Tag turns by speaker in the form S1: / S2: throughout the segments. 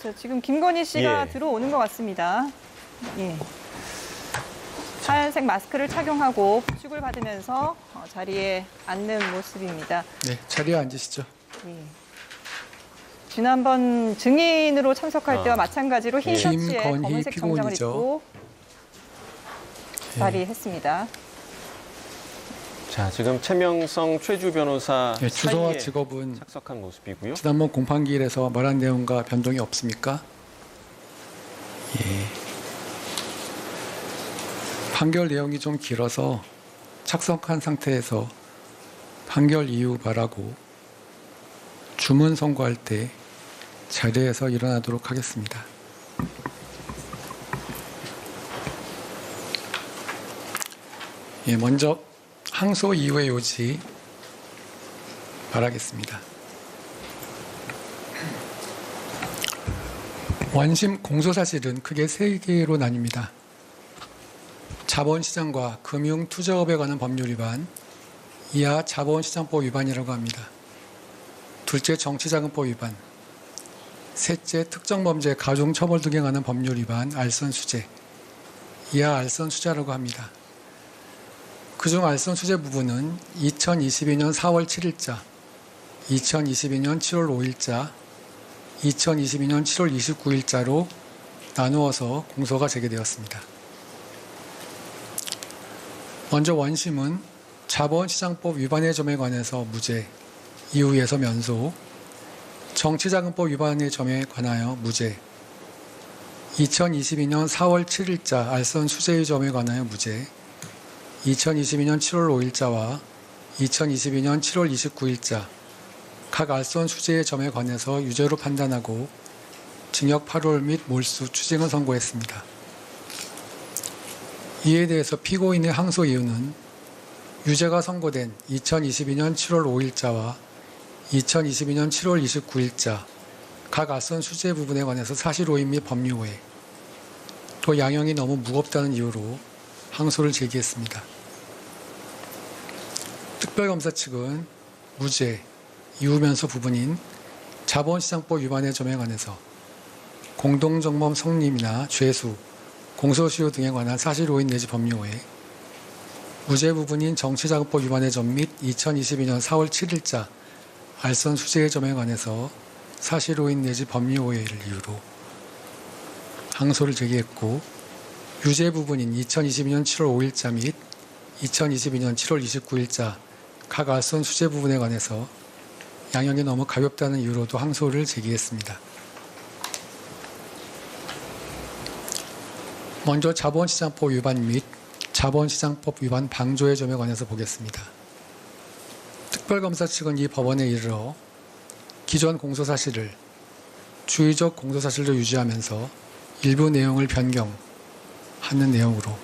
S1: 자, 지금 김건희 씨가
S2: 예.
S1: 들어오는 것 같습니다. 예. 하얀색 마스크를 착용하고 부축을 받으면서 자리에 앉는 모습입니다.
S3: 네, 자리에 앉으시죠.
S1: 예. 지난번 증인으로 참석할 때와
S2: 아.
S1: 마찬가지로 흰
S2: 예.
S1: 셔츠에
S3: 김건희
S1: 검은색 정장을
S3: 피고인이죠.
S1: 입고
S3: 예.
S1: 발의했습니다.
S2: 자, 지금 최명성 최주 변호사
S3: 예, 주소와
S2: 사이에
S3: 직업은
S2: 착석한 모습이고요.
S3: 지난번 공판기일에서 말한 내용과 변동이 없습니까? 예. 판결 내용이 좀 길어서 착석한 상태에서 판결 이후 말하고 주문 선고할 때 자리에서 일어나도록 하겠습니다. 예, 먼저 항소 이후의 요지 말하겠습니다. 원심 공소사실은 크게 세 개로 나뉩니다. 자본시장과 금융투자업에 관한 법률 위반, 이하 자본시장법 위반이라고 합니다. 둘째 정치자금법 위반, 셋째 특정범죄 가중처벌 등에 관한 법률 위반, 알선수재, 이하 알선수재라고 합니다. 그중 알선수재 부분은 2022년 4월 7일자, 2022년 7월 5일자, 2022년 7월 29일자로 나누어서 공소가 제기되었습니다. 먼저 원심은 자본시장법 위반의 점에 관해서 무죄, 이후에서 면소, 정치자금법 위반의 점에 관하여 무죄, 2022년 4월 7일자 알선 수재의 점에 관하여 무죄, 2022년 7월 5일자와 2022년 7월 29일자 각 알선 수재의 점에 관해서 유죄로 판단하고 징역 8월 및 몰수 추징을 선고했습니다. 이에 대해서 피고인의 항소 이유는 유죄가 선고된 2022년 7월 5일자와 2022년 7월 29일자 각 알선 수재 부분에 관해서 사실 오인 및 법리 오해, 또 양형이 너무 무겁다는 이유로 항소를 제기했습니다. 특별검사 측은 무죄, 이후면소 부분인 자본시장법 위반의 점에 관해서 공동정범 성립이나 죄수, 공소시효 등에 관한 사실 오인 내지 법리 오해, 무죄 부분인 정치자금법 위반의 점 및 2022년 4월 7일자 알선 수재의 점에 관해서 사실 오인 내지 법리 오해를 이유로 항소를 제기했고, 유죄 부분인 2022년 7월 5일자 및 2022년 7월 29일자 각 알선 수재 부분에 관해서 양형이 너무 가볍다는 이유로도 항소를 제기했습니다. 먼저 자본시장법 위반 및 자본시장법 위반 방조의 점에 관해서 보겠습니다. 특별검사 측은 이 법원에 이르러 기존 공소사실을 주의적 공소사실로 유지하면서 일부 내용을 변경하는 내용으로,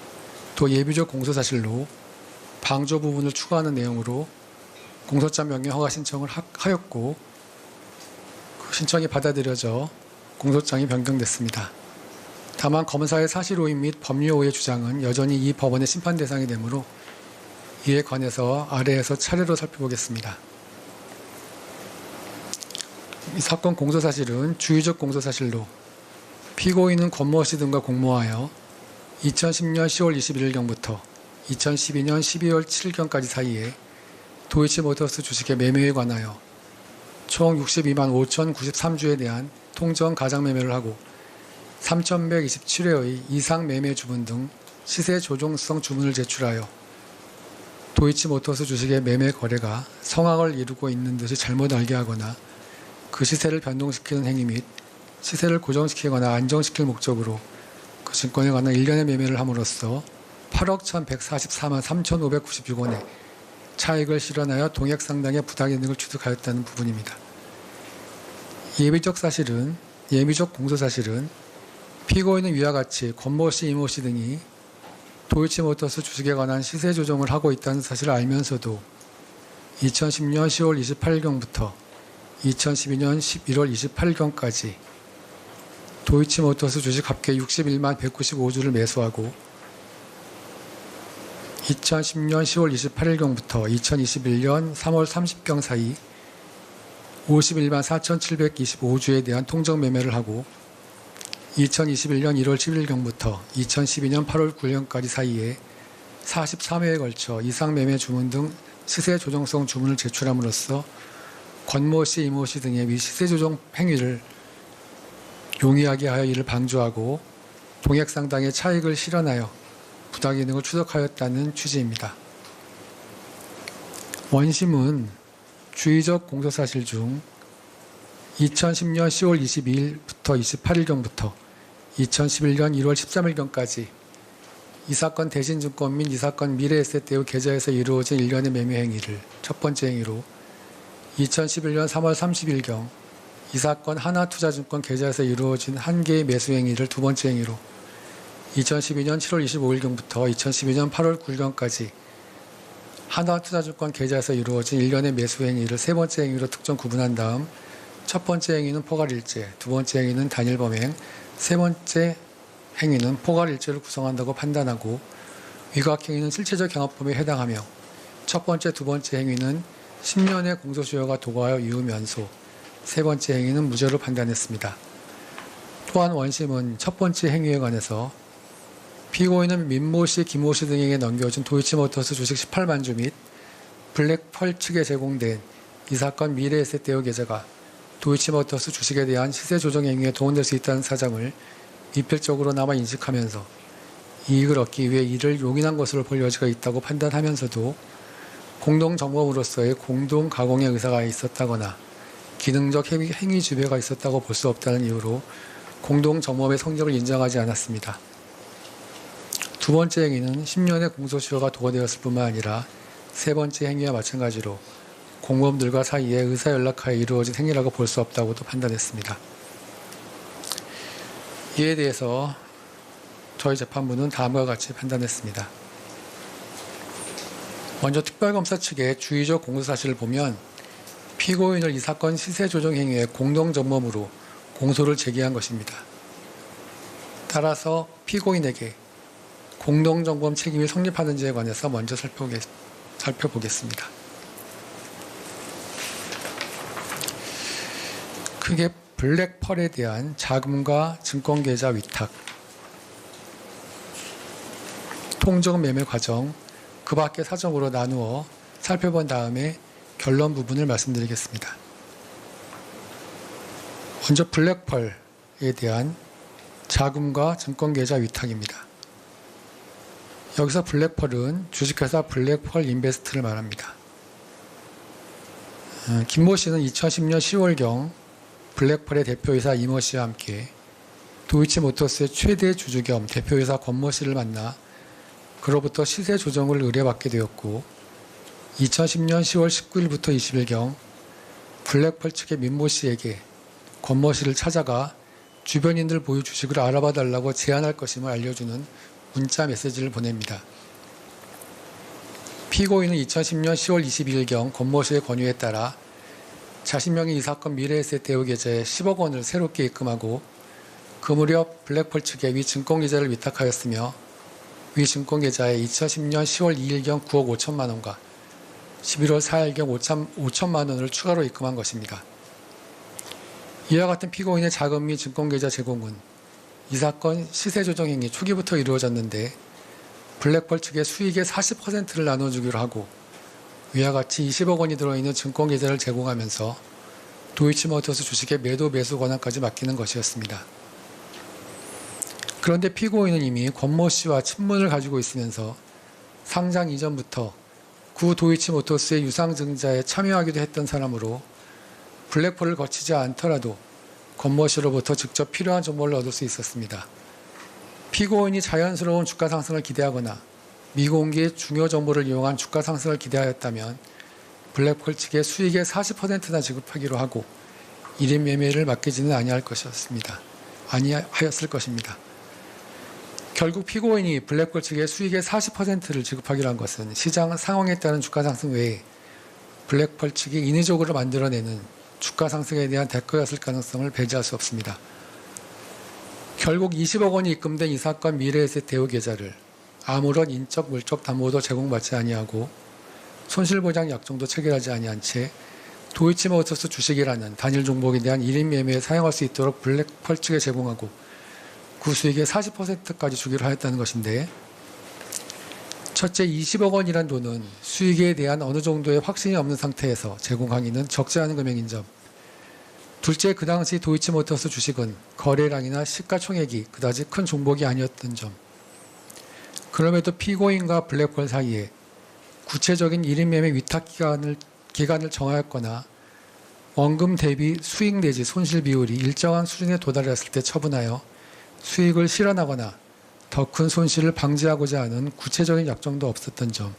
S3: 또 예비적 공소사실로 방조 부분을 추가하는 내용으로 공소장 변경 허가 신청을 하였고, 그 신청이 받아들여져 공소장이 변경됐습니다. 다만 검사의 사실 오인 및 법리 오해 주장은 여전히 이 법원의 심판 대상이 되므로 이에 관해서 아래에서 차례로 살펴보겠습니다. 이 사건 공소사실은 주의적 공소사실로 피고인은 권모 씨 등과 공모하여 2010년 10월 21일경부터 2012년 12월 7일경까지 사이에 도이치모터스 주식의 매매에 관하여 총 62만 5,093주에 대한 통정 가장 매매를 하고 3,127회의 이상 매매 주문 등 시세 조정성 주문을 제출하여 도이치모터스 주식의 매매 거래가 성황을 이루고 있는 듯이 잘못 알게 하거나 그 시세를 변동시키는 행위 및 시세를 고정시키거나 안정시킬 목적으로 그 증권에 관한 일련의 매매를 함으로써 8억 1,144만 3,596원의 차익을 실현하여 동액 상당의 부당이득을 취득하였다는 부분입니다. 예비적 공소사실은 피고인은 위와 같이 권모 씨, 이모 씨 등이 도이치모터스 주식에 관한 시세 조정을 하고 있다는 사실을 알면서도 2010년 10월 28일경부터 2012년 11월 28일경까지 도이치모터스 주식 합계 61만 195주를 매수하고 2010년 10월 28일경부터 2021년 3월 30경 사이 51만 4,725주에 대한 통정 매매를 하고 2021년 1월 10일경부터 2012년 8월 9일까지 사이에 43회에 걸쳐 이상매매 주문 등 시세 조정성 주문을 제출함으로써 권모 씨, 이모 씨 등의 위 시세 조정 행위를 용이하게 하여 이를 방조하고 동액 상당의 차익을 실현하여 부당이득을 추적하였다는 취지입니다. 원심은 주의적 공소사실 중 2010년 10월 22일부터 28일경부터 2011년 1월 13일경까지 이 사건 대신증권 및 이 사건 미래에셋대우 계좌에서 이루어진 일련의 매매 행위를 첫 번째 행위로 2011년 3월 30일경 이 사건 하나투자증권 계좌에서 이루어진 한 개의 매수 행위를 두 번째 행위로 2012년 7월 25일경부터 2012년 8월 9일경까지 하나투자증권 계좌에서 이루어진 일련의 매수 행위를 세 번째 행위로 특정 구분한 다음 첫 번째 행위는 포괄일제, 두 번째 행위는 단일범행, 세 번째 행위는 포괄일제를 구성한다고 판단하고 위각 행위는 실체적 경합범위에 해당하며 첫 번째, 두 번째 행위는 10년의 공소시효가 도과하여 이후면소, 세 번째 행위는 무죄로 판단했습니다. 또한 원심은 첫 번째 행위에 관해서 피고인은 민모 씨, 김모 씨 등에게 넘겨준 도이치모터스 주식 18만 주 및 블랙펄 측에 제공된 이 사건 미래에셋대우 계좌가 도이치모터스 주식에 대한 시세 조정 행위에 도움될 수 있다는 사정을 미필적으로나마 인식하면서 이익을 얻기 위해 이를 용인한 것으로 볼 여지가 있다고 판단하면서도 공동정범으로서의 공동 가공의 의사가 있었다거나 기능적 행위 지배가 있었다고 볼 수 없다는 이유로 공동정범의 성격을 인정하지 않았습니다. 두 번째 행위는 10년의 공소시효가 도과되었을 뿐만 아니라 세 번째 행위와 마찬가지로 공범들과 사이에 의사연락하에 이루어진 행위라고 볼 수 없다고도 판단했습니다. 이에 대해서 저희 재판부는 다음과 같이 판단했습니다. 먼저 특별검사 측의 주의적 공소사실을 보면 피고인을 이 사건 시세조정 행위의 공동전범으로 공소를 제기한 것입니다. 따라서 피고인에게 공동정범 책임이 성립하는지에 관해서 먼저 살펴보겠습니다. 크게 블랙펄에 대한 자금과 증권계좌 위탁, 통정 매매 과정, 그 밖의 사정으로 나누어 살펴본 다음에 결론 부분을 말씀드리겠습니다. 먼저 블랙펄에 대한 자금과 증권계좌 위탁입니다. 여기서 블랙펄은 주식회사 블랙펄 인베스트를 말합니다. 김모 씨는 2010년 10월경 블랙펄의 대표이사 이모 씨와 함께 도이치모터스의 최대 주주 겸 대표이사 권모 씨를 만나 그로부터 시세 조정을 의뢰받게 되었고 2010년 10월 19일부터 20일경 블랙펄 측의 민모 씨에게 권모 씨를 찾아가 주변인들 보유 주식을 알아봐 달라고 제안할 것임을 알려주는 문자 메시지를 보냅니다. 피고인은 2010년 10월 22일경 권모 씨의 권유에 따라 자신 명의 이 사건 미래에셋대우 계좌에 10억 원을 새롭게 입금하고 그 무렵 블랙펄 측에 위 증권계좌를 위탁하였으며 위 증권계좌에 2010년 10월 2일경 9억 5천만 원과 11월 4일경 5천만 원을 추가로 입금한 것입니다. 이와 같은 피고인의 자금 및 증권계좌 제공은 이 사건 시세조정행위 초기부터 이루어졌는데 블랙펄 측의 수익의 40%를 나눠주기로 하고 위와 같이 20억 원이 들어있는 증권계좌를 제공하면서 도이치모터스 주식의 매도 매수 권한까지 맡기는 것이었습니다. 그런데 피고인은 이미 권모 씨와 친문을 가지고 있으면서 상장 이전부터 구 도이치모터스의 유상증자에 참여하기도 했던 사람으로 블랙펄을 거치지 않더라도 권모 씨로부터 직접 필요한 정보를 얻을 수 있었습니다. 피고인이 자연스러운 주가 상승을 기대하거나 미공개의 중요 정보를 이용한 주가 상승을 기대하였다면 블랙펄 측의 수익의 40%나 지급하기로 하고 1인 매매를 맡기지는 아니하였을 것입니다. 결국 피고인이 블랙펄 측의 수익의 40%를 지급하기로 한 것은 시장 상황에 따른 주가 상승 외에 블랙펄 측이 인위적으로 만들어내는 주가 상승에 대한 대가였을 가능성을 배제할 수 없습니다. 결국 20억 원이 입금된 이 사건 미래에셋대우 계좌를 아무런 인적 물적 담보도 제공받지 아니하고 손실보장 약정도 체결하지 아니한 채 도이치모터스 주식이라는 단일 종목에 대한 1인 매매에 사용할 수 있도록 블랙펄 측에 제공하고 그 수익의 40%까지 주기로 하였다는 것인데, 첫째 20억 원이란 돈은 수익에 대한 어느 정도의 확신이 없는 상태에서 제공하기는 적지 않은 금액인 점, 둘째 그 당시 도이치모터스 주식은 거래량이나 시가총액이 그다지 큰 종목이 아니었던 점, 그럼에도 피고인과 블랙펄 사이에 구체적인 1인 매매 위탁 기간을 정하였거나 원금 대비 수익 내지 손실 비율이 일정한 수준에 도달했을 때 처분하여 수익을 실현하거나 더 큰 손실을 방지하고자 하는 구체적인 약정도 없었던 점,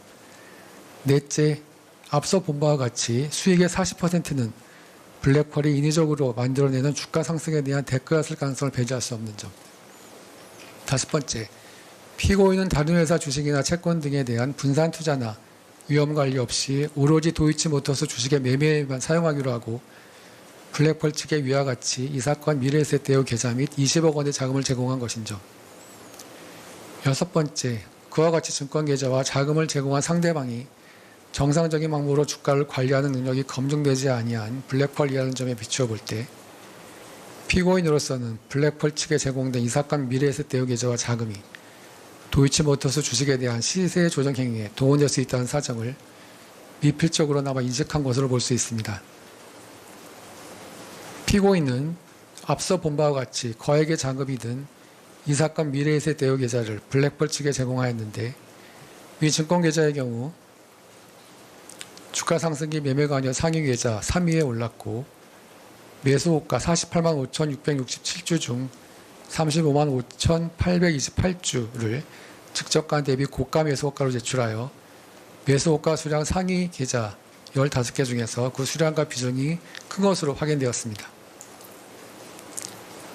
S3: 넷째, 앞서 본 바와 같이 수익의 40%는 블랙펄이 인위적으로 만들어내는 주가 상승에 대한 대가였을 가능성을 배제할 수 없는 점, 다섯 번째, 피고인은 다른 회사 주식이나 채권 등에 대한 분산 투자나 위험 관리 없이 오로지 도이치모터스 주식의 매매에만 사용하기로 하고 블랙펄 측의 위와 같이 이 사건 미래에셋 대우 계좌 및 20억 원의 자금을 제공한 것인 점, 여섯 번째, 그와 같이 증권 계좌와 자금을 제공한 상대방이 정상적인 방법으로 주가를 관리하는 능력이 검증되지 아니한 블랙펄이라는 점에 비추어 볼 때 피고인으로서는 블랙펄 측에 제공된 이 사건 미래에셋 대우 계좌와 자금이 도이치모터스 주식에 대한 시세 조정 행위에 동원될 수 있다는 사정을 미필적으로나마 인식한 것으로 볼 수 있습니다. 피고인은 앞서 본 바와 같이 거액의 자금이든 이 사건 미래에셋 대우 계좌를 블랙펄 측에 제공하였는데, 위 증권 계좌의 경우 주가 상승기 매매 관여 상위 계좌 3위에 올랐고 매수 호가 48만 5,667주 중 35만 5,828주를 측정가 대비 고가 매수 호가로 제출하여 매수 호가 수량 상위 계좌 15개 중에서 그 수량과 비중이 큰 것으로 확인되었습니다.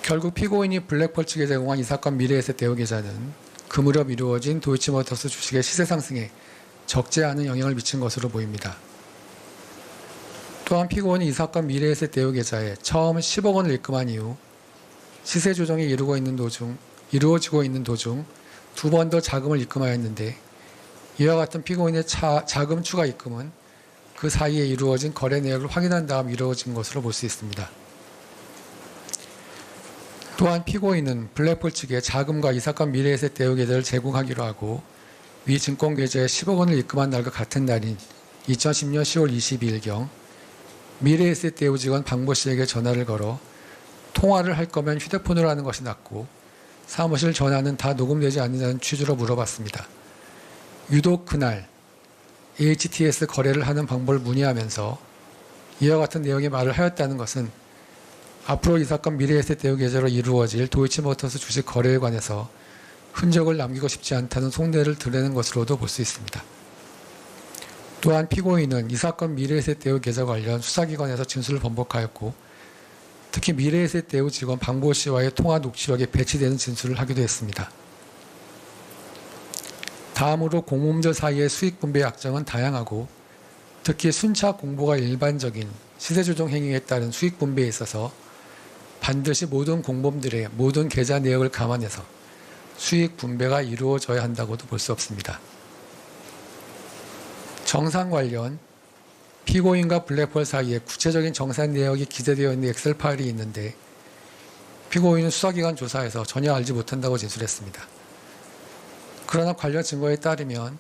S3: 결국 피고인이 블랙펄 측에 제공한 이 사건 미래에셋 대우 계좌는 그 무렵 이루어진 도이치모터스 주식의 시세 상승에 적지 않은 영향을 미친 것으로 보입니다. 또한 피고인이 이 사건 미래에셋 대우 계좌에 처음 10억 원을 입금한 이후 시세 조정이 이루어지고 있는 도중 두 번 더 자금을 입금하였는데, 이와 같은 피고인의 자금 추가 입금은 그 사이에 이루어진 거래 내역을 확인한 다음 이루어진 것으로 볼 수 있습니다. 또한 피고인은 블랙펄 측에 자금과 이 사건 미래에셋 대우 계좌를 제공하기로 하고 위 증권 계좌에 10억 원을 입금한 날과 같은 날인 2010년 10월 22일경 미래에셋 대우 직원 박모 씨에게 전화를 걸어 통화를 할 거면 휴대폰으로 하는 것이 낫고 사무실 전화는 다 녹음되지 않는다는 취지로 물어봤습니다. 유독 그날 HTS 거래를 하는 방법을 문의하면서 이와 같은 내용의 말을 하였다는 것은 앞으로 이 사건 미래에셋 대우 계좌로 이루어질 도이치모터스 주식 거래에 관해서 흔적을 남기고 싶지 않다는 속내를 드러내는 것으로도 볼 수 있습니다. 또한 피고인은 이 사건 미래에셋 대우 계좌 관련 수사기관에서 진술을 번복하였고 특히 미래에셋 대우 직원 박모 씨와의 통화 녹취록에 배치되는 진술을 하기도 했습니다. 다음으로 공모음절 사이의 수익 분배 약정은 다양하고 특히 순차 공보가 일반적인 시세조정 행위에 따른 수익 분배에 있어서 반드시 모든 공범들의 모든 계좌 내역을 감안해서 수익 분배가 이루어져야 한다고도 볼 수 없습니다. 정산 관련 피고인과 블랙펄 사이에 구체적인 정산 내역이 기재되어 있는 엑셀 파일이 있는데 피고인은 수사기관 조사에서 전혀 알지 못한다고 진술했습니다. 그러나 관련 증거에 따르면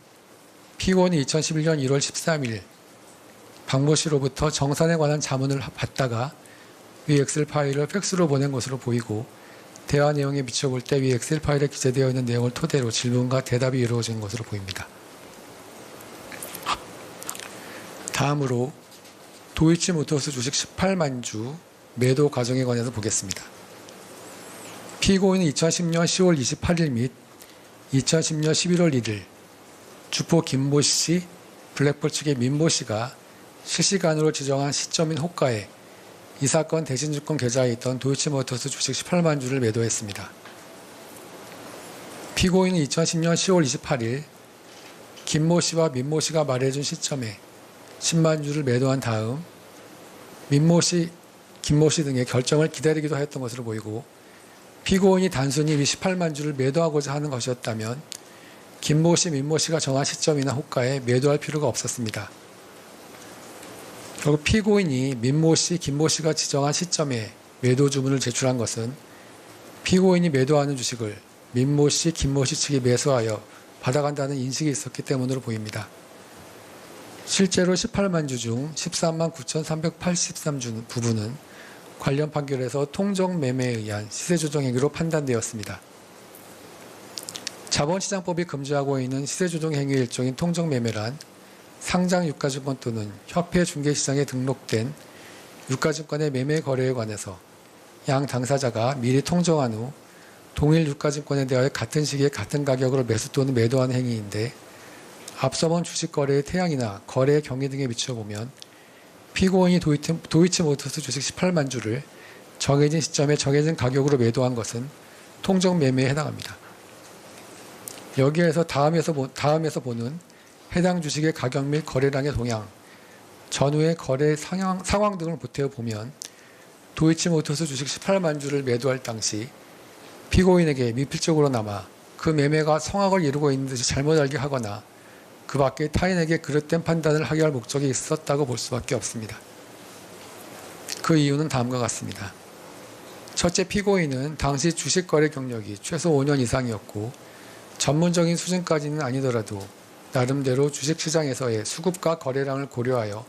S3: 피고인이 2011년 1월 13일 박모 씨로부터 정산에 관한 자문을 받다가 위 엑셀 파일을 팩스로 보낸 것으로 보이고 대화 내용에 비춰볼 때 위 엑셀 파일에 기재되어 있는 내용을 토대로 질문과 대답이 이루어진 것으로 보입니다. 다음으로 도이치모터스 주식 18만 주 매도 과정에 관해서 보겠습니다. 피고인은 2010년 10월 28일 및 2010년 11월 1일 주포 김모 씨, 블랙펄 측의 민모 씨가 실시간으로 지정한 시점인 호가에 이 사건 대신증권 계좌에 있던 도이치모터스 주식 18만 주를 매도했습니다. 피고인은 2010년 10월 28일 김모 씨와 민모 씨가 말해준 시점에 10만 주를 매도한 다음 민모 씨, 김모 씨 등의 결정을 기다리기도 하였던 것으로 보이고 피고인이 단순히 이 18만 주를 매도하고자 하는 것이었다면 김모 씨, 민모 씨가 정한 시점이나 호가에 매도할 필요가 없었습니다. 그리고 피고인이 민모 씨, 김모 씨가 지정한 시점에 매도 주문을 제출한 것은 피고인이 매도하는 주식을 민모 씨, 김모 씨 측이 매수하여 받아간다는 인식이 있었기 때문으로 보입니다. 실제로 18만 주 중 13만 9,383주 부분은 관련 판결에서 통정매매에 의한 시세조정 행위로 판단되었습니다. 자본시장법이 금지하고 있는 시세조정 행위의 일종인 통정매매란 상장 유가증권 또는 협회 중개시장에 등록된 유가증권의 매매 거래에 관해서 양 당사자가 미리 통정한 후 동일 유가증권에 대하여 같은 시기에 같은 가격으로 매수 또는 매도하는 행위인데, 앞서 본 주식 거래의 태양이나 거래의 경위 등에 비춰보면 피고인이 도이치모터스 주식 18만 주를 정해진 시점에 정해진 가격으로 매도한 것은 통정매매에 해당합니다. 여기에서 다음에서 보는 해당 주식의 가격 및 거래량의 동향, 전후의 거래 상황 등을 보태어 보면 도이치모터스 주식 18만 주를 매도할 당시 피고인에게 미필적으로나마 그 매매가 성악을 이루고 있는 듯이 잘못 알게 하거나 그 밖에 타인에게 그릇된 판단을 하게 할 목적이 있었다고 볼 수밖에 없습니다. 그 이유는 다음과 같습니다. 첫째, 피고인은 당시 주식 거래 경력이 최소 5년 이상이었고 전문적인 수준까지는 아니더라도 나름대로 주식시장에서의 수급과 거래량을 고려하여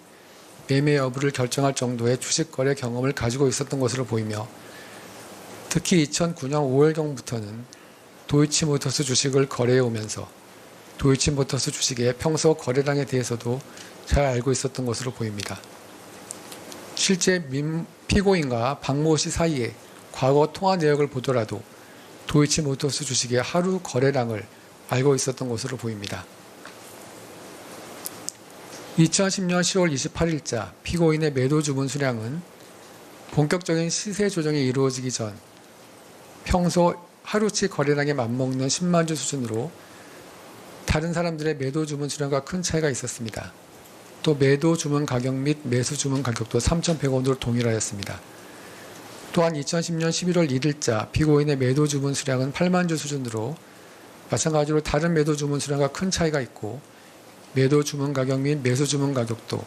S3: 매매 여부를 결정할 정도의 주식 거래 경험을 가지고 있었던 것으로 보이며, 특히 2009년 5월경부터는 도이치모터스 주식을 거래해 오면서 도이치모터스 주식의 평소 거래량에 대해서도 잘 알고 있었던 것으로 보입니다. 실제 피고인과 박모 씨 사이에 과거 통화 내역을 보더라도 도이치모터스 주식의 하루 거래량을 알고 있었던 것으로 보입니다. 2010년 10월 28일자 피고인의 매도 주문 수량은 본격적인 시세 조정이 이루어지기 전 평소 하루치 거래량에 맞먹는 10만 주 수준으로 다른 사람들의 매도 주문 수량과 큰 차이가 있었습니다. 또 매도 주문 가격 및 매수 주문 가격도 3,100원으로 동일하였습니다. 또한 2010년 11월 1일자 피고인의 매도 주문 수량은 8만 주 수준으로 마찬가지로 다른 매도 주문 수량과 큰 차이가 있고, 매도 주문 가격 및 매수 주문 가격도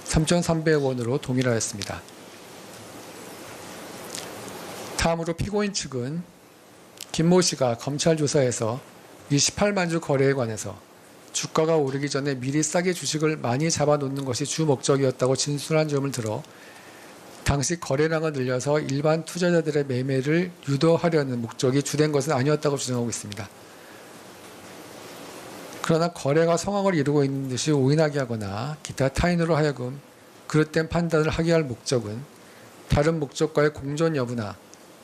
S3: 3,300원으로 동일하였습니다. 다음으로 피고인 측은 김모 씨가 검찰 조사에서 이 18만 주 거래에 관해서 주가가 오르기 전에 미리 싸게 주식을 많이 잡아놓는 것이 주 목적이었다고 진술한 점을 들어 당시 거래량을 늘려서 일반 투자자들의 매매를 유도하려는 목적이 주된 것은 아니었다고 주장하고 있습니다. 그러나 거래가 성황을 이루고 있는 듯이 오인하게 하거나 기타 타인으로 하여금 그릇된 판단을 하게 할 목적은 다른 목적과의 공존 여부나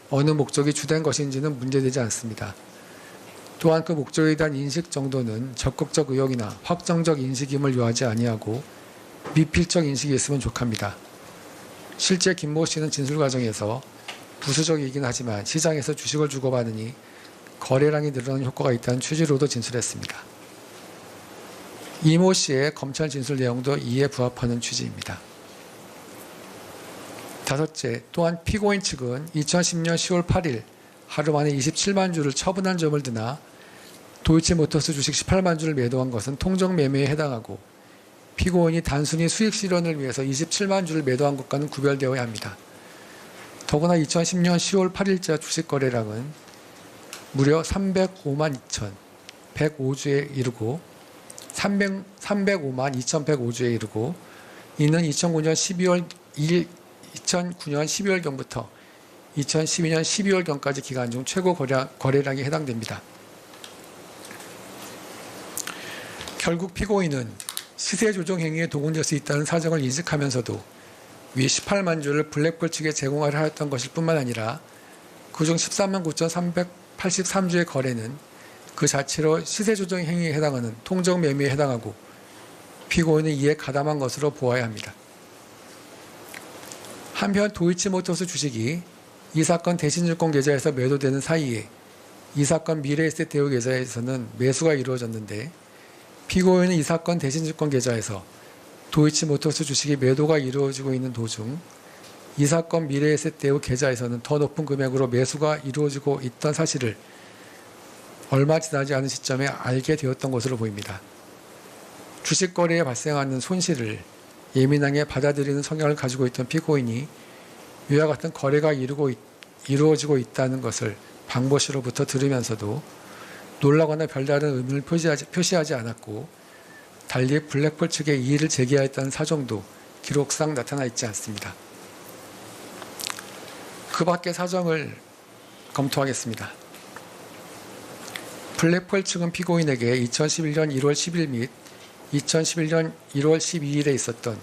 S3: 어느 목적이 주된 것인지는 문제되지 않습니다. 또한 그 목적에 대한 인식 정도는 적극적 의혹이나 확정적 인식임을 요하지 아니하고 미필적 인식이 있으면 족합니다. 실제 김모 씨는 진술 과정에서 부수적이긴 하지만 시장에서 주식을 주고받으니 거래량이 늘어나는 효과가 있다는 취지로도 진술했습니다. 이모 씨의 검찰 진술 내용도 이에 부합하는 취지입니다. 다섯째, 또한 피고인 측은 2010년 10월 8일 하루 만에 27만 주를 처분한 점을 드나 도이치모터스 주식 18만 주를 매도한 것은 통정매매에 해당하고 피고인이 단순히 수익 실현을 위해서 27만 주를 매도한 것과는 구별되어야 합니다. 더구나 2010년 10월 8일자 주식 거래량은 무려 305만 2,105주에 이르고 305만 2,105주에 이르고, 이는 2009년 12월경부터 2012년 12월경까지 기간 중 최고 거래량에 해당됩니다. 결국 피고인은 시세 조정 행위에 동원될 수 있다는 사정을 인식하면서도 위 18만 주를 블랙홀 측에 제공하려 하였던 것일 뿐만 아니라 그중 13만 9,383주의 거래는 그 자체로 시세 조정 행위에 해당하는 통정 매매에 해당하고 피고인은 이에 가담한 것으로 보아야 합니다. 한편 도이치모터스 주식이 이 사건 대신증권 계좌에서 매도되는 사이에 이 사건 미래에셋 대우 계좌에서는 매수가 이루어졌는데, 피고인은 이 사건 대신증권 계좌에서 도이치모터스 주식이 매도가 이루어지고 있는 도중 이 사건 미래에셋 대우 계좌에서는 더 높은 금액으로 매수가 이루어지고 있던 사실을 얼마 지나지 않은 시점에 알게 되었던 것으로 보입니다. 주식 거래에 발생하는 손실을 예민하게 받아들이는 성향을 가지고 있던 피고인이 이와 같은 거래가 이루어지고 있다는 것을 광보 씨로부터 들으면서도 놀라거나 별다른 의문을 표시하지 않았고 달리 블랙펄 측에 이의를 제기하였다는 사정도 기록상 나타나 있지 않습니다. 그 밖의 사정을 검토하겠습니다. 블랙펄 측은 피고인에게 2011년 1월 10일 및 2011년 1월 12일에 있었던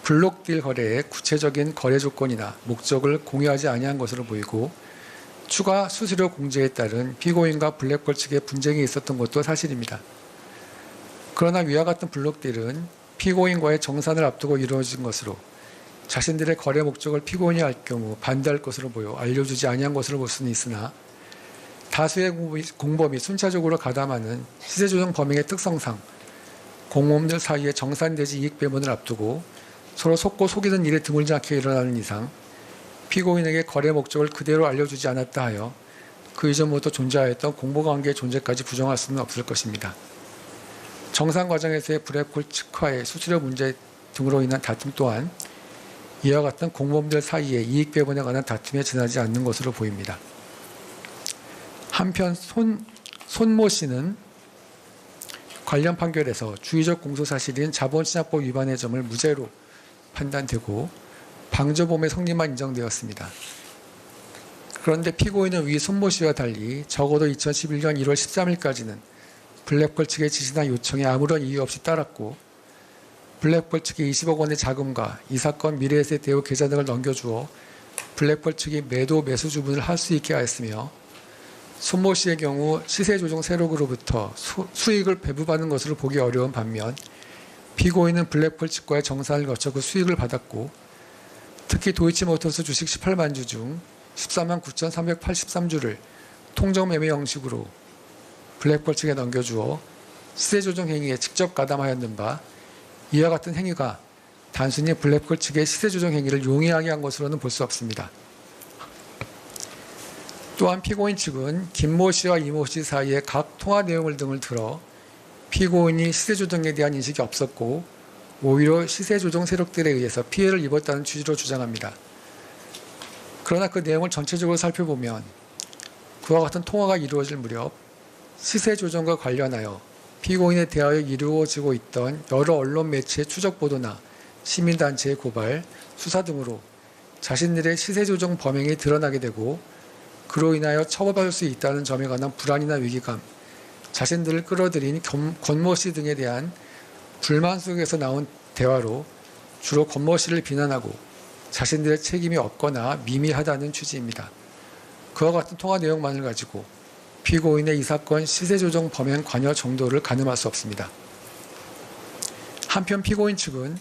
S3: 블록딜 거래의 구체적인 거래 조건이나 목적을 공유하지 아니한 것으로 보이고 추가 수수료 공제에 따른 피고인과 블랙펄 측의 분쟁이 있었던 것도 사실입니다. 그러나 위와 같은 블록딜은 피고인과의 정산을 앞두고 이루어진 것으로 자신들의 거래 목적을 피고인이 알 경우 반대할 것으로 보여 알려주지 아니한 것으로 볼 수는 있으나 다수의 공범이 순차적으로 가담하는 시세조정 범행의 특성상 공범들 사이에 정산되지 이익 배분을 앞두고 서로 속고 속이는 일이 드물지 않게 일어나는 이상 피고인에게 거래 목적을 그대로 알려주지 않았다 하여 그 이전부터 존재하였던 공모관계의 존재까지 부정할 수는 없을 것입니다. 정산 과정에서의 블랙홀 측과의 수수료 문제 등으로 인한 다툼 또한 이와 같은 공범들 사이의 이익 배분에 관한 다툼에 지나지 않는 것으로 보입니다. 한편 손모 씨는 관련 판결에서 주의적 공소사실인 자본시장법 위반의 점을 무죄로 판단되고 방조범의 성립만 인정되었습니다. 그런데 피고인은 위 손모 씨와 달리 적어도 2011년 1월 13일까지는 블랙펄 측의 지시나 요청에 아무런 이유 없이 따랐고 블랙펄 측이 20억 원의 자금과 이 사건 미래에셋 대우 계좌 등을 넘겨주어 블랙펄 측이 매도 매수 주문을 할 수 있게 하였으며 손모 씨의 경우 시세조정 세력으로부터 수익을 배부받는 것으로 보기 어려운 반면 피고인은 블랙펄 측과의 정산을 거쳐 그 수익을 받았고 특히 도이치모터스 주식 18만 주 중 14만 9,383주를 통정매매 형식으로 블랙펄 측에 넘겨주어 시세조정 행위에 직접 가담하였는 바 이와 같은 행위가 단순히 블랙펄 측의 시세조정 행위를 용이하게 한 것으로는 볼 수 없습니다. 또한 피고인 측은 김모 씨와 이모 씨 사이의 각 통화 내용을 등을 들어 피고인이 시세조정에 대한 인식이 없었고 오히려 시세조정 세력들에 의해서 피해를 입었다는 취지로 주장합니다. 그러나 그 내용을 전체적으로 살펴보면 그와 같은 통화가 이루어질 무렵 시세조정과 관련하여 피고인에 대하여 이루어지고 있던 여러 언론 매체의 추적 보도나 시민단체의 고발, 수사 등으로 자신들의 시세조정 범행이 드러나게 되고 그로 인하여 처벌받을 수 있다는 점에 관한 불안이나 위기감, 자신들을 끌어들인 권모 씨 등에 대한 불만 속에서 나온 대화로 주로 권모 씨를 비난하고 자신들의 책임이 없거나 미미하다는 취지입니다. 그와 같은 통화 내용만을 가지고 피고인의 이 사건 시세조정 범행 관여 정도를 가늠할 수 없습니다. 한편 피고인 측은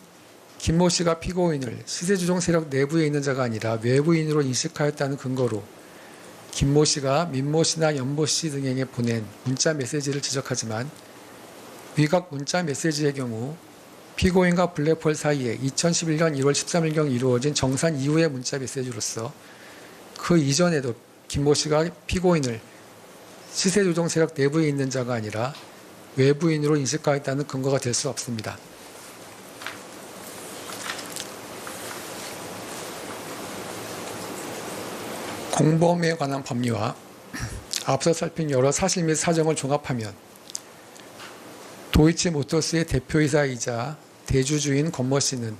S3: 김모 씨가 피고인을 시세조정 세력 내부에 있는 자가 아니라 외부인으로 인식하였다는 근거로 김모 씨가 민모 씨나 연모 씨 등에게 보낸 문자 메시지를 지적하지만 위각 문자 메시지의 경우 피고인과 블랙펄 사이에 2011년 1월 13일경 이루어진 정산 이후의 문자 메시지로서 그 이전에도 김모 씨가 피고인을 시세조정 세력 내부에 있는 자가 아니라 외부인으로 인식하였다는 근거가 될 수 없습니다. 공범에 관한 법리와 앞서 살핀 여러 사실 및 사정을 종합하면 도이치모터스의 대표이사이자 대주주인 권모 씨는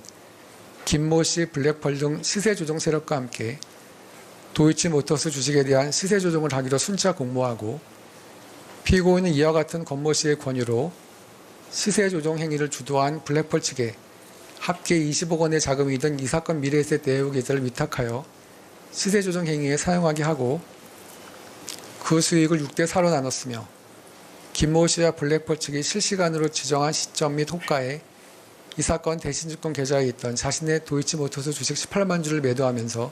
S3: 김모 씨, 블랙펄 등 시세조정 세력과 함께 도이치모터스 주식에 대한 시세조정을 하기로 순차 공모하고 피고인은 이와 같은 권모 씨의 권유로 시세조정 행위를 주도한 블랙펄 측에 합계 20억 원의 자금이 든 이 사건 미래에셋 대우 계좌를 위탁하여 시세조정 행위에 사용하게 하고 그 수익을 6대 4로 나눴으며 김모 씨와 블랙펄 측이 실시간으로 지정한 시점 및 호가에 이 사건 대신증권 계좌에 있던 자신의 도이치모터스 주식 18만 주를 매도하면서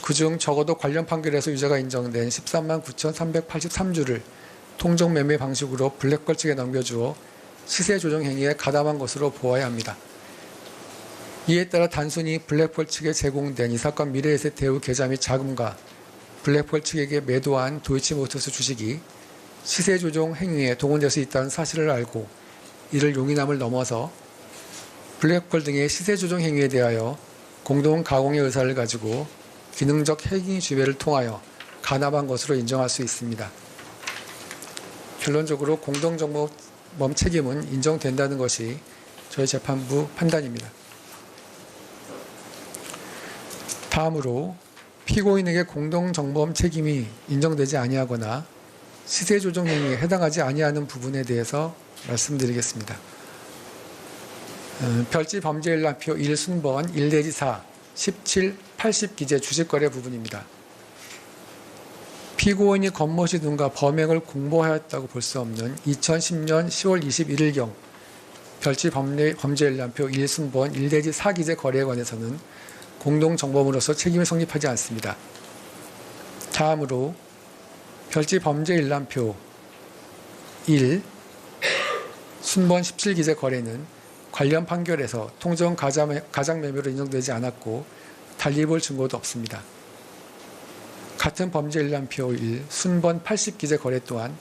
S3: 그중 적어도 관련 판결에서 유죄가 인정된 13만 9,383주를 통정매매 방식으로 블랙펄 측에 넘겨주어 시세조정 행위에 가담한 것으로 보아야 합니다. 이에 따라 단순히 블랙펄 측에 제공된 이 사건 미래에셋 대우 계좌 및 자금과 블랙펄 측에게 매도한 도이치모터스 주식이 시세조정 행위에 동원될 수 있다는 사실을 알고 이를 용인함을 넘어서 블랙펄 등의 시세조정 행위에 대하여 공동 가공의 의사를 가지고 기능적 행위 지배를 통하여 가담한 것으로 인정할 수 있습니다. 결론적으로 공동정범 책임은 인정된다는 것이 저희 재판부 판단입니다. 다음으로 피고인에게 공동정범 책임이 인정되지 아니하거나 시세조정 행위에 해당하지 아니하는 부분에 대해서 말씀드리겠습니다. 별지 범죄일람표 1순번 1-4, 17, 80 기재 주식거래 부분입니다. 피고인이 겉멋이 둔가 범행을 공모하였다고 볼 수 없는 2010년 10월 21일경 별지 범죄일람표 1순번 1-4 기재 거래에 관해서는 공동정범으로서 책임이 성립하지 않습니다. 다음으로 별지 범죄일람표 1 순번 17 기재 거래는 관련 판결에서 통정 가장매매로 인정되지 않았고 달리 볼 증거도 없습니다. 같은 범죄일람표 1 순번 80 기재 거래 또한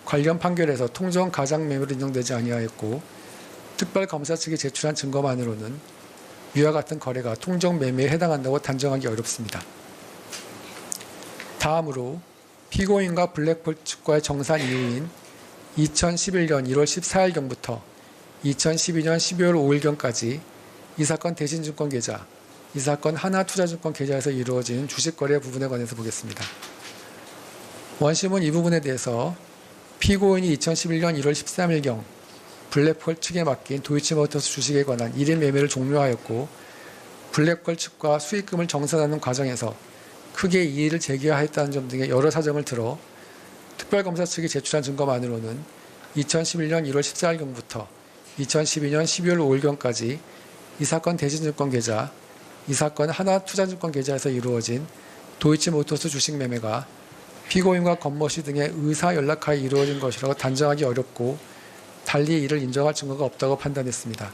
S3: 관련 판결에서 통정 가장매매로 인정되지 아니하였고 특별검사 측이 제출한 증거만으로는 위와 같은 거래가 통정매매에 해당한다고 단정하기 어렵습니다. 다음으로 피고인과 블랙펄 측과의 정산 이후인 2011년 1월 14일경부터 2012년 12월 5일경까지 이 사건 대신증권 계좌, 이 사건 하나투자증권 계좌에서 이루어진 주식거래 부분에 관해서 보겠습니다. 원심은 이 부분에 대해서 피고인이 2011년 1월 13일경 블랙펄 측에 맡긴 도이치모터스 주식에 관한 1인 매매를 종료하였고 블랙펄 측과 수익금을 정산하는 과정에서 크게 이의를 제기하였다는 점 등의 여러 사정을 들어 특별검사 측이 제출한 증거만으로는 2011년 1월 14일경부터 2012년 12월 5일경까지 이 사건 대신증권 계좌, 이 사건 하나투자증권 계좌에서 이루어진 도이치모터스 주식 매매가 피고인과 겉멋이 등의 의사 연락하에 이루어진 것이라고 단정하기 어렵고 달리 이를 인정할 증거가 없다고 판단했습니다.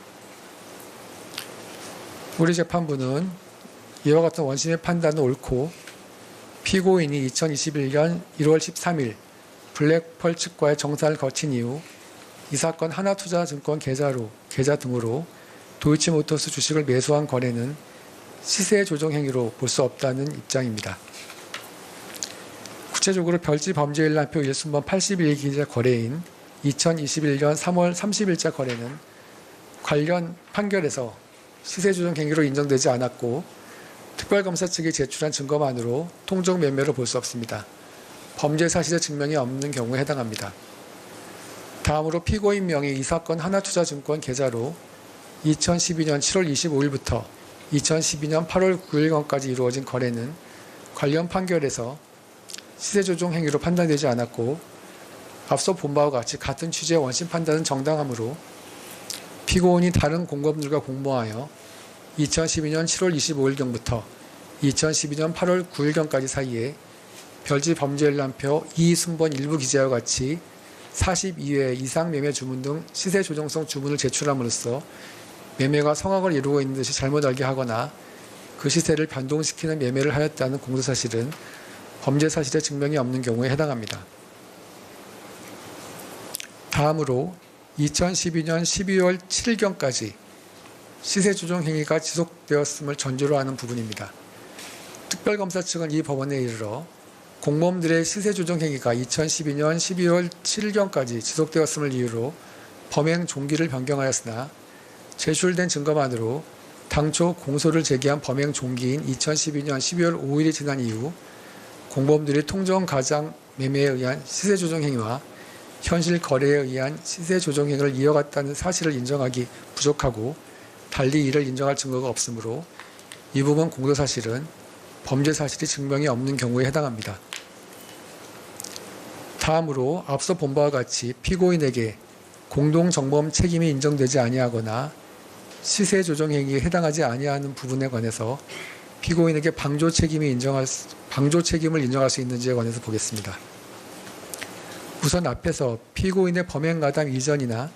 S3: 우리 재판부는 이와 같은 원심의 판단은 옳고 피고인이 2021년 1월 13일 블랙펄 측과의 정산을 거친 이후 이 사건 하나투자증권 계좌 등으로 도이치모터스 주식을 매수한 거래는 시세 조정 행위로 볼 수 없다는 입장입니다. 구체적으로 별지 범죄일람표 1순번 81기재 거래인 2021년 3월 30일자 거래는 관련 판결에서 시세 조정 행위로 인정되지 않았고 특별검사 측이 제출한 증거만으로 통정 매매로 볼 수 없습니다. 범죄 사실의 증명이 없는 경우에 해당합니다. 다음으로 피고인 명의 이 사건 하나투자증권 계좌로 2012년 7월 25일부터 2012년 8월 9일경까지 이루어진 거래는 관련 판결에서 시세조정 행위로 판단되지 않았고 앞서 본 바와 같이 같은 취지의 원심 판단은 정당하므로 피고인이 다른 공범들과 공모하여 2012년 7월 25일경부터 2012년 8월 9일경까지 사이에 별지 범죄일람표 2순번 일부 기재와 같이 42회 이상 매매 주문 등 시세 조정성 주문을 제출함으로써 매매가 성악을 이루고 있는 듯이 잘못 알게 하거나 그 시세를 변동시키는 매매를 하였다는 공소사실은 범죄 사실의 증명이 없는 경우에 해당합니다. 다음으로 2012년 12월 7일경까지 시세 조정 행위가 지속되었음을 전제로 하는 부분입니다. 특별검사 측은 이 법원에 이르러 공범들의 시세 조정 행위가 2012년 12월 7일경까지 지속되었음을 이유로 범행 종기를 변경하였으나 제출된 증거만으로 당초 공소를 제기한 범행 종기인 2012년 12월 5일이 지난 이후 공범들이 통정 가장 매매에 의한 시세 조정 행위와 현실 거래에 의한 시세 조정 행위를 이어갔다는 사실을 인정하기 부족하고 달리 이를 인정할 증거가 없으므로 이 부분 공소사실은 범죄 사실이 증명이 없는 경우에 해당합니다. 다음으로 앞서 본 바와 같이 피고인에게 공동정범 책임이 인정되지 아니하거나 시세 조정 행위에 해당하지 아니하는 부분에 관해서 피고인에게 방조 책임을 인정할 수 있는지에 관해서 보겠습니다. 우선 앞에서 피고인의 범행 가담 이전이나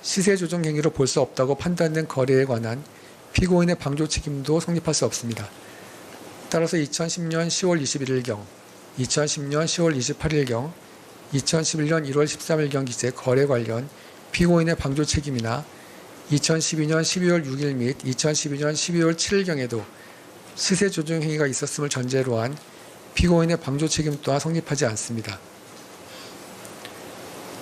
S3: 시세 조정 행위로 볼 수 없다고 판단된 거래에 관한 피고인의 방조 책임도 성립할 수 없습니다. 따라서 2010년 10월 21일경, 2010년 10월 28일경, 2011년 1월 13일경 기재 거래 관련 피고인의 방조 책임이나 2012년 12월 6일 및 2012년 12월 7일경에도 시세 조정 행위가 있었음을 전제로 한 피고인의 방조 책임 또한 성립하지 않습니다.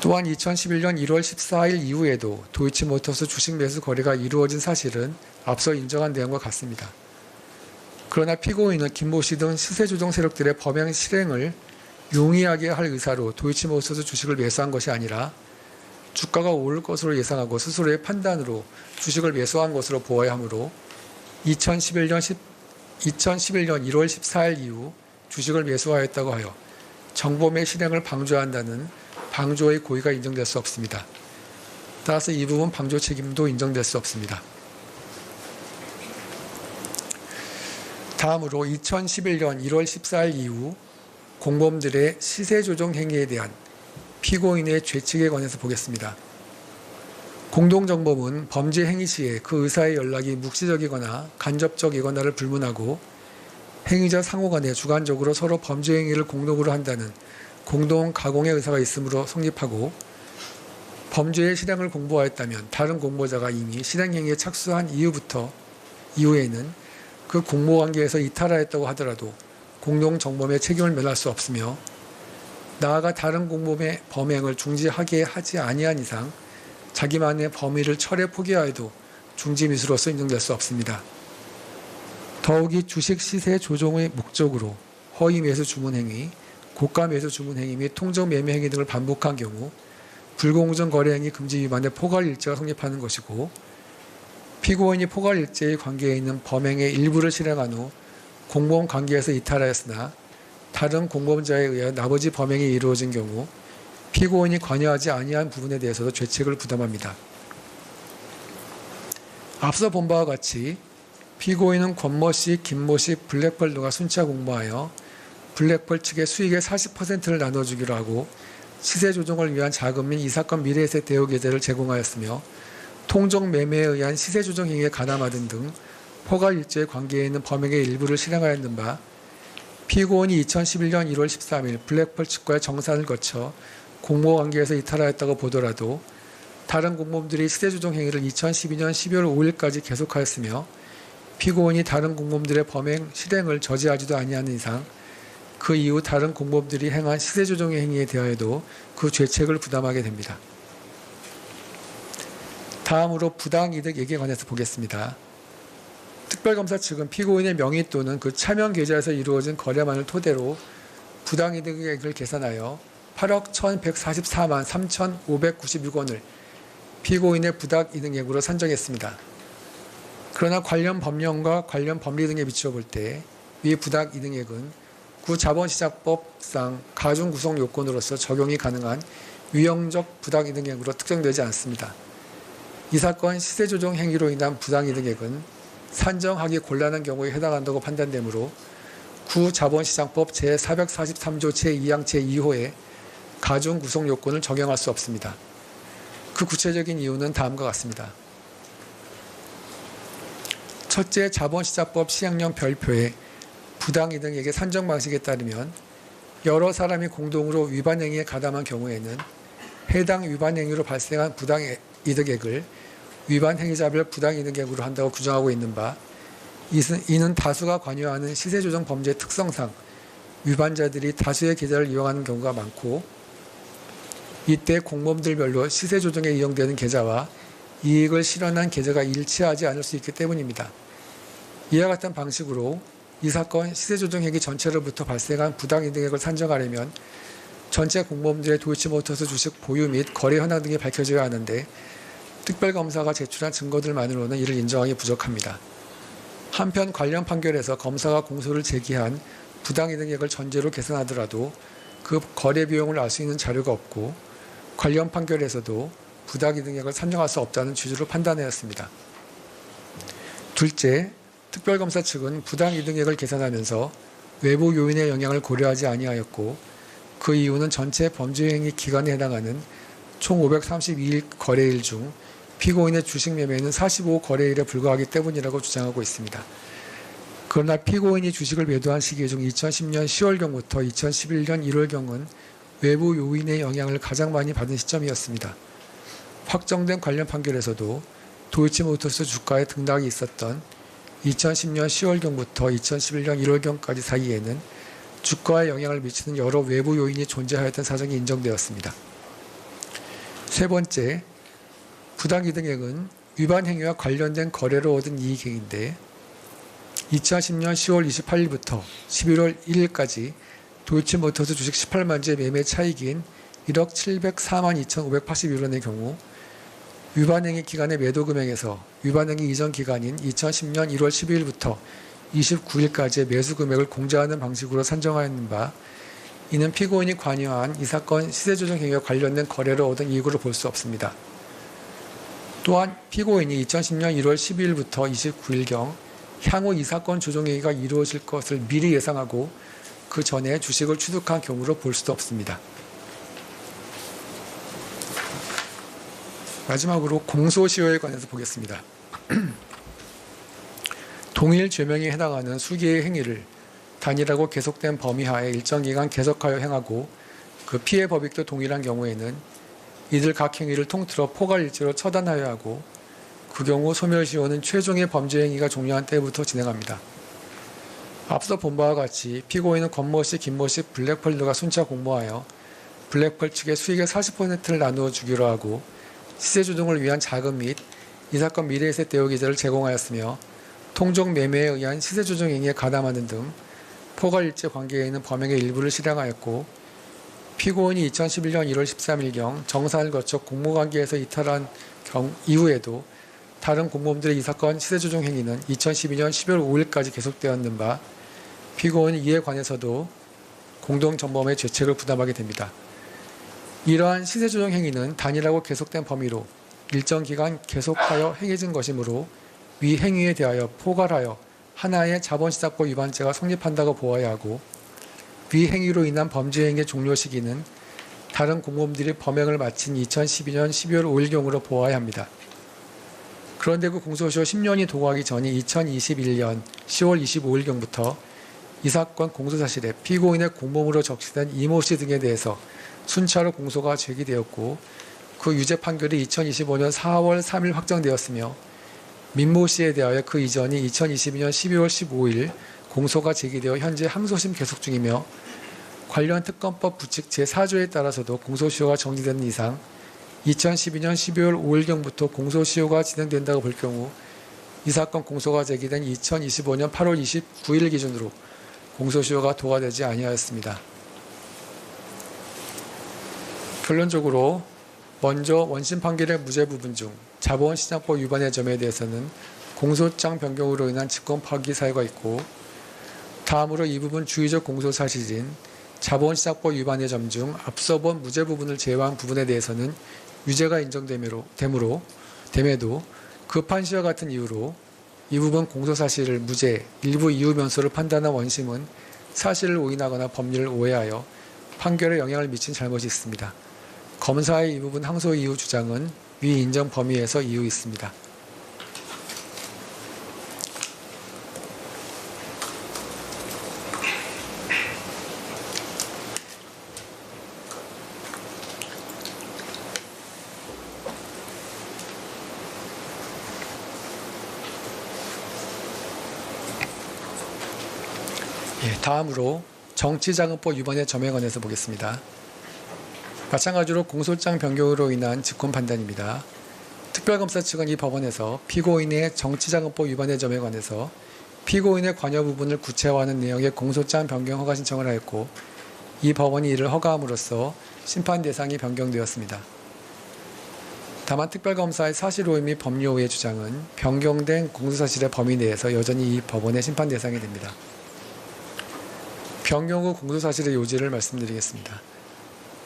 S3: 또한 2011년 1월 14일 이후에도 도이치모터스 주식 매수 거래가 이루어진 사실은 앞서 인정한 내용과 같습니다. 그러나 피고인은 김모 씨 등 시세 조정 세력들의 범행 실행을 용이하게 할 의사로 도이치모터스 주식을 매수한 것이 아니라 주가가 오를 것으로 예상하고 스스로의 판단으로 주식을 매수한 것으로 보아야 하므로 2011년 1월 14일 이후 주식을 매수하였다고 하여 정범의 실행을 방조한다는 방조의 고의가 인정될 수 없습니다. 따라서 이 부분 방조 책임도 인정될 수 없습니다. 다음으로 2011년 1월 14일 이후 공범들의 시세 조정 행위에 대한 피고인의 죄책에 관해서 보겠습니다. 공동정범은 범죄 행위 시에 그 의사의 연락이 묵시적이거나 간접적이거나를 불문하고 행위자 상호 간에 주관적으로 서로 범죄 행위를 공동으로 한다는 공동 가공의 의사가 있으므로 성립하고 범죄의 실행을 공모하였다면 다른 공모자가 이미 실행 행위에 착수한 이후에는 그 공모관계에서 이탈하였다고 하더라도 공동정범의 책임을 면할 수 없으며 나아가 다른 공범의 범행을 중지하게 하지 아니한 이상 자기만의 범위를 철회 포기하여도 중지미수로서 인정될 수 없습니다. 더욱이 주식 시세 조정의 목적으로 허위 매수 주문 행위, 고가 매수 주문 행위 및 통정 매매 행위 등을 반복한 경우 불공정 거래 행위 금지 위반의 포괄일죄가 성립하는 것이고 피고인이 포괄일죄의 관계에 있는 범행의 일부를 실행한 후 공범 관계에서 이탈하였으나 다른 공범자에 의해 나머지 범행이 이루어진 경우 피고인이 관여하지 아니한 부분에 대해서도 죄책을 부담합니다. 앞서 본 바와 같이 피고인은 권모 씨, 김모 씨, 블랙펄 등과 순차 공모하여 블랙펄 측의 수익의 40%를 나눠주기로 하고 시세 조정을 위한 자금 및 이 사건 미래에셋 대우 계좌를 제공하였으며 통정 매매에 의한 시세 조정 행위에 가담하던 등 포괄일죄의 관계에 있는 범행의 일부를 실행하였는 바 피고인이 2011년 1월 13일 블랙펄 측과의 정산을 거쳐 공모관계에서 이탈하였다고 보더라도 다른 공범들이 시세 조정 행위를 2012년 12월 5일까지 계속하였으며 피고인이 다른 공범들의 범행 실행을 저지하지도 아니하는 이상 그 이후 다른 공범들이 행한 시세 조정 행위에 대하여도 그 죄책을 부담하게 됩니다. 다음으로 부당이득 얘기에 관해서 보겠습니다. 특별검사 측은 피고인의 명의 또는 그 차명 계좌에서 이루어진 거래만을 토대로 부당이득액을 계산하여 8억 1,144만 3,596원을 피고인의 부당이득액으로 산정했습니다. 그러나 관련 법령과 관련 법리 등에 비추어 볼 때 위 부당이득액은 구 자본시장법상 가중구성 요건으로서 적용이 가능한 위형적 부당이득액으로 특정되지 않습니다. 이 사건 시세조정 행위로 인한 부당이득액은 산정하기 곤란한 경우에 해당한다고 판단되므로 구 자본시장법 제443조 제2항 제2호에 가중구성 요건을 적용할 수 없습니다. 그 구체적인 이유는 다음과 같습니다. 첫째, 자본시장법 시행령 별표의 부당이득액의 산정 방식에 따르면 여러 사람이 공동으로 위반 행위에 가담한 경우에는 해당 위반 행위로 발생한 부당이득액을 위반 행위자별 부당이득액으로 한다고 규정하고 있는 바 이는 다수가 관여하는 시세조정 범죄의 특성상 위반자들이 다수의 계좌를 이용하는 경우가 많고 이때 공범들별로 시세조정에 이용되는 계좌와 이익을 실현한 계좌가 일치하지 않을 수 있기 때문입니다. 이와 같은 방식으로 이 사건 시세조정 행위 전체로부터 발생한 부당이득액을 산정하려면 전체 공범들의 도이치모터스 주식 보유 및 거래 현황 등이 밝혀져야 하는데 특별검사가 제출한 증거들만으로는 이를 인정하기 부족합니다. 한편 관련 판결에서 검사가 공소를 제기한 부당이득액을 전제로 계산하더라도 그 거래 비용을 알 수 있는 자료가 없고 관련 판결에서도 부당이득액을 산정할 수 없다는 취지로 판단하였습니다. 둘째, 특별검사 측은 부당이득액을 계산하면서 외부 요인의 영향을 고려하지 아니하였고 그 이유는 전체 범죄행위 기간에 해당하는 총 532일 거래일 중 피고인의 주식 매매는 45거래일에 불과하기 때문이라고 주장하고 있습니다. 그러나 피고인이 주식을 매도한 시기 중 2010년 10월경부터 2011년 1월경은 외부 요인의 영향을 가장 많이 받은 시점이었습니다. 확정된 관련 판결에서도 도이치모터스 주가의 등락이 있었던 2010년 10월경부터 2011년 1월경까지 사이에는 주가에 영향을 미치는 여러 외부 요인이 존재하였던 사정이 인정되었습니다. 세 번째, 부당이득액은 위반 행위와 관련된 거래로 얻은 이익액인데 2010년 10월 28일부터 11월 1일까지 도이치모터스 주식 18만 주의 매매 차익인 1억 704만 2,581원의 경우 위반행위 기간의 매도 금액에서 위반행위 이전 기간인 2010년 1월 12일부터 29일까지의 매수 금액을 공제하는 방식으로 산정하였는 바 이는 피고인이 관여한 이 사건 시세조정 행위와 관련된 거래로 얻은 이익으로 볼 수 없습니다. 또한 피고인이 2010년 1월 12일부터 29일경 향후 이 사건 조정행위가 이루어질 것을 미리 예상하고 그 전에 주식을 취득한 경우로 볼 수도 없습니다. 마지막으로 공소시효에 관해서 보겠습니다. 동일 죄명에 해당하는 수개의 행위를 단일하고 계속된 범위 하에 일정 기간 계속하여 행하고 그 피해 법익도 동일한 경우에는 이들 각 행위를 통틀어 포괄일체로 처단하여야 하고 그 경우 소멸시효는 최종의 범죄 행위가 종료한 때부터 진행합니다. 앞서 본 바와 같이 피고인은 권모씨, 김모씨, 블랙펄드가 순차 공모하여 블랙펄 측에 수익의 40%를 나누어 주기로 하고 시세 조정을 위한 자금 및 이 사건 미래에세 대여 기재를 제공하였으며 통정 매매에 의한 시세 조정 행위에 가담하는 등 포괄일체 관계에 있는 범행의 일부를 실행하였고 피고인이 2011년 1월 13일경 정산을 거쳐 공모관계에서 이탈한 이후에도 다른 공모범들의 이 사건 시세조정 행위는 2012년 12월 5일까지 계속되었는 바 피고인은 이에 관해서도 공동전범의 죄책을 부담하게 됩니다. 이러한 시세조정 행위는 단일하고 계속된 범위로 일정 기간 계속하여 행해진 것이므로 위 행위에 대하여 포괄하여 하나의 자본시장법 위반죄가 성립한다고 보아야 하고 위 행위로 인한 범죄 행위의 종료 시기는 다른 공모범들이 범행을 마친 2012년 12월 5일경으로 보아야 합니다. 그런데 그 공소시효 10년이 도고하기 전인 2021년 10월 25일경부터 이 사건 공소사실에 피고인의 공범으로 적시된 이모씨 등에 대해서 순차로 공소가 제기되었고 그 유죄 판결이 2025년 4월 3일 확정되었으며 민모씨에 대하여 그 이전이 2022년 12월 15일 공소가 제기되어 현재 항소심 계속 중이며 관련 특검법 부칙 제4조에 따라서도 공소시효가 정지되는 이상 2012년 12월 5일경부터 공소시효가 진행된다고 볼 경우 이 사건 공소가 제기된 2025년 8월 29일 기준으로 공소시효가 도과되지 아니하였습니다. 결론적으로 먼저 원심 판결의 무죄 부분 중 자본시장법 위반의 점에 대해서는 공소장 변경으로 인한 직권 파기 사유가 있고 다음으로 이 부분 주의적 공소 사실인 자본시장법 위반의 점 중 앞서 본 무죄 부분을 제외한 부분에 대해서는 유죄가 인정됨에도 그 판시와 같은 이유로 이 부분 공소사실을 무죄, 일부 이유 변소를 판단한 원심은 사실을 오인하거나 법리를 오해하여 판결에 영향을 미친 잘못이 있습니다. 검사의 이 부분 항소 이유 주장은 위 인정 범위에서 이유 있습니다. 다음으로 정치자금법 위반의 점에 관해서 보겠습니다. 마찬가지로 공소장 변경으로 인한 직권 판단입니다. 특별검사 측은 이 법원에서 피고인의 정치자금법 위반의 점에 관해서 피고인의 관여 부분을 구체화하는 내용의 공소장 변경 허가 신청을 하였고 이 법원이 이를 허가함으로써 심판 대상이 변경되었습니다. 다만 특별검사의 사실오해 및 법리오해의 주장은 변경된 공소사실의 범위 내에서 여전히 이 법원의 심판 대상이 됩니다. 변경 후 공소사실의 요지를 말씀드리겠습니다.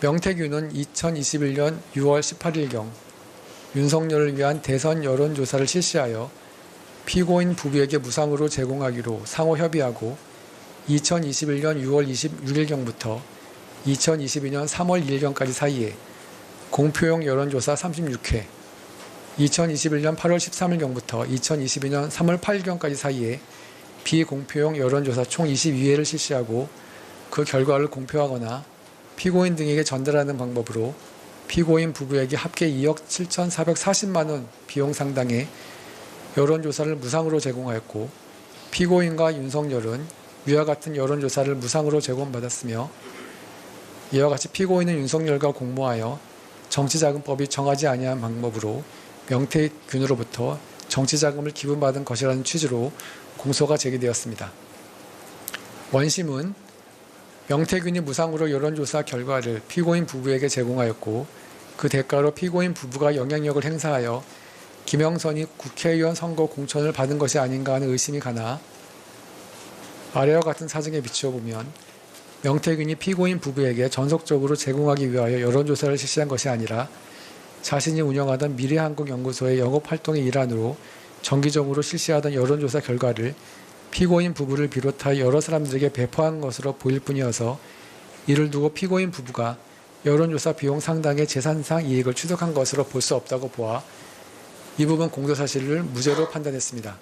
S3: 명태균은 2021년 6월 18일경 윤석열을 위한 대선 여론조사를 실시하여 피고인 부부에게 무상으로 제공하기로 상호 협의하고 2021년 6월 26일경부터 2022년 3월 1일경까지 사이에 공표용 여론조사 36회, 2021년 8월 13일경부터 2022년 3월 8일경까지 사이에 비공표용 여론조사 총 22회를 실시하고 그 결과를 공표하거나 피고인 등에게 전달하는 방법으로 피고인 부부에게 합계 2억 7,440만 원 비용 상당의 여론조사를 무상으로 제공하였고 피고인과 윤석열은 위와 같은 여론조사를 무상으로 제공받았으며 이와 같이 피고인은 윤석열과 공모하여 정치자금법이 정하지 아니한 방법으로 명태균으로부터 정치자금을 기부받은 것이라는 취지로 공소가 제기되었습니다. 원심은 명태균이 무상으로 여론조사 결과를 피고인 부부에게 제공하였고 그 대가로 피고인 부부가 영향력을 행사하여 김영선이 국회의원 선거 공천을 받은 것이 아닌가 하는 의심이 가나 아래와 같은 사정에 비추어 보면 명태균이 피고인 부부에게 전속적으로 제공하기 위하여 여론조사를 실시한 것이 아니라 자신이 운영하던 미래한국연구소의 영업활동의 일환으로 정기적으로 실시하던 여론조사 결과를 피고인 부부를 비롯하여 여러 사람들에게 배포한 것으로 보일 뿐이어서 이를 두고 피고인 부부가 여론조사 비용 상당의 재산상 이익을 취득한 것으로 볼 수 없다고 보아 이 부분 공소사실을 무죄로 판단했습니다.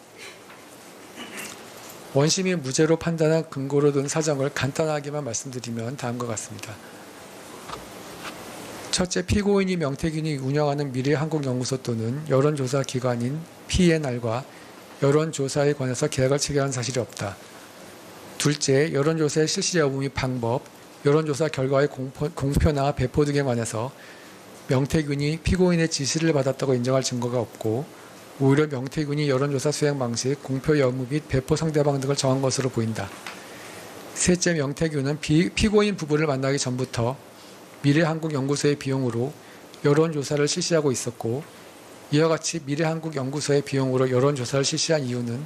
S3: 원심이 무죄로 판단한 근거로 둔 사정을 간단하게만 말씀드리면 다음과 같습니다. 첫째, 피고인이 명태균이 운영하는 미래한국연구소 또는 여론조사 기관인 P&R과 여론조사에 관해서 계약을 체결한 사실이 없다. 둘째, 여론조사의 실시 여부 및 방법, 여론조사 결과의 공표나 배포 등에 관해서 명태균이 피고인의 지시를 받았다고 인정할 증거가 없고 오히려 명태균이 여론조사 수행 방식, 공표 여부 및 배포 상대방 등을 정한 것으로 보인다. 셋째, 명태균은 피고인 부부를 만나기 전부터 미래한국연구소의 비용으로 여론조사를 실시하고 있었고 이와 같이 미래한국연구소의 비용으로 여론조사를 실시한 이유는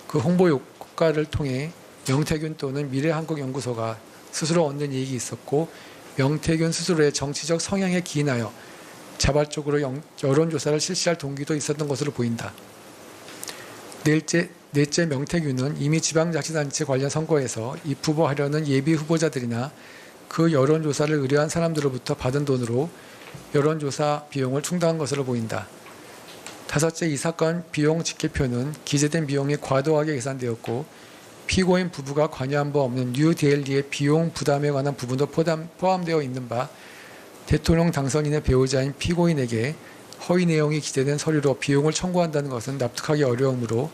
S3: 그 홍보 효과를 통해 명태균 또는 미래한국연구소가 스스로 얻는 이익이 있었고 명태균 스스로의 정치적 성향에 기인하여 자발적으로 여론조사를 실시할 동기도 있었던 것으로 보인다. 넷째, 명태균은 이미 지방자치단체 관련 선거에서 입후보하려는 예비 후보자들이나 그 여론조사를 의뢰한 사람들로부터 받은 돈으로 여론조사 비용을 충당한 것으로 보인다. 다섯째, 이 사건 비용 집계표는 기재된 비용이 과도하게 계산되었고 피고인 부부가 관여한 바 없는 뉴데일리의 비용 부담에 관한 부분도 포함되어 있는 바 대통령 당선인의 배우자인 피고인에게 허위 내용이 기재된 서류로 비용을 청구한다는 것은 납득하기 어려우므로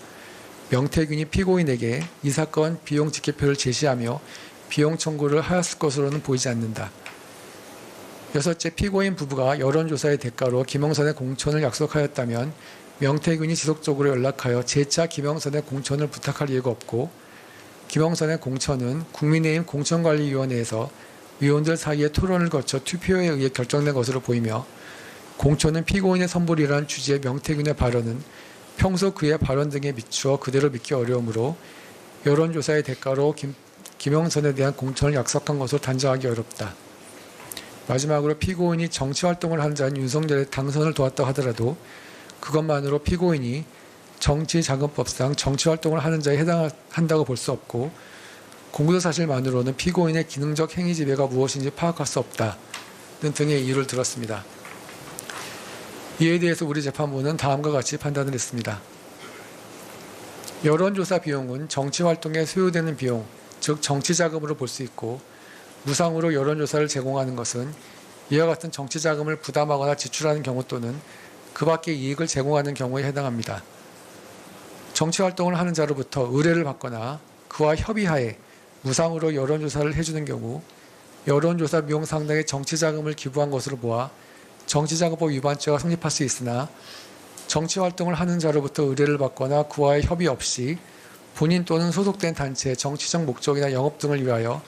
S3: 명태균이 피고인에게 이 사건 비용 집계표를 제시하며 비용 청구를 하였을 것으로는 보이지 않는다. 여섯째, 피고인 부부가 여론조사의 대가로 김영선의 공천을 약속하였다면 명태균이 지속적으로 연락하여 재차 김영선의 공천을 부탁할 이유가 없고 김영선의 공천은 국민의힘 공천관리위원회에서 위원들 사이의 토론을 거쳐 투표에 의해 결정된 것으로 보이며 공천은 피고인의 선물이라는 취지의 명태균의 발언은 평소 그의 발언 등에 비추어 그대로 믿기 어려우므로 여론조사의 대가로 김영선에 대한 공천을 약속한 것으로 단정하기 어렵다. 마지막으로 피고인이 정치활동을 하는 자인 윤석열의 당선을 도왔다고 하더라도 그것만으로 피고인이 정치자금법상 정치활동을 하는 자에 해당한다고 볼 수 없고 공소사실만으로는 피고인의 기능적 행위지배가 무엇인지 파악할 수 없다는 등의 이유를 들었습니다. 이에 대해서 우리 재판부는 다음과 같이 판단을 했습니다. 여론조사 비용은 정치활동에 소요되는 비용, 즉 정치자금으로 볼 수 있고 무상으로 여론조사를 제공하는 것은 이와 같은 정치자금을 부담하거나 지출하는 경우 또는 그 밖의 이익을 제공하는 경우에 해당합니다. 정치활동을 하는 자로부터 의뢰를 받거나 그와 협의하에 무상으로 여론조사를 해주는 경우 여론조사 비용 상당의 정치자금을 기부한 것으로 보아 정치자금법 위반죄가 성립할 수 있으나 정치활동을 하는 자로부터 의뢰를 받거나 그와의 협의 없이 본인 또는 소속된 단체의 정치적 목적이나 영업 등을 위하여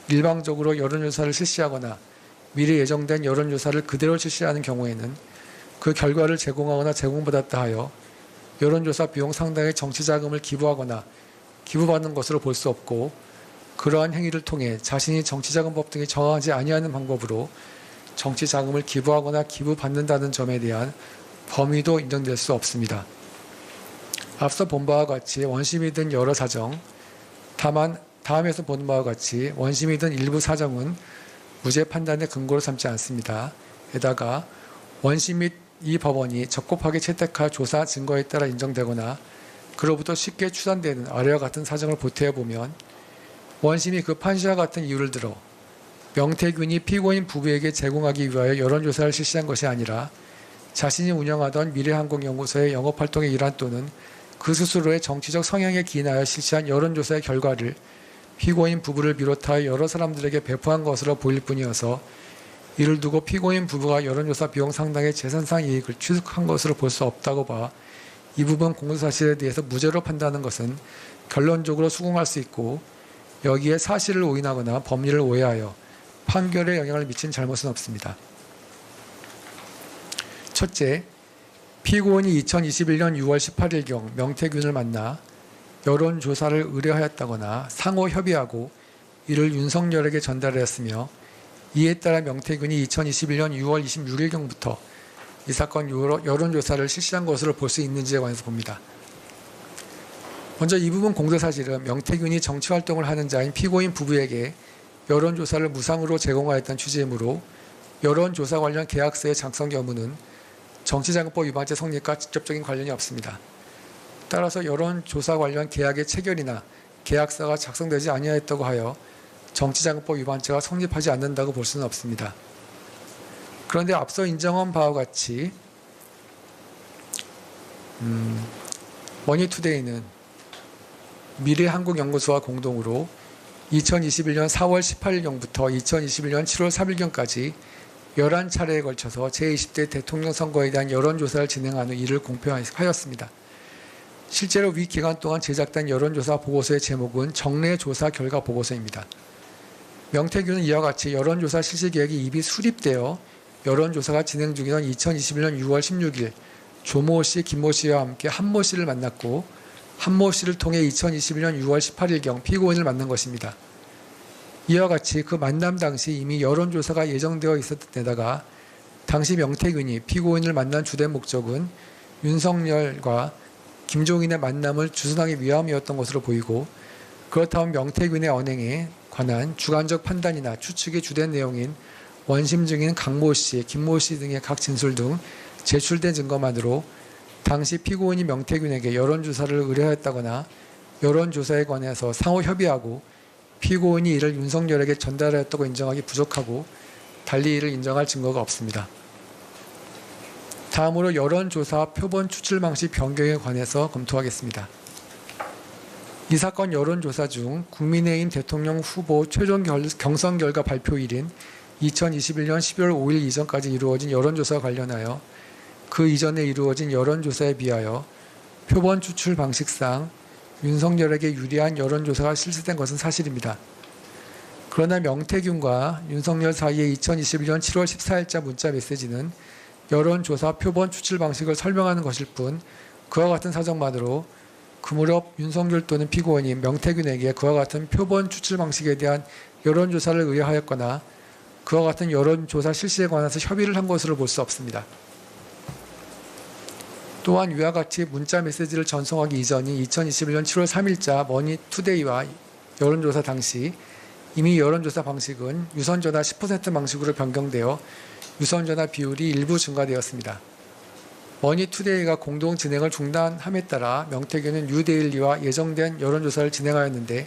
S3: 일방적으로 여론조사를 실시하거나 미리 예정된 여론조사를 그대로 실시하는 경우에는 그 결과를 제공하거나 제공받았다 하여 여론조사 비용 상당의 정치자금을 기부하거나 기부받는 것으로 볼 수 없고 그러한 행위를 통해 자신이 정치자금법 등이 정하지 아니하는 방법으로 정치자금을 기부하거나 기부받는다는 점에 대한 범위도 인정될 수 없습니다. 앞서 본 바와 같이 원심이 든 여러 사정, 다만 다음에서 본 바와 같이 원심이 든 일부 사정은 무죄 판단의 근거로 삼지 않습니다. 게다가 원심 및 이 법원이 적법하게 채택할 조사 증거에 따라 인정되거나 그로부터 쉽게 추산되는 아래와 같은 사정을 보태어보면 원심이 그 판시와 같은 이유를 들어 명태균이 피고인 부부에게 제공하기 위하여 여론조사를 실시한 것이 아니라 자신이 운영하던 미래한국연구소의 영업활동의 일환 또는 그 스스로의 정치적 성향에 기인하여 실시한 여론조사의 결과를 피고인 부부를 비롯하여 여러 사람들에게 배포한 것으로 보일 뿐이어서 이를 두고 피고인 부부가 여론조사 비용 상당의 재산상 이익을 취득한 것으로 볼 수 없다고 봐 이 부분 공소사실에 대해서 무죄로 판단하는 것은 결론적으로 수긍할 수 있고 여기에 사실을 오인하거나 법리를 오해하여 판결에 영향을 미친 잘못은 없습니다. 첫째, 피고인이 2021년 6월 18일경 명태균을 만나 여론조사를 의뢰하였다거나 상호 협의하고 이를 윤석열에게 전달하였으며 이에 따라 명태균이 2021년 6월 26일경부터 이 사건 여론조사를 실시한 것으로 볼 수 있는지에 관해서 봅니다. 먼저 이 부분 공소사실은 명태균이 정치활동을 하는 자인 피고인 부부에게 여론조사를 무상으로 제공하였다는 취지이므로 여론조사 관련 계약서의 작성 여부는 정치자금법 위반죄 성립과 직접적인 관련이 없습니다. 따라서 여론조사 관련 계약의 체결이나 계약서가 작성되지 아니하였다고 하여 정치자금법 위반죄가 성립하지 않는다고 볼 수는 없습니다. 그런데 앞서 인정한 바와 같이 머니투데이는 미래한국연구소와 공동으로 2021년 4월 18일경부터 2021년 7월 3일경까지 11차례에 걸쳐서 제20대 대통령 선거에 대한 여론조사를 진행한 후 이를 공표하였습니다. 실제로 위 기간 동안 제작된 여론조사 보고서의 제목은 정례조사 결과 보고서입니다. 명태균은 이와 같이 여론조사 실시계획이 이미 수립되어 여론조사가 진행 중이던 2021년 6월 16일 조모 씨, 김모 씨와 함께 한모 씨를 만났고 한모 씨를 통해 2021년 6월 18일경 피고인을 만난 것입니다. 이와 같이 그 만남 당시 이미 여론조사가 예정되어 있었던 데다가 당시 명태균이 피고인을 만난 주된 목적은 윤석열과 김종인의 만남을 주선하기 위함이었던 것으로 보이고 그렇다면 명태균의 언행에 관한 주관적 판단이나 추측의 주된 내용인 원심 증인 강모 씨, 김모 씨 등의 각 진술 등 제출된 증거만으로 당시 피고인이 명태균에게 여론조사를 의뢰하였다거나 여론조사에 관해서 상호 협의하고 피고인이 이를 윤석열에게 전달하였다고 인정하기 부족하고 달리 이를 인정할 증거가 없습니다. 다음으로 여론조사 표본 추출 방식 변경에 관해서 검토하겠습니다. 이 사건 여론조사 중 국민의힘 대통령 후보 최종 경선 결과 발표일인 2021년 12월 5일 이전까지 이루어진 여론조사와 관련하여 그 이전에 이루어진 여론조사에 비하여 표본 추출 방식상 윤석열에게 유리한 여론조사가 실시된 것은 사실입니다. 그러나 명태균과 윤석열 사이의 2021년 7월 14일자 문자 메시지는 여론조사 표본 추출 방식을 설명하는 것일 뿐 그와 같은 사정만으로 그 무렵 윤석열 또는 피고인이 명태균에게 그와 같은 표본 추출 방식에 대한 여론조사를 의뢰하였거나 그와 같은 여론조사 실시에 관해서 협의를 한 것으로 볼 수 없습니다. 또한 위와 같이 문자 메시지를 전송하기 이전인 2021년 7월 3일자 머니투데이와 여론조사 당시 이미 여론조사 방식은 유선전화 10% 방식으로 변경되어 유선전화 비율이 일부 증가되었습니다. 머니투데이가 공동 진행을 중단함에 따라 명태균은 뉴데일리와 예정된 여론조사를 진행하였는데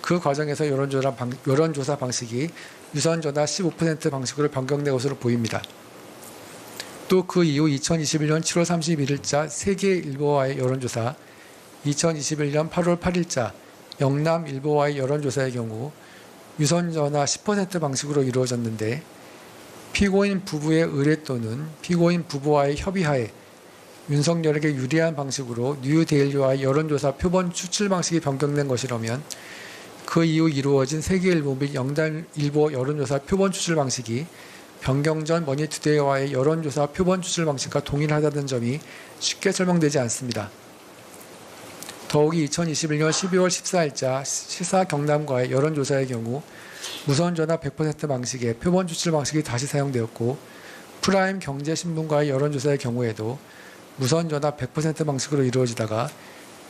S3: 그 과정에서 여론조사 방식이 유선전화 15% 방식으로 변경된 것으로 보입니다. 또 그 이후 2021년 7월 31일자 세계일보와의 여론조사, 2021년 8월 8일자 영남일보와의 여론조사의 경우 유선전화 10% 방식으로 이루어졌는데 피고인 부부의 의뢰 또는 피고인 부부와의 협의하에 윤석열에게 유리한 방식으로 뉴데일리와의 여론조사 표본 추출 방식이 변경된 것이라면 그 이후 이루어진 세계일보 및 영남일보 여론조사 표본 추출 방식이 변경 전 머니투데이와의 여론조사 표본 추출 방식과 동일하다는 점이 쉽게 설명되지 않습니다. 더욱이 2021년 12월 14일자 시사경남과의 여론조사의 경우 무선전화 100% 방식의 표본 추출 방식이 다시 사용되었고 프라임 경제신문과의 여론조사의 경우에도 무선전화 100% 방식으로 이루어지다가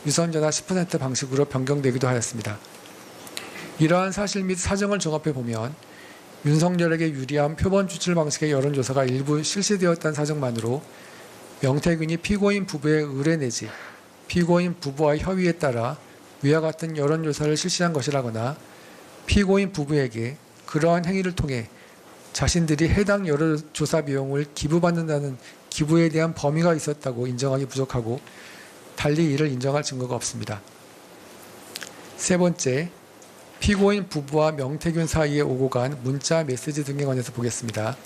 S3: 유선전화 10% 방식으로 변경되기도 하였습니다. 이러한 사실 및 사정을 종합해 보면 윤석열에게 유리한 표본 추출 방식의 여론조사가 일부 실시되었다는 사정만으로 명태균이 피고인 부부의 의뢰 내지 피고인 부부와의 협의에 따라 위와 같은 여론조사를 실시한 것이라거나 피고인 부부에게 그러한 행위를 통해 자신들이 해당 여론조사 비용을 기부받는다는 기부에 대한 범위가 있었다고 인정하기 부족하고 달리 이를 인정할 증거가 없습니다. 세 번째, 피고인 부부와 명태균 사이에 오고 간 문자 메시지 등에 관해서 보겠습니다.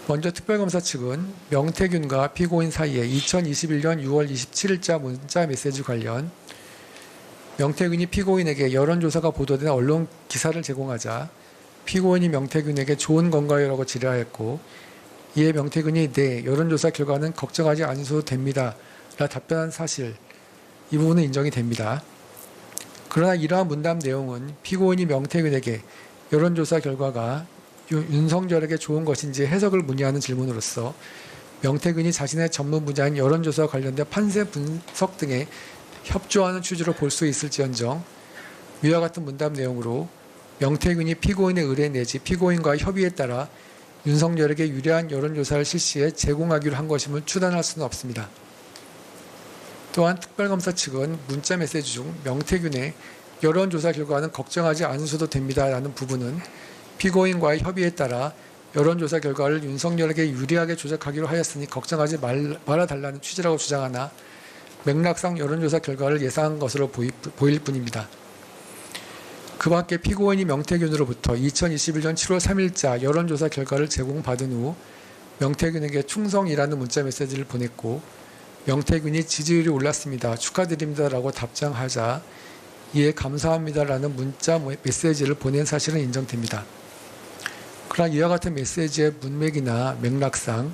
S3: 먼저 특별검사 측은 명태균과 피고인 사이에 2021년 6월 27일자 문자 메시지 관련 명태균이 피고인에게 여론조사가 보도된 언론 기사를 제공하자 피고인이 명태균에게 좋은 건가요라고 질의하였고, 이에 명태균이 네, 여론조사 결과는 걱정하지 않으셔도 됩니다 라 답변한 사실, 이 부분은 인정이 됩니다. 그러나 이러한 문답 내용은 피고인이 명태균에게 여론조사 결과가 윤석열에게 좋은 것인지 해석을 문의하는 질문으로서 명태균이 자신의 전문 분야인 여론조사와 관련된 판세 분석 등에 협조하는 취지로 볼 수 있을지언정, 위와 같은 문답 내용으로 명태균이 피고인의 의뢰 내지 피고인과의 협의에 따라 윤석열에게 유리한 여론조사를 실시해 제공하기로 한 것임을 추단할 수는 없습니다. 또한 특별검사 측은 문자 메시지 중 명태균의 여론조사 결과는 걱정하지 않으셔도 됩니다라는 부분은 피고인과의 협의에 따라 여론조사 결과를 윤석열에게 유리하게 조작하기로 하였으니 걱정하지 말아달라는 취지라고 주장하나 맥락상 여론조사 결과를 예상한 것으로 보일 뿐입니다. 그 밖에 피고인이 명태균으로부터 2021년 7월 3일자 여론조사 결과를 제공받은 후 명태균에게 충성이라는 문자 메시지를 보냈고, 명태균이 지지율이 올랐습니다, 축하드립니다라고 답장하자 이에 감사합니다라는 문자 메시지를 보낸 사실은 인정됩니다. 그러나 이와 같은 메시지의 문맥이나 맥락상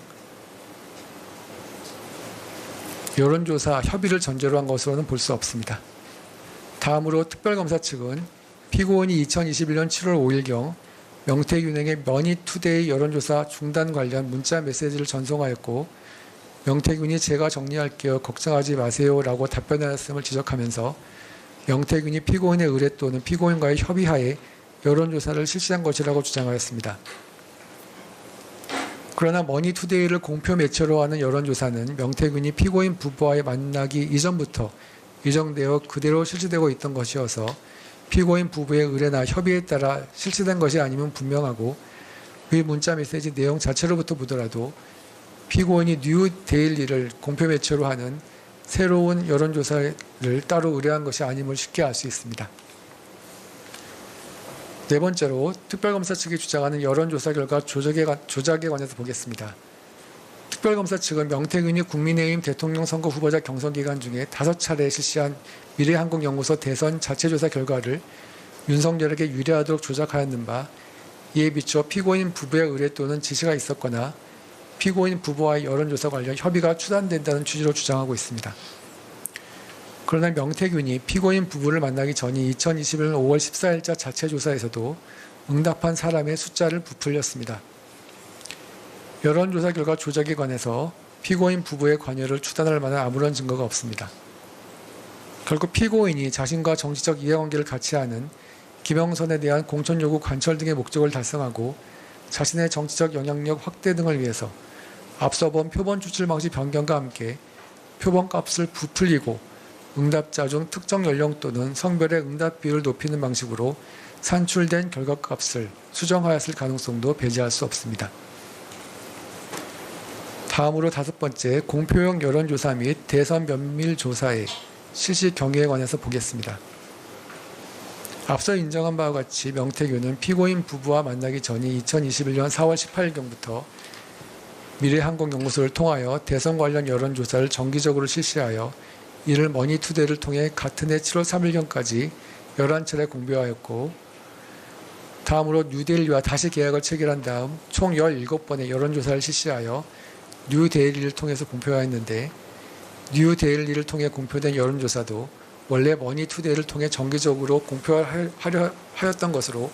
S3: 여론조사 협의를 전제로 한 것으로는 볼 수 없습니다. 다음으로 특별검사 측은 피고인이 2021년 7월 5일경 명태균에게 머니투데이 여론조사 중단 관련 문자 메시지를 전송하였고, 명태균이 제가 정리할게요, 걱정하지 마세요 라고 답변하였음을 지적하면서 명태균이 피고인의 의뢰 또는 피고인과의 협의하에 여론조사를 실시한 것이라고 주장하였습니다. 그러나 머니투데이를 공표 매체로 하는 여론조사는 명태균이 피고인 부부와의 만나기 이전부터 예정되어 그대로 실시되고 있던 것이어서 피고인 부부의 의뢰나 협의에 따라 실시된 것이 아니면 분명하고, 위 문자 메시지 내용 자체로부터 보더라도 피고인이 뉴데일리를 공표 매체로 하는 새로운 여론조사를 따로 의뢰한 것이 아님을 쉽게 알 수 있습니다. 네 번째로 특별검사 측이 주장하는 여론조사 결과 조작에 관해서 보겠습니다. 특별검사 측은 명태균이 국민의힘 대통령 선거 후보자 경선 기간 중에 5차례 실시한 미래한국연구소 대선 자체조사 결과를 윤석열에게 유리하도록 조작하였는 바, 이에 비춰 피고인 부부의 의뢰 또는 지시가 있었거나 피고인 부부와의 여론조사 관련 협의가 추단된다는 취지로 주장하고 있습니다. 그러나 명태균이 피고인 부부를 만나기 전인 2021년 5월 14일자 자체조사에서도 응답한 사람의 숫자를 부풀렸습니다. 여론조사 결과 조작에 관해서 피고인 부부의 관여를 추단할 만한 아무런 증거가 없습니다. 결국 피고인이 자신과 정치적 이해관계를 같이 하는 김영선에 대한 공천요구 관철 등의 목적을 달성하고 자신의 정치적 영향력 확대 등을 위해서 앞서 본 표본 추출 방식 변경과 함께 표본값을 부풀리고 응답자 중 특정 연령 또는 성별의 응답 비율을 높이는 방식으로 산출된 결과값을 수정하였을 가능성도 배제할 수 없습니다. 다음으로 5번째, 공표용 여론조사 및 대선 면밀조사의 실시 경위에 관해서 보겠습니다. 앞서 인정한 바와 같이 명태균은 피고인 부부와 만나기 전인 2021년 4월 18일경부터 미래한국연구소를 통하여 대선 관련 여론조사를 정기적으로 실시하여 이를 머니투데이를 통해 같은 해 7월 3일경까지 11차례 공표하였고, 다음으로 뉴데일리와 다시 계약을 체결한 다음 총 17번의 여론조사를 실시하여 뉴데일리를 통해서 공표하였는데, 뉴데일리를 통해 공표된 여론조사도 원래 머니투데이를 통해 정기적으로 공표하려 하였던 것으로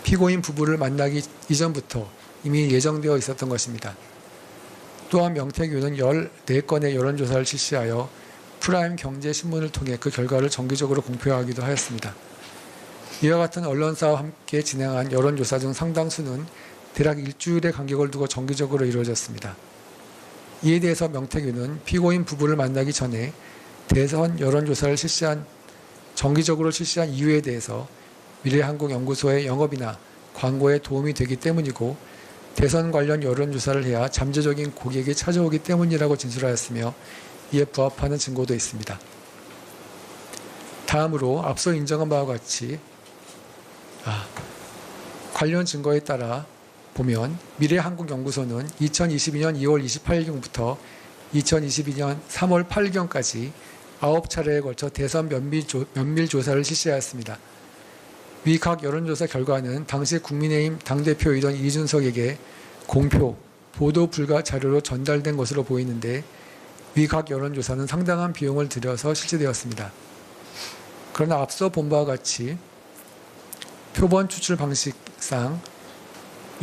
S3: 피고인 부부를 만나기 이전부터 이미 예정되어 있었던 것입니다. 또한 명태균은 14건의 여론조사를 실시하여 프라임 경제신문을 통해 그 결과를 정기적으로 공표하기도 하였습니다. 이와 같은 언론사와 함께 진행한 여론조사 중 상당수는 대략 일주일의 간격을 두고 정기적으로 이루어졌습니다. 이에 대해서 명태균은 피고인 부부를 만나기 전에 대선 여론조사를 정기적으로 실시한 이유에 대해서 미래한국연구소의 영업이나 광고에 도움이 되기 때문이고, 대선 관련 여론조사를 해야 잠재적인 고객이 찾아오기 때문이라고 진술하였으며 이에 부합하는 증거도 있습니다. 다음으로 앞서 인정한 바와 같이 관련 증거에 따라 보면 미래한국연구소는 2022년 2월 28일경부터 2022년 3월 8일경까지 9차례에 걸쳐 대선 면밀 조사를 실시하였습니다. 위 각 여론조사 결과는 당시 국민의힘 당대표이던 이준석에게 공표, 보도 불가 자료로 전달된 것으로 보이는데 위 각 여론조사는 상당한 비용을 들여서 실시되었습니다. 그러나 앞서 본 바와 같이 표본 추출 방식상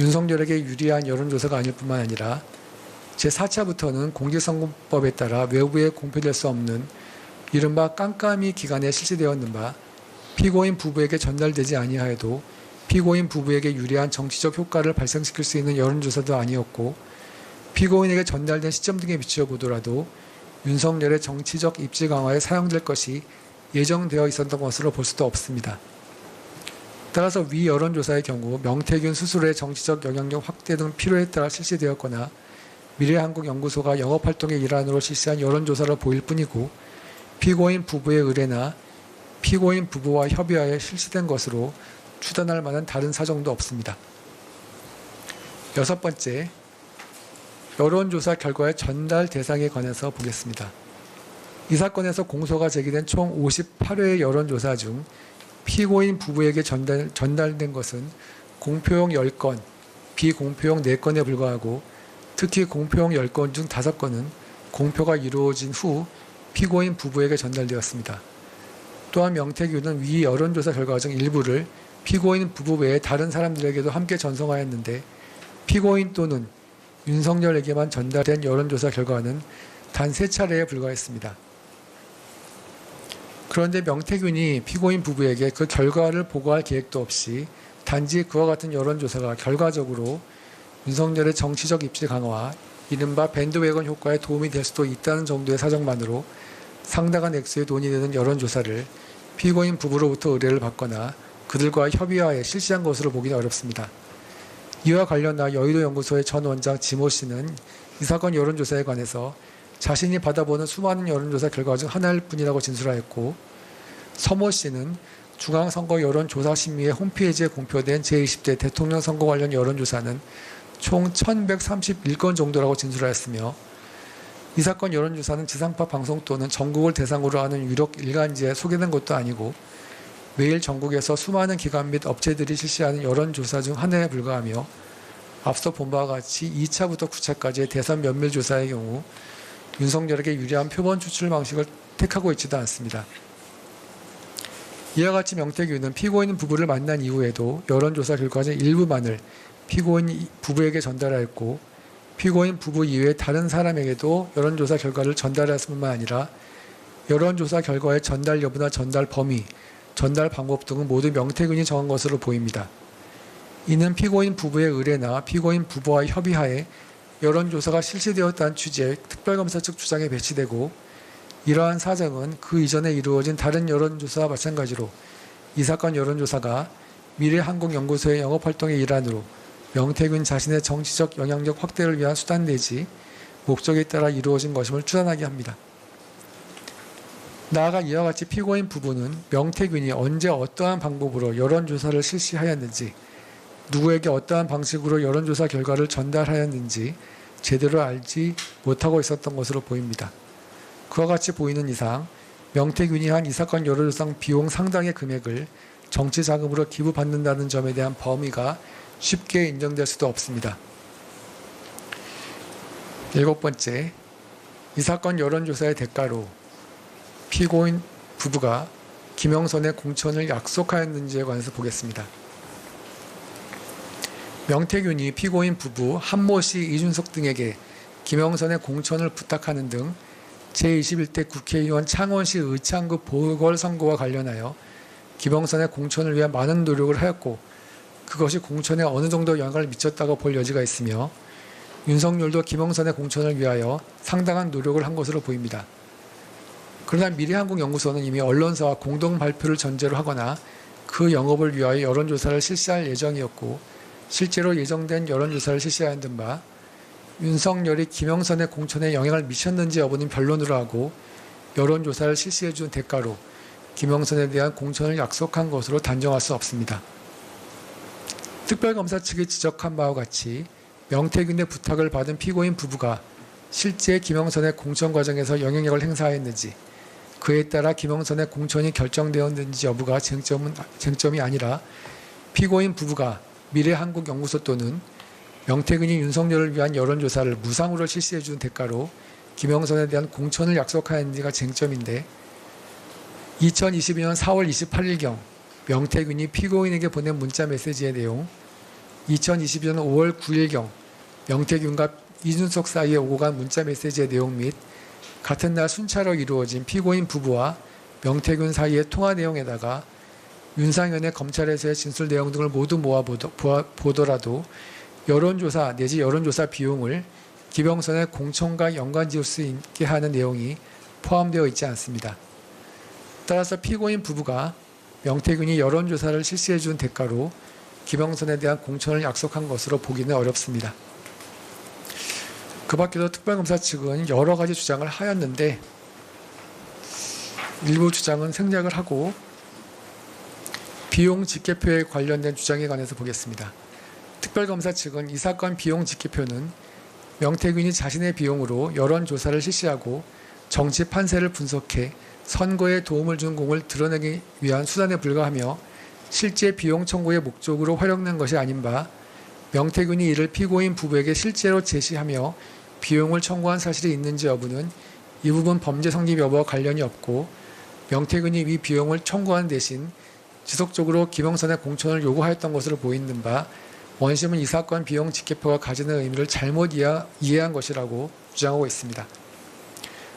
S3: 윤석열에게 유리한 여론조사가 아닐 뿐만 아니라 제4차부터는 공직선거법에 따라 외부에 공표될 수 없는 이른바 깜깜이 기간에 실시되었는 바 피고인 부부에게 전달되지 아니하여도 피고인 부부에게 유리한 정치적 효과를 발생시킬 수 있는 여론조사도 아니었고 피고인에게 전달된 시점 등에 비추어 보더라도 윤석열의 정치적 입지 강화에 사용될 것이 예정되어 있었던 것으로 볼 수도 없습니다. 따라서 위 여론조사의 경우 명태균 스스로의 정치적 영향력 확대 등 필요에 따라 실시되었거나 미래한국연구소가 영업활동의 일환으로 실시한 여론조사로 보일 뿐이고 피고인 부부의 의뢰나 피고인 부부와 협의하에 실시된 것으로 추단할 만한 다른 사정도 없습니다. 6번째, 여론조사 결과의 전달 대상에 관해서 보겠습니다. 이 사건에서 공소가 제기된 총 58회의 여론조사 중 피고인 부부에게 전달된 것은 공표용 10건, 비공표용 4건에 불과하고 특히 공표용 10건 중 5건은 공표가 이루어진 후 피고인 부부에게 전달되었습니다. 또한 명태균은 위 여론조사 결과 중 일부를 피고인 부부 외에 다른 사람들에게도 함께 전송하였는데 피고인 또는 윤석열에게만 전달된 여론조사 결과는 단 3차례에 불과했습니다. 그런데 명태균이 피고인 부부에게 그 결과를 보고할 계획도 없이 단지 그와 같은 여론조사가 결과적으로 윤석열의 정치적 입지 강화, 이른바 밴드웨건 효과에 도움이 될 수도 있다는 정도의 사정만으로 상당한 액수의 돈이 드는 여론조사를 피고인 부부로부터 의뢰를 받거나 그들과 협의하에 실시한 것으로 보기는 어렵습니다. 이와 관련하여 여의도연구소의 전 원장 지모 씨는 이 사건 여론조사에 관해서 자신이 받아보는 수많은 여론조사 결과 중 하나일 뿐이라고 진술하였고 서모 씨는 중앙선거 여론조사심의회 홈페이지에 공표된 제20대 대통령 선거 관련 여론조사는 총 1131건 정도라고 진술하였으며 이 사건 여론조사는 지상파 방송 또는 전국을 대상으로 하는 유력 일간지에 소개된 것도 아니고 매일 전국에서 수많은 기관 및 업체들이 실시하는 여론조사 중 하나에 불과하며 앞서 본 바와 같이 2차부터 9차까지의 대선 면밀조사의 경우 윤석열에게 유리한 표본 추출 방식을 택하고 있지도 않습니다. 이와 같이 명태균은 피고인 부부를 만난 이후에도 여론조사 결과 중 일부만을 피고인 부부에게 전달하였고 피고인 부부 이외의 다른 사람에게도 여론조사 결과를 전달했을 뿐만 아니라 여론조사 결과의 전달 여부나 전달 범위, 전달 방법 등은 모두 명태균이 정한 것으로 보입니다. 이는 피고인 부부의 의뢰나 피고인 부부와의 협의하에 여론조사가 실시되었다는 취지의 특별검사 측 주장에 배치되고 이러한 사정은 그 이전에 이루어진 다른 여론조사와 마찬가지로 이 사건 여론조사가 미래한국연구소의 영업활동의 일환으로 명태균 자신의 정치적 영향력 확대를 위한 수단 내지 목적에 따라 이루어진 것임을 추단하게 합니다. 나아가 이와 같이 피고인 부부는 명태균이 언제 어떠한 방법으로 여론조사를 실시하였는지 누구에게 어떠한 방식으로 여론조사 결과를 전달하였는지 제대로 알지 못하고 있었던 것으로 보입니다. 그와 같이 보이는 이상 명태균이 한 이 사건 여론조사 비용 상당의 금액을 정치자금으로 기부받는다는 점에 대한 범위가 쉽게 인정될 수도 없습니다. 7번째, 이 사건 여론조사의 대가로 피고인 부부가 김영선의 공천을 약속하였는지에 관해서 보겠습니다. 명태균이 피고인 부부 한모 씨, 이준석 등에게 김영선의 공천을 부탁하는 등 제21대 국회의원 창원시 의창구 보궐선거와 관련하여 김영선의 공천을 위한 많은 노력을 하였고 그것이 공천에 어느 정도 영향을 미쳤다고 볼 여지가 있으며 윤석열도 김영선의 공천을 위하여 상당한 노력을 한 것으로 보입니다. 그러나 미래한국연구소는 이미 언론사와 공동 발표를 전제로 하거나 그 영업을 위하여 여론조사를 실시할 예정이었고 실제로 예정된 여론조사를 실시하였던 바 윤석열이 김영선의 공천에 영향을 미쳤는지 여부는 변론으로 하고 여론조사를 실시해 준 대가로 김영선에 대한 공천을 약속한 것으로 단정할 수 없습니다. 특별검사 측이 지적한 바와 같이 명태균의 부탁을 받은 피고인 부부가 실제 김영선의 공천 과정에서 영향력을 행사했는지, 그에 따라 김영선의 공천이 결정되었는지 여부가 쟁점이 아니라 피고인 부부가 미래한국연구소 또는 명태균이 윤석열을 위한 여론조사를 무상으로 실시해 준 대가로 김영선에 대한 공천을 약속하였는지가 쟁점인데, 2022년 4월 28일경 명태균이 피고인에게 보낸 문자 메시지의 내용, 2022년 5월 9일경 명태균과 이준석 사이에 오고 간 문자 메시지의 내용 및 같은 날 순차로 이루어진 피고인 부부와 명태균 사이의 통화 내용에다가 윤상현의 검찰에서의 진술 내용 등을 모두 모아 보더라도 여론조사 내지 여론조사 비용을 김영선의 공천과 연관지을 수 있게 하는 내용이 포함되어 있지 않습니다. 따라서 피고인 부부가 명태균이 여론조사를 실시해 준 대가로 김영선에 대한 공천을 약속한 것으로 보기는 어렵습니다. 그 밖에도 특별검사 측은 여러 가지 주장을 하였는데 일부 주장은 생략을 하고 비용 집계표에 관련된 주장에 관해서 보겠습니다. 특별검사 측은 이 사건 비용 집계표는 명태균이 자신의 비용으로 여론조사를 실시하고 정치 판세를 분석해 선거에 도움을 준 공을 드러내기 위한 수단에 불과하며 실제 비용 청구의 목적으로 활용된 것이 아닌 바, 명태균이 이를 피고인 부부에게 실제로 제시하며 비용을 청구한 사실이 있는지 여부는 이 부분 범죄 성립 여부와 관련이 없고, 명태균이 위 비용을 청구한 대신 지속적으로 김영선의 공천을 요구하였던 것으로 보이는 바, 원심은 이 사건 비용 집계표가 가지는 의미를 잘못 이해한 것이라고 주장하고 있습니다.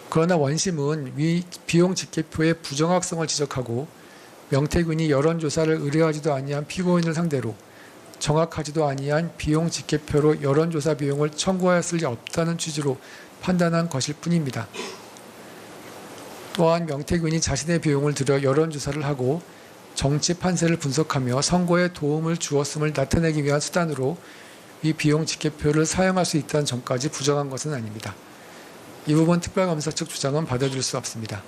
S3: 그러나 원심은 위 비용 집계표의 부정확성을 지적하고 명태균이 여론조사를 의뢰하지도 아니한 피고인을 상대로 정확하지도 아니한 비용 집계표로 여론조사 비용을 청구하였을 리 없다는 취지로 판단한 것일 뿐입니다. 또한 명태균이 자신의 비용을 들여 여론조사를 하고 정치 판세를 분석하며 선거에 도움을 주었음을 나타내기 위한 수단으로 이 비용 집계표를 사용할 수 있다는 점까지 부정한 것은 아닙니다. 이 부분 특별검사 측 주장은 받아들일 수 없습니다.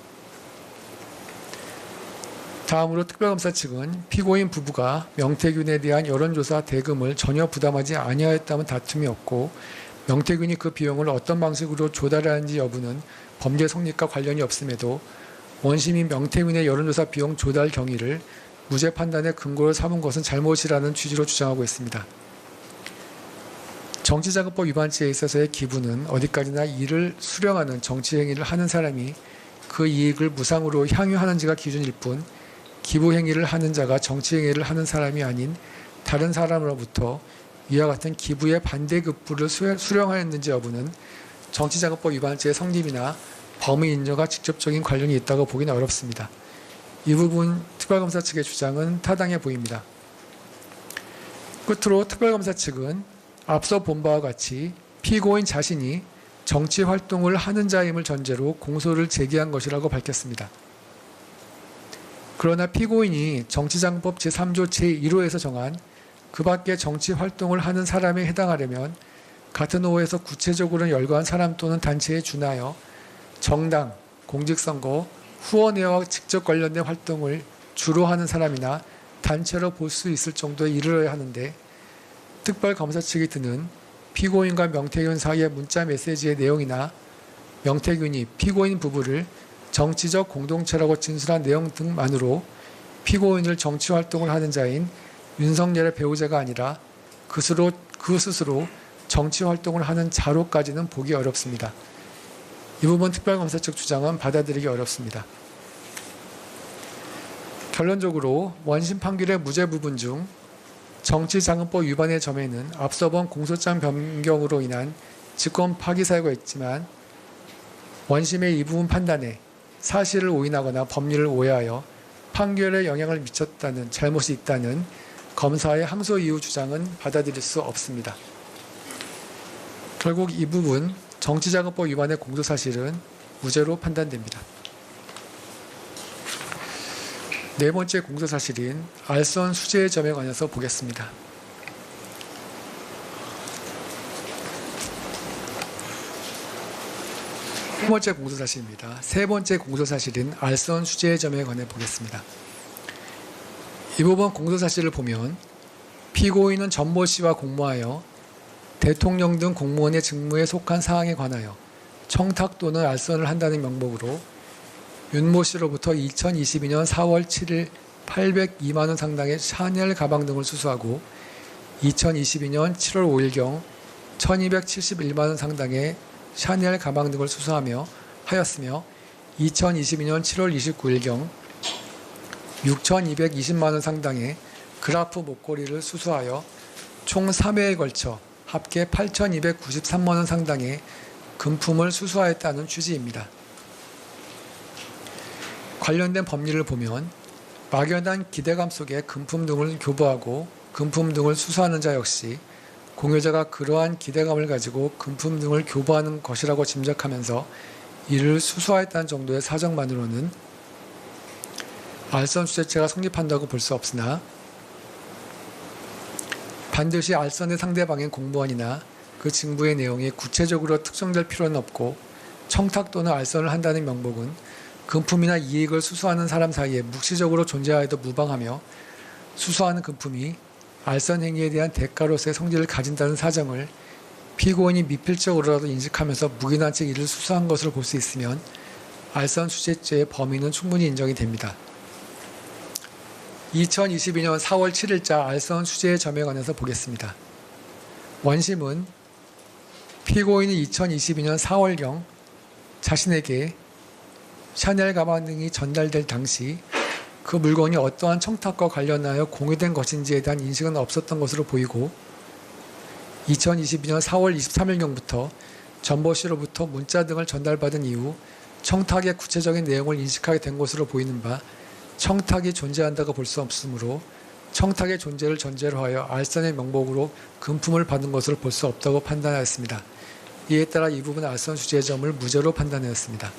S3: 다음으로 특별검사 측은 피고인 부부가 명태균에 대한 여론조사 대금을 전혀 부담하지 아니하였다면 다툼이 없고, 명태균이 그 비용을 어떤 방식으로 조달하는지 여부는 범죄 성립과 관련이 없음에도 원심이 명태균의 여론조사 비용 조달 경위를 무죄 판단의 근거로 삼은 것은 잘못이라는 취지로 주장하고 있습니다. 정치자금법 위반죄에 있어서의 기부는 어디까지나 이를 수령하는 정치행위를 하는 사람이 그 이익을 무상으로 향유하는지가 기준일 뿐, 기부행위를 하는 자가 정치행위를 하는 사람이 아닌 다른 사람으로부터 이와 같은 기부의 반대급부를 수령하였는지 여부는 정치자금법 위반죄의 성립이나 범의 인정과 직접적인 관련이 있다고 보기는 어렵습니다. 이 부분 특별검사 측의 주장은 타당해 보입니다. 끝으로 특별검사 측은 앞서 본 바와 같이 피고인 자신이 정치활동을 하는 자임을 전제로 공소를 제기한 것이라고 밝혔습니다. 그러나 피고인이 정치자금법 제3조 제1호에서 정한 그 밖에 정치활동을 하는 사람에 해당하려면 같은 호에서 구체적으로 열거한 사람 또는 단체에 준하여 정당, 공직선거, 후원회와 직접 관련된 활동을 주로 하는 사람이나 단체로 볼 수 있을 정도에 이르러야 하는데, 특별검사 측이 드는 피고인과 명태균 사이의 문자 메시지의 내용이나 명태균이 피고인 부부를 정치적 공동체라고 진술한 내용 등만으로 피고인을 정치활동을 하는 자인 윤석열의 배우자가 아니라 그 스스로 정치활동을 하는 자로까지는 보기 어렵습니다. 이 부분 특별검사 측 주장은 받아들이기 어렵습니다. 결론적으로 원심 판결의 무죄 부분 중 정치자금법 위반의 점에는 앞서 본 공소장 변경으로 인한 직권 파기 사유가 있지만, 원심의 이 부분 판단에 사실을 오인하거나 법리를 오해하여 판결에 영향을 미쳤다는 잘못이 있다는 검사의 항소 이유 주장은 받아들일 수 없습니다. 결국 이 부분 정치자금법 위반의 공소사실은 무죄로 판단됩니다. 네 번째 공소사실인 알선 수재의 점에 관해서 보겠습니다. 세 번째 공소사실입니다. 세 번째 공소사실인 알선 수재의 점에 관해 보겠습니다. 이 부분 공소사실을 보면 피고인은 전모 씨와 공모하여 대통령 등 공무원의 직무에 속한 사항에 관하여 청탁 또는 알선을 한다는 명목으로 윤모 씨로부터 2022년 4월 7일 802만 원 상당의 샤넬 가방 등을 수수하고 2022년 7월 5일경 1271만 원 상당의 샤넬 가방 등을 수수하며 하였으며 2022년 7월 29일경 6,220만 원 상당의 그라프 목걸이를 수수하여 총 3회에 걸쳐 합계 8,293만 원 상당의 금품을 수수하였다는 취지입니다. 관련된 법리를 보면 막연한 기대감 속에 금품 등을 교부하고 금품 등을 수수하는 자 역시 공여자가 그러한 기대감을 가지고 금품 등을 교부하는 것이라고 짐작하면서 이를 수수하였다는 정도의 사정만으로는 알선 주체가 성립한다고 볼 수 없으나 반드시 알선의 상대방인 공무원이나 그 직무의 내용이 구체적으로 특정될 필요는 없고 청탁 또는 알선을 한다는 명목은 금품이나 이익을 수수하는 사람 사이에 묵시적으로 존재하여도 무방하며 수수하는 금품이 알선 행위에 대한 대가로서의 성질을 가진다는 사정을 피고인이 미필적으로라도 인식하면서 묵인한 채 이를 수수한 것으로 볼 수 있으면 알선 수재죄의 범위는 충분히 인정이 됩니다. 2022년 4월 7일자 알선 수재의 점에 관해서 보겠습니다. 원심은 피고인이 2022년 4월경 자신에게 샤넬 가방 등이 전달될 당시 그 물건이 어떠한 청탁과 관련하여 공유된 것인지에 대한 인식은 없었던 것으로 보이고 2022년 4월 23일경부터 전모 씨로부터 문자 등을 전달받은 이후 청탁의 구체적인 내용을 인식하게 된 것으로 보이는 바 청탁이 존재한다고 볼 수 없으므로 청탁의 존재를 전제로 하여 알선의 명목으로 금품을 받은 것으로 볼 수 없다고 판단하였습니다. 이에 따라 이 부분 알선 수재의 점을 무죄로 판단하였습니다.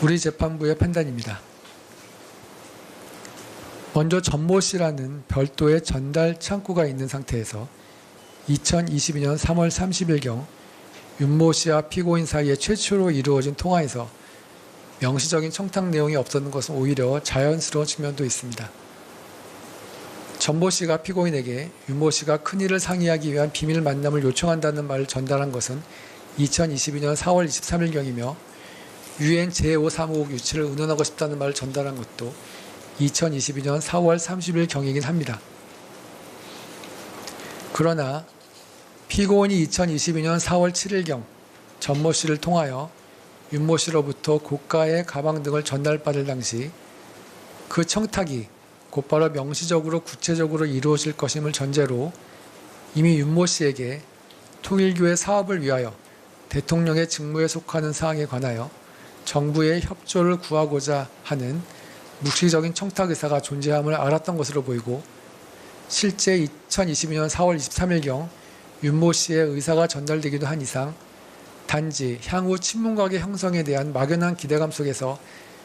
S3: 우리 재판부의 판단입니다. 먼저 전모 씨라는 별도의 전달 창구가 있는 상태에서 2022년 3월 30일경 윤모 씨와 피고인 사이에 최초로 이루어진 통화에서 명시적인 청탁 내용이 없었는 것은 오히려 자연스러운 측면도 있습니다. 전모 씨가 피고인에게 윤모 씨가 큰일을 상의하기 위한 비밀 만남을 요청한다는 말을 전달한 것은 2022년 4월 23일경이며 유엔 제5사무국 유치를 의논하고 싶다는 말을 전달한 것도 2022년 4월 30일경이긴 합니다. 그러나 피고인이 2022년 4월 7일경 전모 씨를 통하여 윤모 씨로부터 고가의 가방 등을 전달받을 당시 그 청탁이 곧바로 명시적으로 구체적으로 이루어질 것임을 전제로 이미 윤모 씨에게 통일교의 사업을 위하여 대통령의 직무에 속하는 사항에 관하여 정부의 협조를 구하고자 하는 묵시적인 청탁 의사가 존재함을 알았던 것으로 보이고 실제 2022년 4월 23일경 윤모 씨의 의사가 전달되기도 한 이상 단지 향후 친문관계 형성에 대한 막연한 기대감 속에서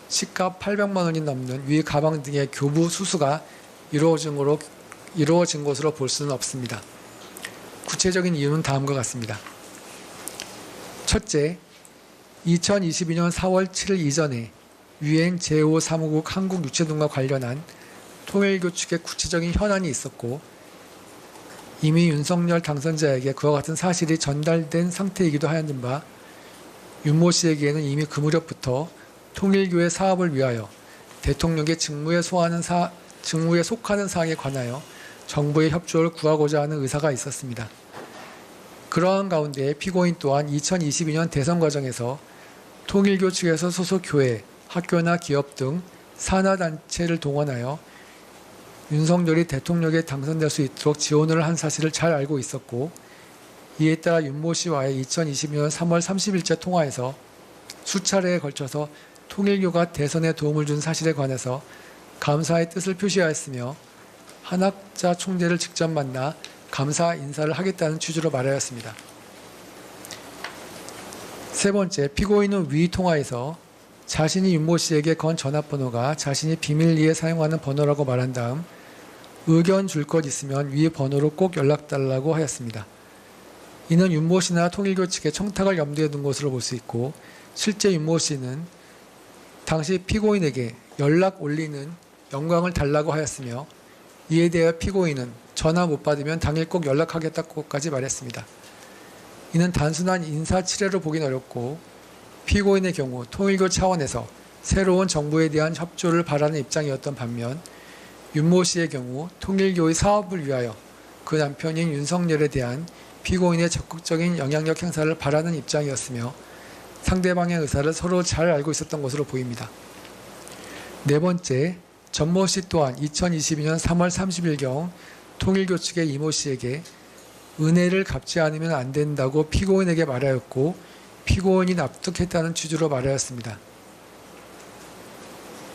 S3: 시가 800만 원이 넘는 위 가방 등의 교부 수수가 이루어진 것으로 볼 수는 없습니다. 구체적인 이유는 다음과 같습니다. 첫째, 2022년 4월 7일 이전에 유엔 제5사무국 한국 유치 등과 관련한 통일교 측의 구체적인 현안이 있었고 이미 윤석열 당선자에게 그와 같은 사실이 전달된 상태이기도 하였는 바 윤모 씨에게는 이미 그 무렵부터 통일교의 사업을 위하여 대통령의 직무에 속하는 사항에 관하여 정부의 협조를 구하고자 하는 의사가 있었습니다. 그러한 가운데 피고인 또한 2022년 대선 과정에서 통일교 측에서 소속 교회, 학교나 기업 등 산하단체를 동원하여 윤석열이 대통령에 당선될 수 있도록 지원을 한 사실을 잘 알고 있었고 이에 따라 윤모 씨와의 2022년 3월 30일째 통화에서 수차례에 걸쳐서 통일교가 대선에 도움을 준 사실에 관해서 감사의 뜻을 표시하였으며 한학자 총재를 직접 만나 감사 인사를 하겠다는 취지로 말하였습니다. 세 번째, 피고인은 위 통화에서 자신이 윤모 씨에게 건 전화번호가 자신이 비밀리에 사용하는 번호라고 말한 다음 의견 줄 것 있으면 위 번호로 꼭 연락달라고 하였습니다. 이는 윤모 씨나 통일교 측의 청탁을 염두에 둔 것으로 볼 수 있고 실제 윤모 씨는 당시 피고인에게 연락 올리는 영광을 달라고 하였으며 이에 대해 피고인은 전화 못 받으면 당일 꼭 연락하겠다고까지 말했습니다. 이는 단순한 인사치레로 보긴 어렵고 피고인의 경우 통일교 차원에서 새로운 정부에 대한 협조를 바라는 입장이었던 반면 윤모 씨의 경우 통일교의 사업을 위하여 그 남편인 윤석열에 대한 피고인의 적극적인 영향력 행사를 바라는 입장이었으며 상대방의 의사를 서로 잘 알고 있었던 것으로 보입니다. 네 번째, 전모 씨 또한 2022년 3월 30일경 통일교 측의 이모 씨에게 은혜를 갚지 않으면 안 된다고 피고인에게 말하였고 피고인이 납득했다는 취지로 말하였습니다.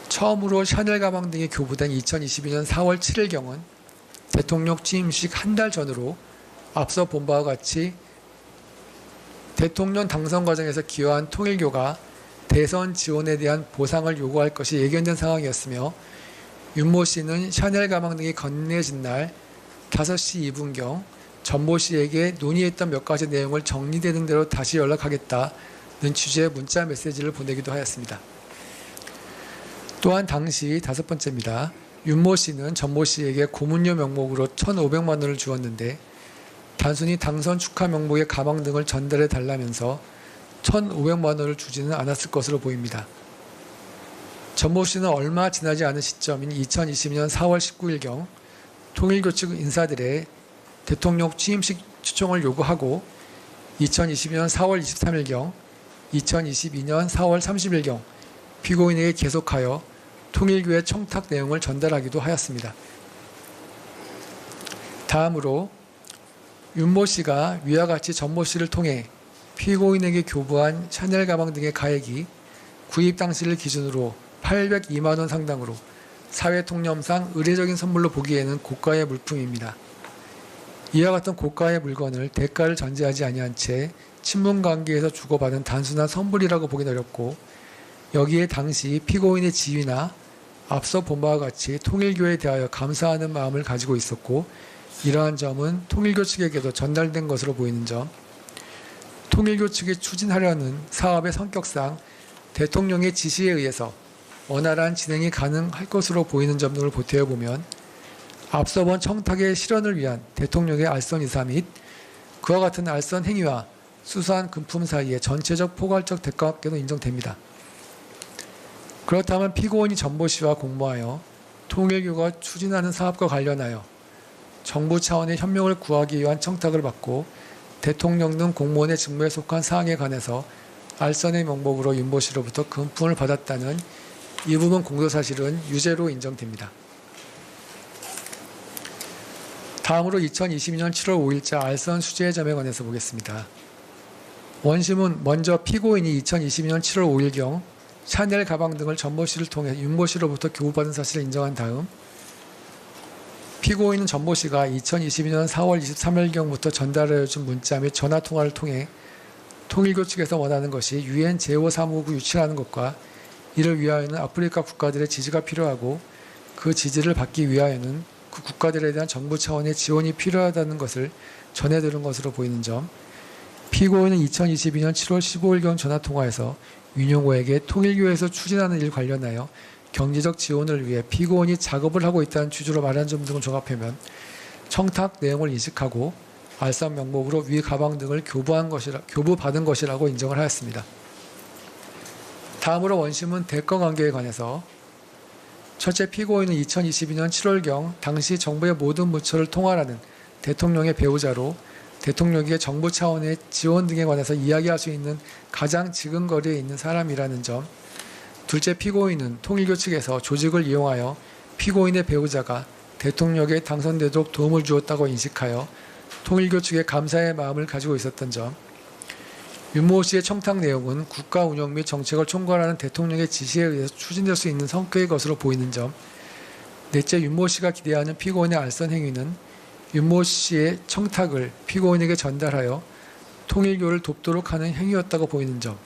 S3: 처음으로 샤넬 가방 등이 교부된 2022년 4월 7일경은 대통령 취임식 한 달 전으로 앞서 본 바와 같이 대통령 당선 과정에서 기여한 통일교가 대선 지원에 대한 보상을 요구할 것이 예견된 상황이었으며 윤모 씨는 샤넬 가방 등이 건네진 날 5시 2분경 전모 씨에게 논의했던 몇 가지 내용을 정리되는 대로 다시 연락하겠다는 취지의 문자 메시지를 보내기도 하였습니다. 또한 당시 5번째입니다. 윤모 씨는 전모 씨에게 고문료 명목으로 1,500만 원을 주었는데 단순히 당선 축하 명목의 가방 등을 전달해 달라면서 1,500만 원을 주지는 않았을 것으로 보입니다. 전모 씨는 얼마 지나지 않은 시점인 2022년 4월 19일경 통일교 측 인사들의 대통령 취임식 추천을 요구하고 2022년 4월 23일경, 2022년 4월 30일경 피고인에게 계속하여 통일교의 청탁 내용을 전달하기도 하였습니다. 다음으로 윤모 씨가 위와 같이 전모 씨를 통해 피고인에게 교부한 샤넬 가방 등의 가액이 구입 당시를 기준으로 802만 원 상당으로 사회 통념상 의례적인 선물로 보기에는 고가의 물품입니다. 이와 같은 고가의 물건을 대가를 전제하지 아니한 채 친분 관계에서 주고받은 단순한 선물이라고 보긴 어렵고 여기에 당시 피고인의 지위나 앞서 본 바와 같이 통일교에 대하여 감사하는 마음을 가지고 있었고 이러한 점은 통일교 측에게도 전달된 것으로 보이는 점, 통일교 측이 추진하려는 사업의 성격상 대통령의 지시에 의해서 원활한 진행이 가능할 것으로 보이는 점 등을 보태어 보면 앞서 본 청탁의 실현을 위한 대통령의 알선 이사 및 그와 같은 알선 행위와 수수한 금품 사이의 전체적 포괄적 대가관계도 인정됩니다. 그렇다면 피고인이 전모 씨와 공모하여 통일교가 추진하는 사업과 관련하여 정부 차원의 협력을 구하기 위한 청탁을 받고 대통령 등 공무원의 직무에 속한 사항에 관해서 알선의 명목으로 윤모 씨로부터 금품을 받았다는 이 부분 공소사실은 유죄로 인정됩니다. 다음으로 2022년 7월 5일자 알선 수재의 점에 관해서 보겠습니다. 원심은 먼저 피고인이 2022년 7월 5일경 샤넬 가방 등을 전모 씨를 통해 윤모 씨로부터 교부받은 사실을 인정한 다음 피고인은 전모 씨가 2022년 4월 23일경부터 전달하여 준 문자 및 전화통화를 통해 통일교 측에서 원하는 것이 유엔 제5사무국 유치하는 것과 이를 위하여는 아프리카 국가들의 지지가 필요하고 그 지지를 받기 위하여는 그 국가들에 대한 정부 차원의 지원이 필요하다는 것을 전해들은 것으로 보이는 점, 피고인은 2022년 7월 15일경 전화통화에서 윤용호에게 통일교에서 추진하는 일 관련하여 경제적 지원을 위해 피고인이 작업을 하고 있다는 취지로 말한 점 등을 종합하면 청탁 내용을 인식하고 알선 명목으로 위 가방 등을 교부받은 것이라고 인정을 하였습니다. 다음으로 원심은 대가 관계에 관해서 첫째, 피고인은 2022년 7월경 당시 정부의 모든 부처를 통할하는 대통령의 배우자로 대통령에게 정부 차원의 지원 등에 관해서 이야기할 수 있는 가장 지근거리에 있는 사람이라는 점, 둘째, 피고인은 통일교 측에서 조직을 이용하여 피고인의 배우자가 대통령에 당선되도록 도움을 주었다고 인식하여 통일교 측에 감사의 마음을 가지고 있었던 점, 윤모 씨의 청탁 내용은 국가 운영 및 정책을 총괄하는 대통령의 지시에 의해서 추진될 수 있는 성격의 것으로 보이는 점, 넷째, 윤모 씨가 기대하는 피고인의 알선 행위는 윤모 씨의 청탁을 피고인에게 전달하여 통일교를 돕도록 하는 행위였다고 보이는 점,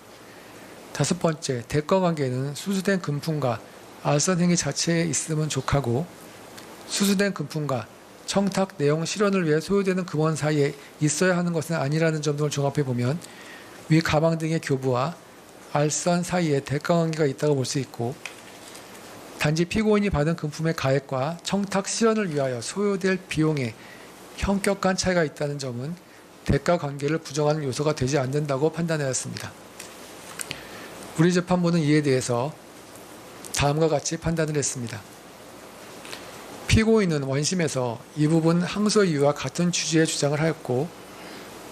S3: 다섯 번째, 대가 관계는 수수된 금품과 알선 행위 자체에 있으면 족하고 수수된 금품과 청탁 내용 실현을 위해 소요되는 금원 사이에 있어야 하는 것은 아니라는 점 등을 종합해보면 위 가방 등의 교부와 알선 사이에 대가 관계가 있다고 볼 수 있고, 단지 피고인이 받은 금품의 가액과 청탁 실현을 위하여 소요될 비용에 현격한 차이가 있다는 점은 대가 관계를 부정하는 요소가 되지 않는다고 판단하였습니다. 우리 재판부는 이에 대해서 다음과 같이 판단을 했습니다. 피고인은 원심에서 이 부분 항소 이유와 같은 취지의 주장을 하였고,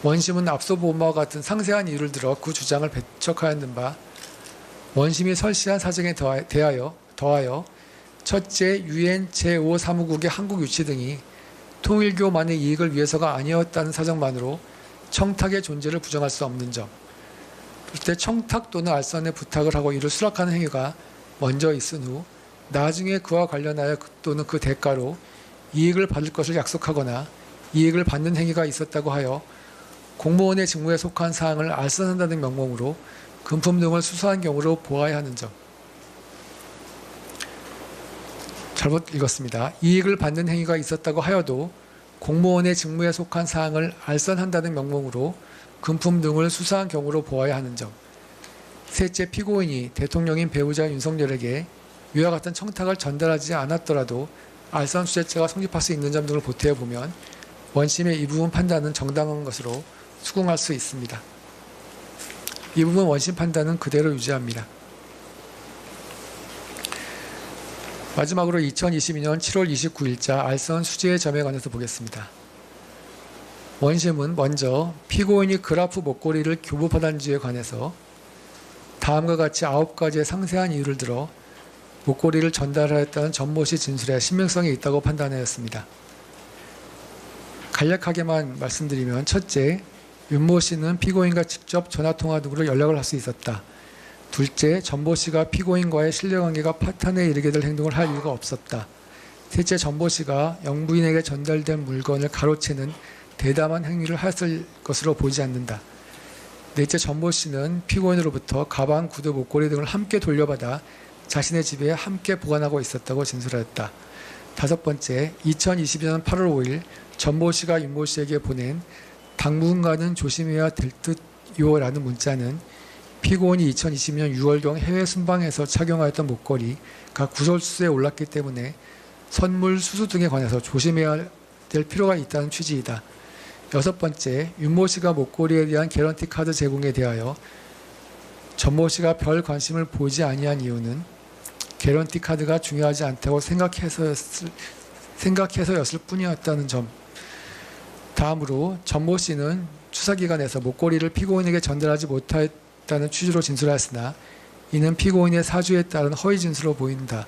S3: 원심은 앞서 본 바와 같은 상세한 이유를 들어 그 주장을 배척하였는 바, 원심이 설시한 사정에 더하여 첫째, 유엔 제5사무국의 한국 유치 등이 통일교만의 이익을 위해서가 아니었다는 사정만으로 청탁의 존재를 부정할 수 없는 점, 둘째, 청탁 또는 알선의 부탁을 하고 이를 수락하는 행위가 먼저 있은 후 나중에 그와 관련하여 또는 그 대가로 이익을 받을 것을 약속하거나 이익을 받는 행위가 있었다고 하여 공무원의 직무에 속한 사항을 알선한다는 명목으로 금품 등을 수수한 경우로 보아야 하는 점. 잘못 읽었습니다. 이익을 받는 행위가 있었다고 하여도 공무원의 직무에 속한 사항을 알선한다는 명목으로 금품 등을 수사한 경우로 보아야 하는 점. 셋째, 피고인이 대통령인 배우자 윤석열에게 위와 같은 청탁을 전달하지 않았더라도 알선 수재죄가 성립할 수 있는 점 등을 보태어 보면 원심의 이 부분 판단은 정당한 것으로 수긍할 수 있습니다. 이 부분 원심 판단은 그대로 유지합니다. 마지막으로 2022년 7월 29일자 알선 수재의 점에 관해서 보겠습니다. 원심은 먼저 피고인이 그라프 목걸이를 교부받은지에 관해서 다음과 같이 9가지의 상세한 이유를 들어 목걸이를 전달하였다는 전모씨 진술에 신빙성이 있다고 판단하였습니다. 간략하게만 말씀드리면, 첫째, 윤모씨는 피고인과 직접 전화통화 등으로 연락을 할 수 있었다. 둘째, 전모씨가 피고인과의 신뢰관계가 파탄에 이르게 될 행동을 할 이유가 없었다. 셋째, 전모씨가 영부인에게 전달된 물건을 가로채는 대담한 행위를 했을 것으로 보이지 않는다. 넷째, 전모씨는 피고인으로부터 가방, 구두, 목걸이 등을 함께 돌려받아 자신의 집에 함께 보관하고 있었다고 진술하였다. 다섯 번째, 2022년 8월 5일 전모씨가 윤모씨에게 보낸 당분간은 조심해야 될 듯요 라는 문자는 피고인이 2020년 6월경 해외 순방에서 착용하였던 목걸이가 구설수에 올랐기 때문에 선물 수수 등에 관해서 조심해야 될 필요가 있다는 취지이다. 여섯 번째, 윤모씨가 목걸이에 대한 개런티 카드 제공에 대하여 전모씨가 별 관심을 보이지 아니한 이유는 개런티 카드가 중요하지 않다고 생각해서였을 뿐이었다는 점. 다음으로 전모씨는 추사기간에서 목걸이를 피고인에게 전달하지 못했다는 취지로 진술하였으나 이는 피고인의 사주에 따른 허위 진술로 보인다.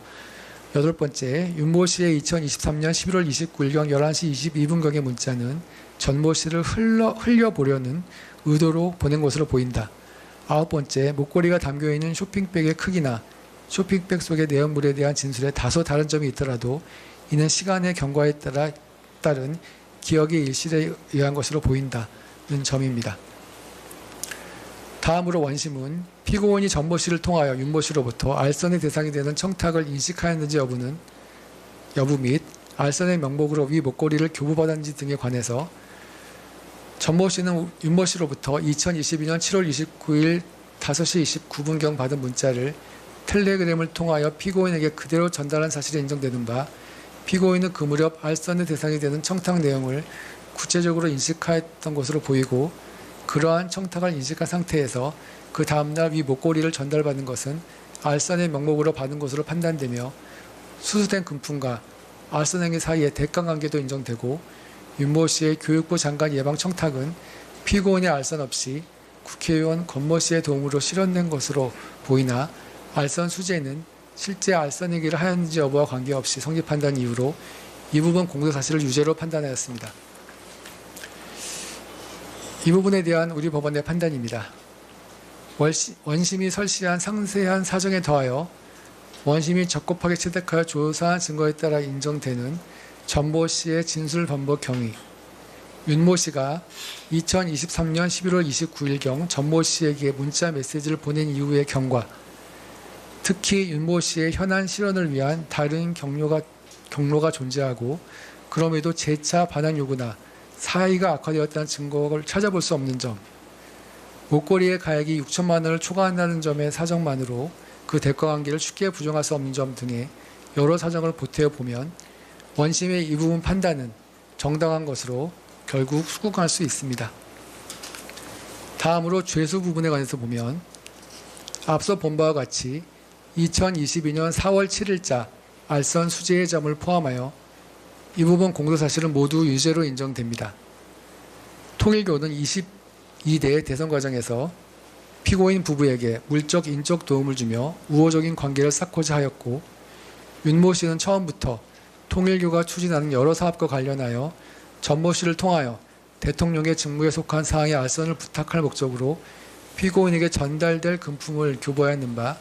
S3: 여덟 번째, 윤모씨의 2023년 11월 29일경 11시 22분경의 문자는 전모씨를 흘려보려는 의도로 보낸 것으로 보인다. 아홉 번째, 목걸이가 담겨있는 쇼핑백의 크기나 쇼핑백 속의 내용물에 대한 진술에 다소 다른 점이 있더라도 이는 시간의 경과에 따른 기억의 일실에 의한 것으로 보인다는 점입니다. 다음으로 원심은 피고인이 전모씨를 통하여 윤모씨로부터 알선의 대상이 되는 청탁을 인식하였는지 여부 및 알선의 명목으로 위 목걸이를 교부받았는지 등에 관해서 전모씨는 윤모씨로부터 2022년 7월 29일 5시 29분경 받은 문자를 텔레그램을 통하여 피고인에게 그대로 전달한 사실이 인정되는 바, 피고인은 그 무렵 알선의 대상이 되는 청탁 내용을 구체적으로 인식하였던 것으로 보이고, 그러한 청탁을 인식한 상태에서 그 다음날 위 목걸이를 전달받은 것은 알선의 명목으로 받은 것으로 판단되며 수수된 금품과 알선행위 사이에 대가관계도 인정되고, 윤모씨의 교육부 장관 예방 청탁은 피고인의 알선 없이 국회의원 권모씨의 도움으로 실현된 것으로 보이나 알선 수재는 실제 알선행위를 하였는지 여부와 관계없이 성립한다는 이유로 이 부분 공소사실을 유죄로 판단하였습니다. 이 부분에 대한 우리 법원의 판단입니다. 원심이 설시한 상세한 사정에 더하여 원심이 적법하게 채택하여 조사한 증거에 따라 인정되는 전모씨의 진술 번복 경위, 윤모씨가 2023년 11월 29일경 전모씨에게 문자 메시지를 보낸 이후의 경과, 특히 윤모씨의 현안 실현을 위한 다른 경로가 존재하고 그럼에도 재차 반환 요구나 사이가 악화되었다는 증거를 찾아볼 수 없는 점, 목걸이의 가액이 6천만 원을 초과한다는 점의 사정만으로 그 대가관계를 쉽게 부정할 수 없는 점 등의 여러 사정을 보태어 보면 원심의 이 부분 판단은 정당한 것으로 결국 수긍할 수 있습니다. 다음으로 죄수 부분에 관해서 보면 앞서 본 바와 같이 2022년 4월 7일자 알선 수재의 점을 포함하여 이 부분 공소사실은 모두 유죄로 인정됩니다. 통일교는 22대 대선 과정에서 피고인 부부에게 물적, 인적 도움을 주며 우호적인 관계를 쌓고자 하였고 윤모 씨는 처음부터 통일교가 추진하는 여러 사업과 관련하여 전모 씨를 통하여 대통령의 직무에 속한 사항의 알선을 부탁할 목적으로 피고인에게 전달될 금품을 교부하였는 바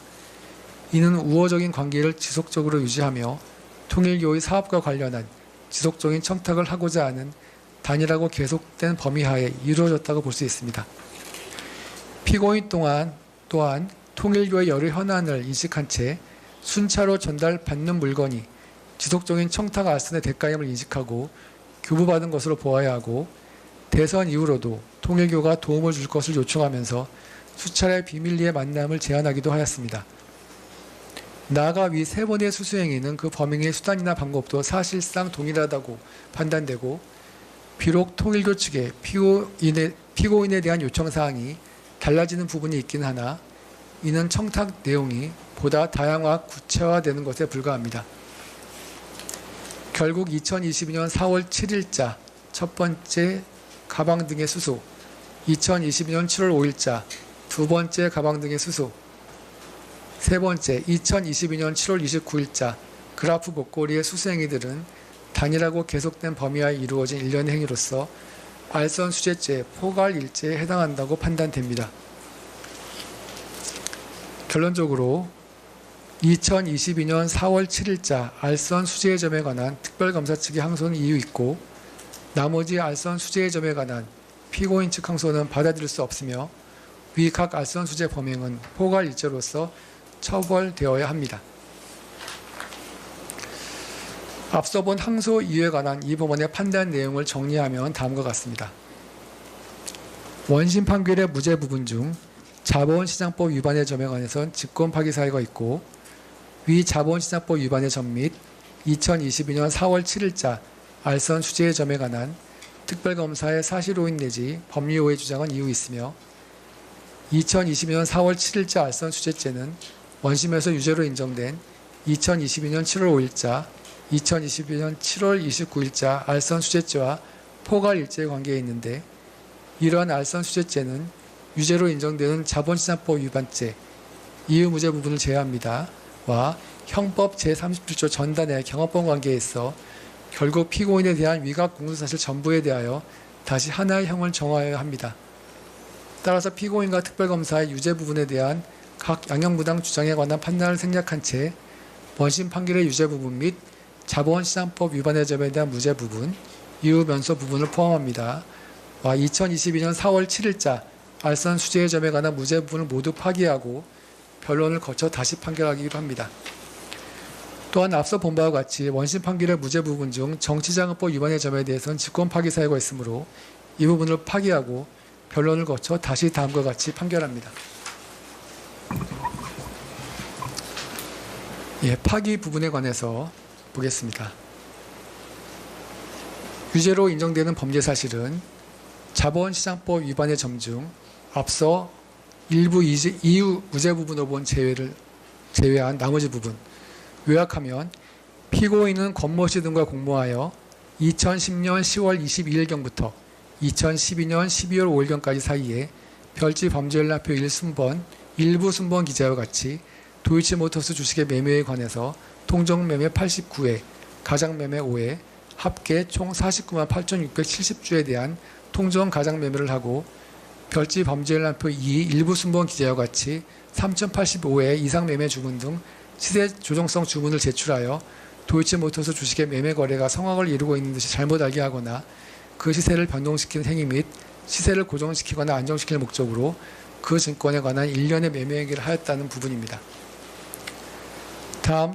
S3: 이는 우호적인 관계를 지속적으로 유지하며 통일교의 사업과 관련한 지속적인 청탁을 하고자 하는 단일하고 계속된 범위하에 이루어졌다고 볼 수 있습니다. 피고인 또한 통일교의 여러 현안을 인식한 채 순차로 전달받는 물건이 지속적인 청탁 알선의 대가임을 인식하고 교부받은 것으로 보아야 하고 대선 이후로도 통일교가 도움을 줄 것을 요청하면서 수차례 비밀리에 만남을 제안하기도 하였습니다. 나아가 위 세 번의 수수행위는 그 범행의 수단이나 방법도 사실상 동일하다고 판단되고 비록 통일교 측의 피고인에 대한 요청사항이 달라지는 부분이 있긴 하나 이는 청탁 내용이 보다 다양화, 구체화되는 것에 불과합니다. 결국 2022년 4월 7일자 첫 번째 가방 등의 수수, 2022년 7월 5일자 두 번째 가방 등의 수수, 세 번째 2022년 7월 29일자 그래프 목걸이의 수수행위들은 단일하고 계속된 범위하에 이루어진 일련의 행위로서 알선 수재죄, 포괄일죄에 해당한다고 판단됩니다. 결론적으로 2022년 4월 7일자 알선 수재의 점에 관한 특별검사 측의 항소는 이유 있고 나머지 알선 수재의 점에 관한 피고인 측 항소는 받아들일 수 없으며 위 각 알선 수재 범행은 포괄일죄로서 처벌되어야 합니다. 앞서 본 항소 이유에 관한 이 법원의 판단 내용을 정리하면 다음과 같습니다. 원심 판결의 무죄 부분 중 자본시장법 위반의 점에 관해선 직권 파기 사유가 있고 위 자본시장법 위반의 점 및 2022년 4월 7일자 알선 수재의 점에 관한 특별검사의 사실오인 내지 법리오해 주장은 이유 있으며 2022년 4월 7일자 알선 수재죄는 원심에서 유죄로 인정된 2022년 7월 5일자, 2022년 7월 29일자 알선 수재죄와 포괄일죄의 관계에 있는데 이러한 알선 수재죄는 유죄로 인정되는 자본시장법 위반죄, 이유무죄 부분을 제외합니다. 와 형법 제37조 전단의 경합범 관계에 있어 결국 피고인에 대한 위각 공소사실 전부에 대하여 다시 하나의 형을 정하여야 합니다. 따라서 피고인과 특별검사의 유죄 부분에 대한 각 양형부당 주장에 관한 판단을 생략한 채 원심 판결의 유죄 부분 및 자본시장법 위반의 점에 대한 무죄 부분, 이유 면소 부분을 포함합니다. 와 2022년 4월 7일자 알선 수재의 점에 관한 무죄 부분을 모두 파기하고 변론을 거쳐 다시 판결하기로 합니다. 또한 앞서 본 바와 같이 원심 판결의 무죄 부분 중 정치자금법 위반의 점에 대해서는 직권 파기 사유가 있으므로 이 부분을 파기하고 변론을 거쳐 다시 다음과 같이 판결합니다. 파기 부분에 관해서 보겠습니다. 유죄로 인정되는 범죄 사실은 자본시장법 위반의 점 중 앞서 일부 이유 무죄 부분으로 본 제외한 나머지 부분, 요약하면 피고인은 권모씨 등과 공모하여 2010년 10월 22일경부터 2012년 12월 5일경까지 사이에 별지범죄연락표 1순번, 일부 순번 기재와 같이 도이치모터스 주식의 매매에 관해서 통정매매 89회, 가장매매 5회, 합계 총 49만 8,670주에 대한 통정 가장매매를 하고 별지범죄연락표 2 일부 순번 기재와 같이 3,085회 이상 매매 주문 등 시세 조정성 주문을 제출하여 도이치모터스 주식의 매매 거래가 성황을 이루고 있는 듯이 잘못 알게 하거나 그 시세를 변동시키는 행위 및 시세를 고정시키거나 안정시킬 목적으로 그 증권에 관한 일련의 매매 행위를 하였다는 부분입니다. 다음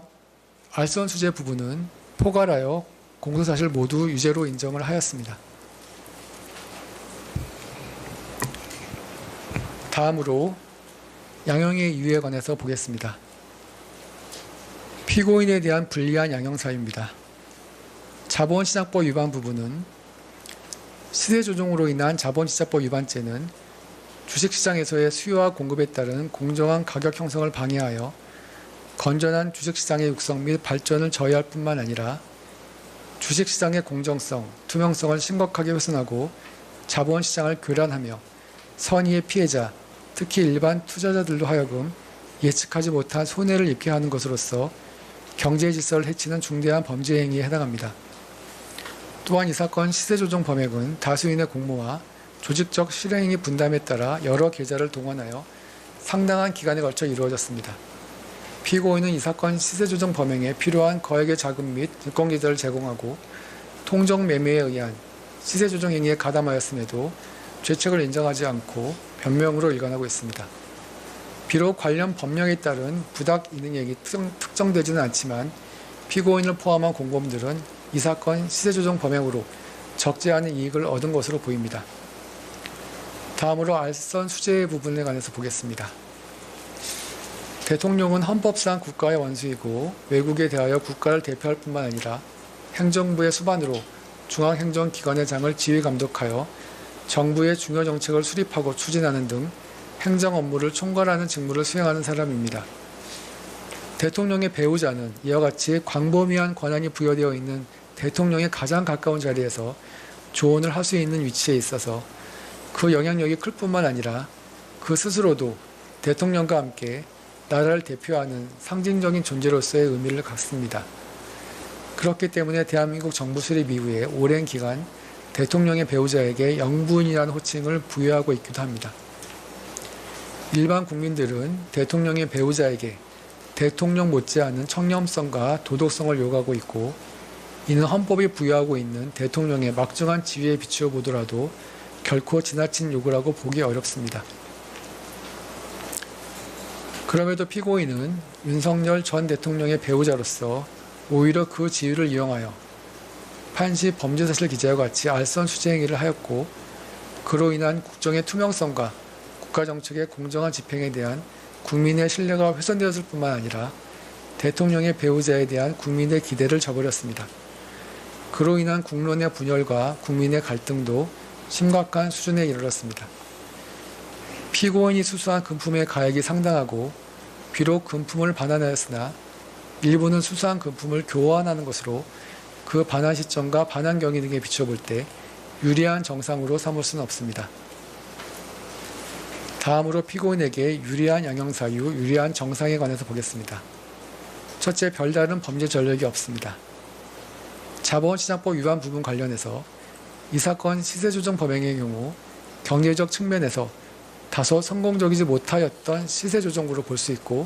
S3: 알선 수재 부분은 포괄하여 공소사실 모두 유죄로 인정을 하였습니다. 다음으로 양형의 이유에 관해서 보겠습니다. 피고인에 대한 불리한 양형사유입니다. 자본시장법 위반 부분은 시세조정으로 인한 자본시장법 위반죄는 주식시장에서의 수요와 공급에 따른 공정한 가격 형성을 방해하여 건전한 주식시장의 육성 및 발전을 저해할 뿐만 아니라 주식시장의 공정성, 투명성을 심각하게 훼손하고 자본시장을 교란하며 선의의 피해자, 특히 일반 투자자들로 하여금 예측하지 못한 손해를 입게 하는 것으로서 경제 질서를 해치는 중대한 범죄 행위에 해당합니다. 또한 이 사건 시세조정 범행은 다수인의 공모와 조직적 실행행위 분담에 따라 여러 계좌를 동원하여 상당한 기간에 걸쳐 이루어졌습니다. 피고인은 이 사건 시세조정 범행에 필요한 거액의 자금 및 증권계좌를 제공하고 통정 매매에 의한 시세조정 행위에 가담하였음에도 죄책을 인정하지 않고 변명으로 일관하고 있습니다. 비록 관련 법령에 따른 부당 이능액이 특정되지는 않지만 피고인을 포함한 공범들은 이 사건 시세조정 범행으로 적지 않은 이익을 얻은 것으로 보입니다. 다음으로 알선 수재 부분에 관해서 보겠습니다. 대통령은 헌법상 국가의 원수이고 외국에 대하여 국가를 대표할 뿐만 아니라 행정부의 수반으로 중앙행정기관의 장을 지휘감독하여 정부의 중요 정책을 수립하고 추진하는 등 행정 업무를 총괄하는 직무를 수행하는 사람입니다. 대통령의 배우자는 이와 같이 광범위한 권한이 부여되어 있는 대통령에 가장 가까운 자리에서 조언을 할 수 있는 위치에 있어서 그 영향력이 클 뿐만 아니라 그 스스로도 대통령과 함께 나라를 대표하는 상징적인 존재로서의 의미를 갖습니다. 그렇기 때문에 대한민국 정부 수립 이후에 오랜 기간 대통령의 배우자에게 영부인이라는 호칭을 부여하고 있기도 합니다. 일반 국민들은 대통령의 배우자에게 대통령 못지않은 청렴성과 도덕성을 요구하고 있고 이는 헌법이 부여하고 있는 대통령의 막중한 지위에 비추어 보더라도 결코 지나친 요구라고 보기 어렵습니다. 그럼에도 피고인은 윤석열 전 대통령의 배우자로서 오히려 그 지위를 이용하여 판시 범죄사실 기재와 같이 알선 수재 행위를 하였고 그로 인한 국정의 투명성과 국가정책의 공정한 집행에 대한 국민의 신뢰가 훼손되었을 뿐만 아니라 대통령의 배우자에 대한 국민의 기대를 저버렸습니다. 그로 인한 국론의 분열과 국민의 갈등도 심각한 수준에 이르렀습니다. 피고인이 수수한 금품의 가액이 상당하고 비록 금품을 반환하였으나 일부는 수수한 금품을 교환하는 것으로 그 반환 시점과 반환 경위 등에 비춰볼 때 유리한 정상으로 삼을 수는 없습니다. 다음으로 피고인에게 유리한 양형사유, 유리한 정상에 관해서 보겠습니다. 첫째, 별다른 범죄 전력이 없습니다. 자본시장법 위반 부분 관련해서 이 사건 시세조정 범행의 경우 경제적 측면에서 다소 성공적이지 못하였던 시세조정으로 볼 수 있고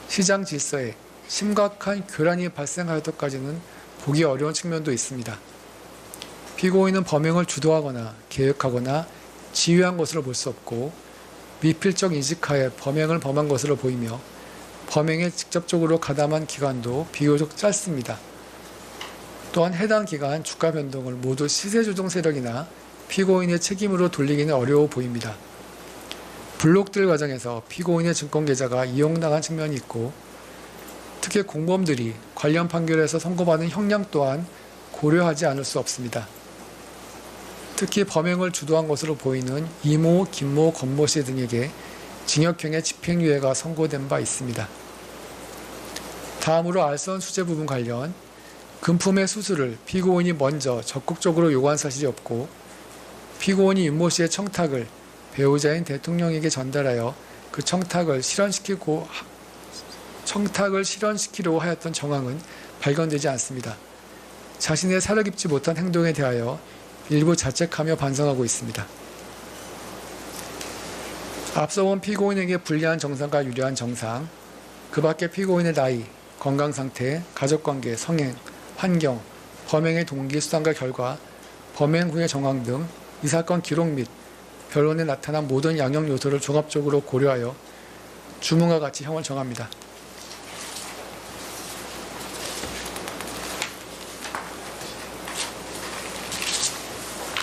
S3: 시장 질서에 심각한 교란이 발생하였다까지는 보기 어려운 측면도 있습니다. 피고인은 범행을 주도하거나 계획하거나 지휘한 것으로 볼 수 없고 미필적 인식하에 범행을 범한 것으로 보이며 범행에 직접적으로 가담한 기간도 비교적 짧습니다. 또한 해당 기간 주가 변동을 모두 시세조정 세력이나 피고인의 책임으로 돌리기는 어려워 보입니다. 블록들 과정에서 피고인의 증권계좌가 이용당한 측면이 있고 특히 공범들이 관련 판결에서 선고받은 형량 또한 고려하지 않을 수 없습니다. 특히 범행을 주도한 것으로 보이는 이모, 김모, 권모씨 등에게 징역형의 집행유예가 선고된 바 있습니다. 다음으로 알선 수재 부분 관련 금품의 수수를 피고인이 먼저 적극적으로 요구한 사실이 없고 피고인이 윤모씨의 청탁을 배우자인 대통령에게 전달하여 그 청탁을 실현시키려고 하였던 정황은 발견되지 않습니다. 자신의 사려 깊지 못한 행동에 대하여 일부 자책하며 반성하고 있습니다. 앞서 본 피고인에게 불리한 정상과 유리한 정상, 그 밖에 피고인의 나이, 건강상태, 가족관계, 성행, 환경, 범행의 동기, 수단과 결과, 범행 후의 정황 등 이 사건 기록 및 변론에 나타난 모든 양형 요소를 종합적으로 고려하여 주문과 같이 형을 정합니다.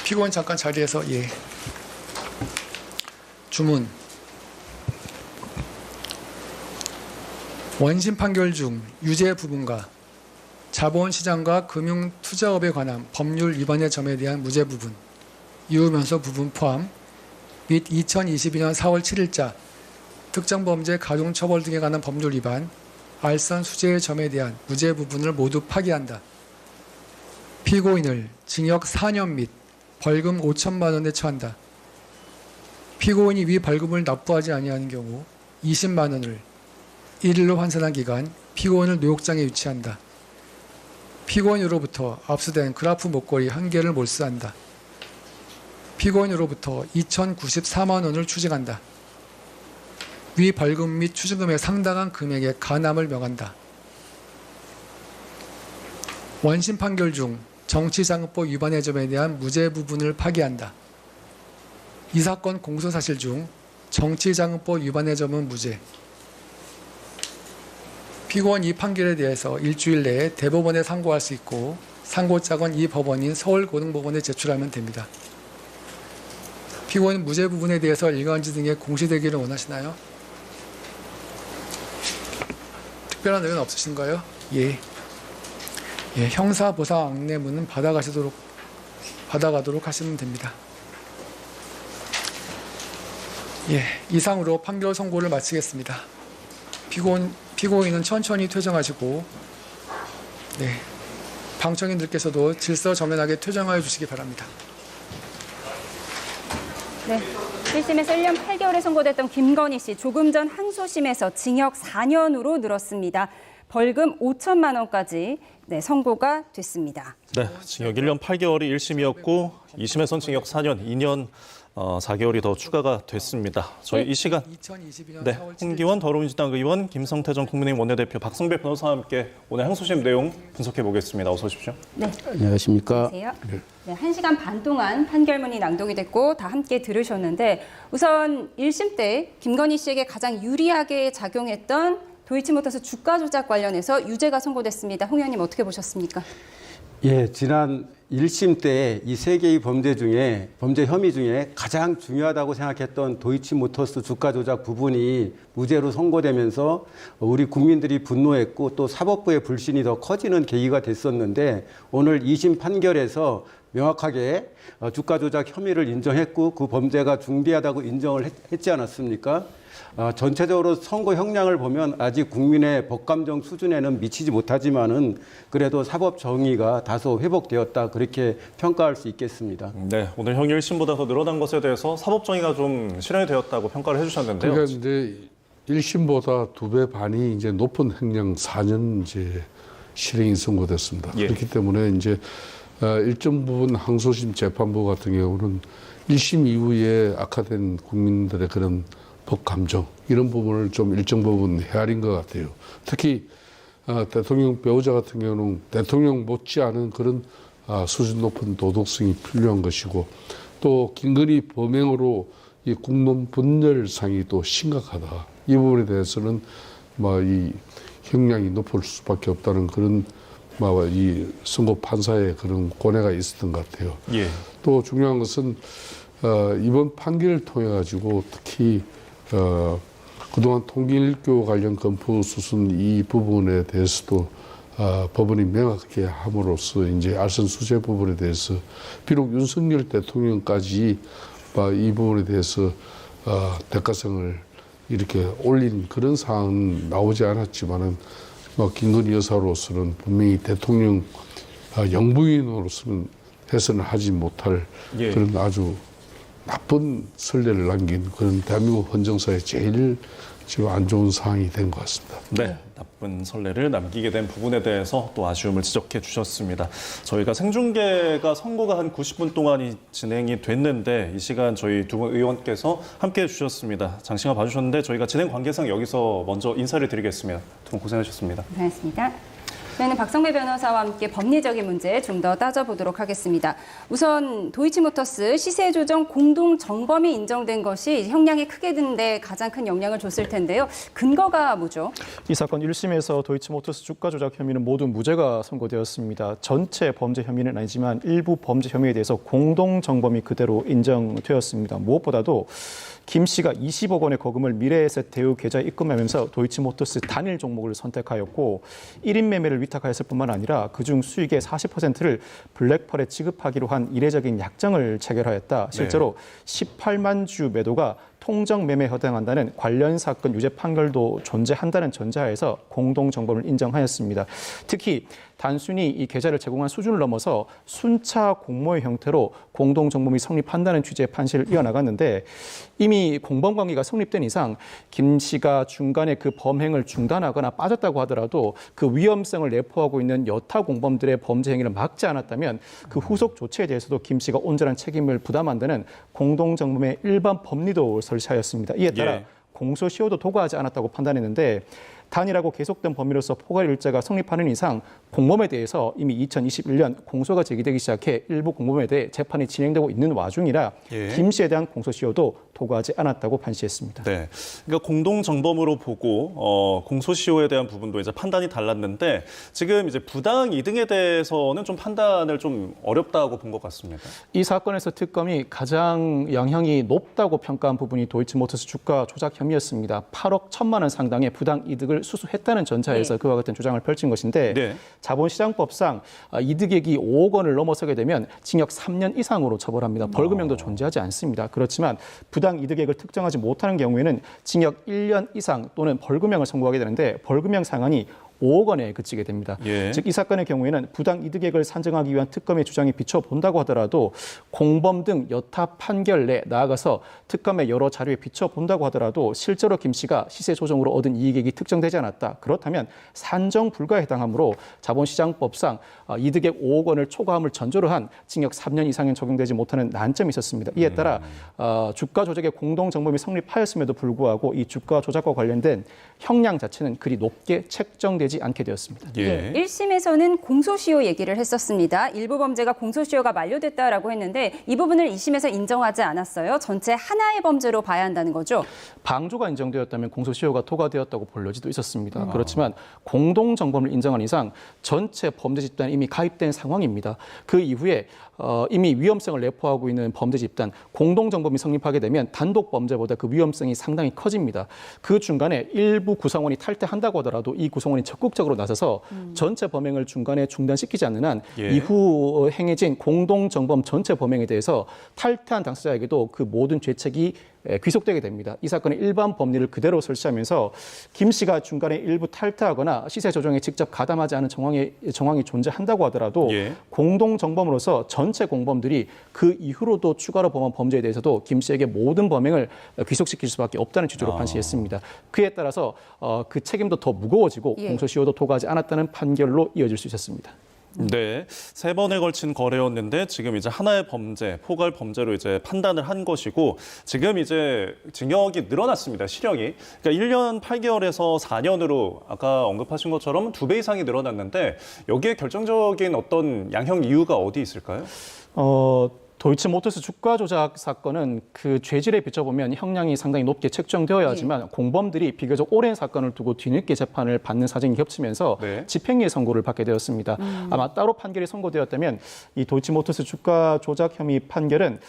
S3: 피고인 잠깐 자리에서 주문. 원심 판결 중 유죄 부분과 자본시장과 금융투자업에 관한 법률 위반의 점에 대한 무죄 부분, 이후면서 부분 포함 및 2022년 4월 7일자 특정범죄 가중처벌 등에 관한 법률 위반, 알선 수재의 점에 대한 무죄 부분을 모두 파기한다. 피고인을 징역 4년 및 벌금 5천만 원에 처한다. 피고인이 위 벌금을 납부하지 아니하는 경우 20만 원을 1일로 환산한 기간 피고인을 노역장에 유치한다. 피고인으로부터 압수된 그라프 목걸이 1개를 몰수한다. 피고인으로부터 2,094만 원을 추징한다. 위 벌금 및 추징금에 상당한 금액의 간함을 명한다. 원심 판결 중 정치자금법 위반의 점에 대한 무죄 부분을 파기한다. 이 사건 공소사실 중 정치자금법 위반의 점은 무죄. 피고인 이 판결에 대해서 일주일 내에 대법원에 상고할 수 있고 상고장은 이 법원인 서울고등법원에 제출하면 됩니다. 피고인 무죄 부분에 대해서 일간지 등에 공시되기를 원하시나요? 특별한 의견 없으신가요? 예. 예, 형사보상 안내문은 받아가도록 하시면 됩니다. 예, 이상으로 판결 선고를 마치겠습니다. 피고인은 천천히 퇴정하시고, 네, 방청인들께서도 질서 정연하게 퇴정하여 주시기 바랍니다.
S4: 네. 1심에서 1년 8개월에 선고됐던 김건희 씨, 조금 전 항소심에서 징역 4년으로 늘었습니다. 벌금 5천만 원까지 선고가 됐습니다.
S5: 네, 징역 1년 8개월이 1심이었고 2심에선 징역 4년, 2년 4개월이 더 추가가 됐습니다. 저희 이 시간 홍기원 더불어민주당 의원, 김성태 전 국민의힘 원내대표, 박성배 변호사와 함께 오늘 항소심 내용 분석해 보겠습니다. 어서 오십시오.
S4: 네.
S6: 안녕하십니까.
S4: 안녕하세요. 네, 1시간 반 동안 판결문이 낭독이 됐고 다 함께 들으셨는데 우선 1심 때 김건희 씨에게 가장 유리하게 작용했던 도이치모터스 주가 조작 관련해서 유죄가 선고됐습니다. 홍 의원님 어떻게 보셨습니까?
S6: 예, 지난 1심 때 이 세 개의 범죄 혐의 중에 가장 중요하다고 생각했던 도이치모터스 주가 조작 부분이 무죄로 선고되면서 우리 국민들이 분노했고 또 사법부의 불신이 더 커지는 계기가 됐었는데 오늘 2심 판결에서 명확하게 주가 조작 혐의를 인정했고 그 범죄가 중대하다고 인정을 했지 않았습니까? 전체적으로 선고 형량을 보면 아직 국민의 법감정 수준에는 미치지 못하지만은 그래도 사법 정의가 다소 회복되었다 그렇게 평가할 수 있겠습니다.
S5: 네, 오늘 형이 1심보다 더 늘어난 것에 대해서 사법 정의가 좀 실현이 되었다고 평가를 해주셨는데요.
S7: 그러니까 이제 1심보다 2배 반이 이제 높은 형량 4년 이제 실형이 선고됐습니다.
S5: 예.
S7: 그렇기 때문에 이제 일정 부분 항소심 재판부 같은 경우는 1심 이후에 악화된 국민들의 그런 법 감정 이런 부분을 좀 일정 부분 헤아린 것 같아요. 특히 대통령 배우자 같은 경우는 대통령 못지않은 그런 수준 높은 도덕성이 필요한 것이고 또 김건희 범행으로 이 국론 분열상이 또 심각하다. 이 부분에 대해서는 이 형량이 높을 수밖에 없다는 그런 이 선고 판사의 그런 고뇌가 있었던 것 같아요.
S5: 예.
S7: 또 중요한 것은 이번 판결을 통해 가지고 특히 그동안 통일교 관련 검토 수순 이 부분에 대해서도 법원이 명확하게 함으로써 이제 알선 수재 부분에 대해서 비록 윤석열 대통령까지 이 부분에 대해서 대가성을 이렇게 올린 그런 사항은 나오지 않았지만은 김건희 여사로서는 분명히 대통령 영부인으로서는 해서는 하지 못할
S5: 예.
S7: 그런 아주 나쁜 선례를 남긴 그런 대한민국 헌정사에 제일 지금 안 좋은 상황이 된 것 같습니다.
S5: 네, 나쁜 선례를 남기게 된 부분에 대해서 또 아쉬움을 지적해 주셨습니다. 저희가 생중계가 선고가 한 90분 동안이 진행이 됐는데 이 시간 저희 두 분 의원께서 함께해 주셨습니다. 장시간 봐주셨는데 저희가 진행 관계상 여기서 먼저 인사를 드리겠습니다. 두 분 고생하셨습니다.
S4: 고맙습니다. 저희는 박성배 변호사와 함께 법리적인 문제 좀 더 따져보도록 하겠습니다. 우선 도이치모터스 시세 조정 공동 정범이 인정된 것이 형량이 크게 드는데 가장 큰 영향을 줬을 텐데요. 근거가 뭐죠?
S8: 이 사건 1심에서 도이치모터스 주가 조작 혐의는 모두 무죄가 선고되었습니다. 전체 범죄 혐의는 아니지만 일부 범죄 혐의에 대해서 공동 정범이 그대로 인정되었습니다. 무엇보다도 김 씨가 20억 원의 거금을 미래에셋 대우 계좌에 입금하면서 도이치모터스 단일 종목을 선택하였고 1인 매매를 위탁하였을 뿐만 아니라 그중 수익의 40%를 블랙펄에 지급하기로 한 이례적인 약정을 체결하였다. 실제로 18만 주 매도가 통정 매매에 해당한다는 관련 사건 유죄 판결도 존재한다는 전제하에서 공동 정범을 인정하였습니다. 특히 단순히 이 계좌를 제공한 수준을 넘어서 순차 공모의 형태로 공동 정범이 성립한다는 취지의 판시를 이어나갔는데 이미 공범 관계가 성립된 이상 김 씨가 중간에 그 범행을 중단하거나 빠졌다고 하더라도 그 위험성을 내포하고 있는 여타 공범들의 범죄 행위를 막지 않았다면 그 후속 조치에 대해서도 김 씨가 온전한 책임을 부담한다는 공동 정범의 일반 법리도 설치하였습니다. 이에 따라 공소시효도 도과하지 않았다고 판단했는데 단일하고 계속된 범위로서 포괄 일자가 성립하는 이상 공범에 대해서 이미 2021년 공소가 제기되기 시작해 일부 공범에 대해 재판이 진행되고 있는 와중이라 김 씨에 대한 공소시효도 도과하지 않았다고 판시했습니다.
S5: 네, 그러니까 공동 정범으로 보고 공소시효에 대한 부분도 이제 판단이 달랐는데 지금 이제 부당 이등에 대해서는 좀 판단을 좀 어렵다고 본 것 같습니다.
S8: 이 사건에서 특검이 가장 영향이 높다고 평가한 부분이 도이치모터스 주가 조작 혐의였습니다. 8억 1천만 원 상당의 부당 이득을 수수했다는 전제하에서 그와 같은 주장을 펼친 것인데 자본시장법상 이득액이 5억 원을 넘어서게 되면 징역 3년 이상으로 처벌합니다. 벌금형도 존재하지 않습니다. 그렇지만 부당 이득액을 특정하지 못하는 경우에는 징역 1년 이상 또는 벌금형을 선고하게 되는데 벌금형 상한이 5억 원에 그치게 됩니다. 즉 이 사건의 경우에는 부당 이득액을 산정하기 위한 특검의 주장이 비춰본다고 하더라도 공범 등 여타 판결 내 나아가서 특검의 여러 자료에 비춰본다고 하더라도 실제로 김 씨가 시세 조정으로 얻은 이익액이 특정되지 않았다. 그렇다면 산정 불가에 해당하므로 자본시장법상 이득액 5억 원을 초과함을 전제로 한 징역 3년 이상은 적용되지 못하는 난점이 있었습니다. 이에 따라 주가 조작의 공동 정범이 성립하였음에도 불구하고 이 주가 조작과 관련된 형량 자체는 그리 높게 책정되지 않게 되었습니다.
S4: 1심에서는 공소시효 얘기를 했었습니다. 일부 범죄가 공소시효가 만료됐다라고 했는데 이 부분을 2심에서 인정하지 않았어요. 전체 하나의 범죄로 봐야 한다는 거죠.
S8: 방조가 인정되었다면 공소시효가 토과되었다고 볼 여지도 있었습니다. 그렇지만 공동 정범을 인정한 이상 전체 범죄 집단이 이미 가입된 상황입니다. 그 이후에 이미 위험성을 내포하고 있는 범죄 집단, 공동 정범이 성립하게 되면 단독 범죄보다 그 위험성이 상당히 커집니다. 그 중간에 일부 구성원이 탈퇴한다고 하더라도 이 구성원이 적극적으로 나서서 전체 범행을 중간에 중단시키지 않는 한 이후 행해진 공동 정범 전체 범행에 대해서 탈퇴한 당사자에게도 그 모든 죄책이 귀속되게 됩니다. 이 사건의 일반 법리를 그대로 설치하면서 김 씨가 중간에 일부 탈퇴하거나 시세 조정에 직접 가담하지 않은 정황이 존재한다고 하더라도 공동 정범으로서 전체 공범들이 그 이후로도 추가로 범한 범죄에 대해서도 김 씨에게 모든 범행을 귀속시킬 수밖에 없다는 취지로 판시했습니다. 그에 따라서 그 책임도 더 무거워지고 공소시효도 도과하지 않았다는 판결로 이어질 수 있었습니다.
S5: 네, 3번에 걸친 거래였는데 지금 이제 하나의 범죄, 포괄 범죄로 이제 판단을 한 것이고 지금 이제 징역이 늘어났습니다. 실형이. 그러니까 1년 8개월에서 4년으로 아까 언급하신 것처럼 2배 이상이 늘어났는데 여기에 결정적인 어떤 양형 이유가 어디 있을까요?
S8: 도이치모터스 주가 조작 사건은 그 죄질에 비춰보면 형량이 상당히 높게 책정되어야 하지만 공범들이 비교적 오랜 사건을 두고 뒤늦게 재판을 받는 사정이 겹치면서 집행유예 선고를 받게 되었습니다. 아마 따로 판결이 선고되었다면 이 도이치모터스 주가 조작 혐의 판결은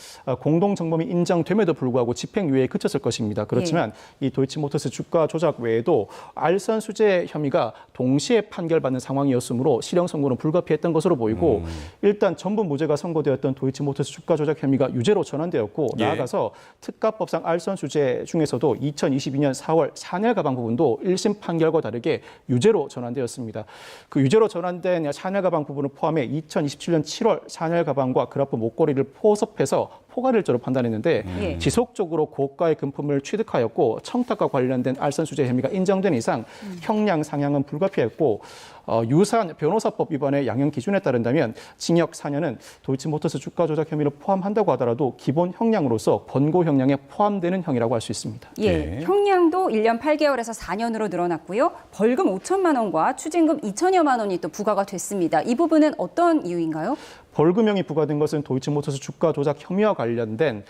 S8: 공동 정범이 인정됨에도 불구하고 집행유예에 그쳤을 것입니다. 그렇지만 이 도이치모터스 주가 조작 외에도 알선 수재 혐의가 동시에 판결받는 상황이었으므로 실형 선고는 불가피했던 것으로 보이고 일단 전부 무죄가 선고되었던 도이치모터스 주가 조작 혐의가 유죄로 전환되었고 나아가서 특가법상 알선 수재 중에서도 2022년 4월 샤넬 가방 부분도 1심 판결과 다르게 유죄로 전환되었습니다. 그 유죄로 전환된 샤넬 가방 부분을 포함해 2027년 7월 샤넬 가방과 그라프 목걸이를 포섭해서 포괄일조로 판단했는데 지속적으로 고가의 금품을 취득하였고 청탁과 관련된 알선 수재 혐의가 인정된 이상 형량 상향은 불가피했고 유사한 변호사법 위반의 양형 기준에 따른다면 징역 4년은 도이치모터스 주가 조작 혐의를 포함한다고 하더라도 기본 형량으로서 권고 형량에 포함되는 형이라고 할 수 있습니다.
S4: 형량도 1년 8개월에서 4년으로 늘어났고요. 벌금 5천만 원과 추징금 2천여만 원이 또 부과가 됐습니다. 이 부분은 어떤 이유인가요?
S8: 벌금형이 부과된 것은 도이치모터스 주가 조작 혐의와 관련된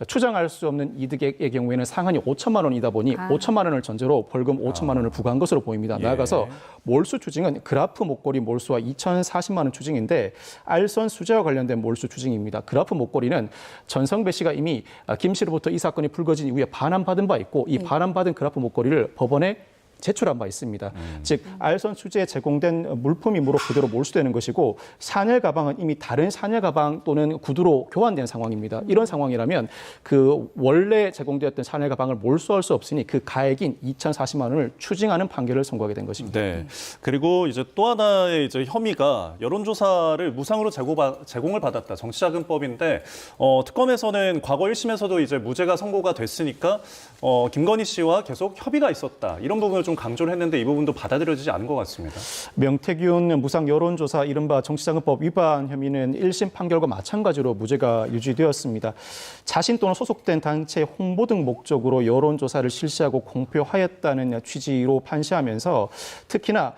S8: 추정할 수 없는 이득의 경우에는 상한이 5천만 원이다 보니 5천만 원을 전제로 벌금 5천만 원을 부과한 것으로 보입니다. 나아가서 몰수 추징은 그라프 목걸이 몰수와 2,040만 원 추징인데 알선 수재와 관련된 몰수 추징입니다. 그라프 목걸이는 전성배 씨가 이미 김 씨로부터 이 사건이 불거진 이후에 반환받은 바 있고 이 반환받은 그라프 목걸이를 법원에 제출한 바 있습니다. 즉 알선 수재에 제공된 물품이므로 그대로 몰수되는 것이고 샤넬 가방은 이미 다른 샤넬 가방 또는 구두로 교환된 상황입니다. 이런 상황이라면 그 원래 제공되었던 샤넬 가방을 몰수할 수 없으니 그 가액인 2,040만 원을 추징하는 판결을 선고하게 된 것입니다.
S5: 네. 그리고 이제 또 하나의 이제 혐의가 여론조사를 무상으로 제공을 받았다. 정치자금법인데 특검에서는 과거 1심에서도 이제 무죄가 선고가 됐으니까 김건희 씨와 계속 협의가 있었다. 이런 부분을 좀 강조를 했는데 이 부분도 받아들여지지 않은 것 같습니다.
S8: 명태균 무상 여론조사 이른바 정치자금법 위반 혐의는 1심 판결과 마찬가지로 무죄가 유지되었습니다. 자신 또는 소속된 단체 홍보 등 목적으로 여론조사를 실시하고 공표하였다는 취지로 판시하면서 특히나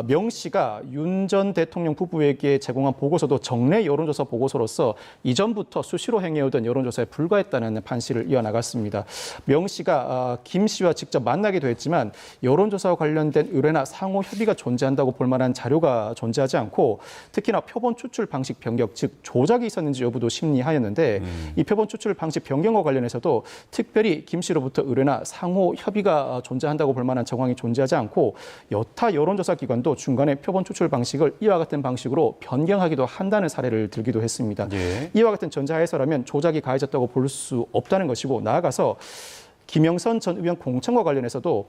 S8: 명 씨가 윤 전 대통령 부부에게 제공한 보고서도 정례 여론조사 보고서로서 이전부터 수시로 행해오던 여론조사에 불과했다는 판시를 이어나갔습니다. 명 씨가 김 씨와 직접 만나기도 했지만 여론조사와 관련된 의뢰나 상호 협의가 존재한다고 볼 만한 자료가 존재하지 않고 특히나 표본 추출 방식 변경, 즉 조작이 있었는지 여부도 심리하였는데 이 표본 추출 방식 변경과 관련해서도 특별히 김 씨로부터 의뢰나 상호 협의가 존재한다고 볼 만한 정황이 존재하지 않고 여타 여론조사 기관도 중간에 표본 추출 방식을 이와 같은 방식으로 변경하기도 한다는 사례를 들기도 했습니다. 이와 같은 전자해서라면 조작이 가해졌다고 볼 수 없다는 것이고 나아가서 김영선 전 의원 공천과 관련해서도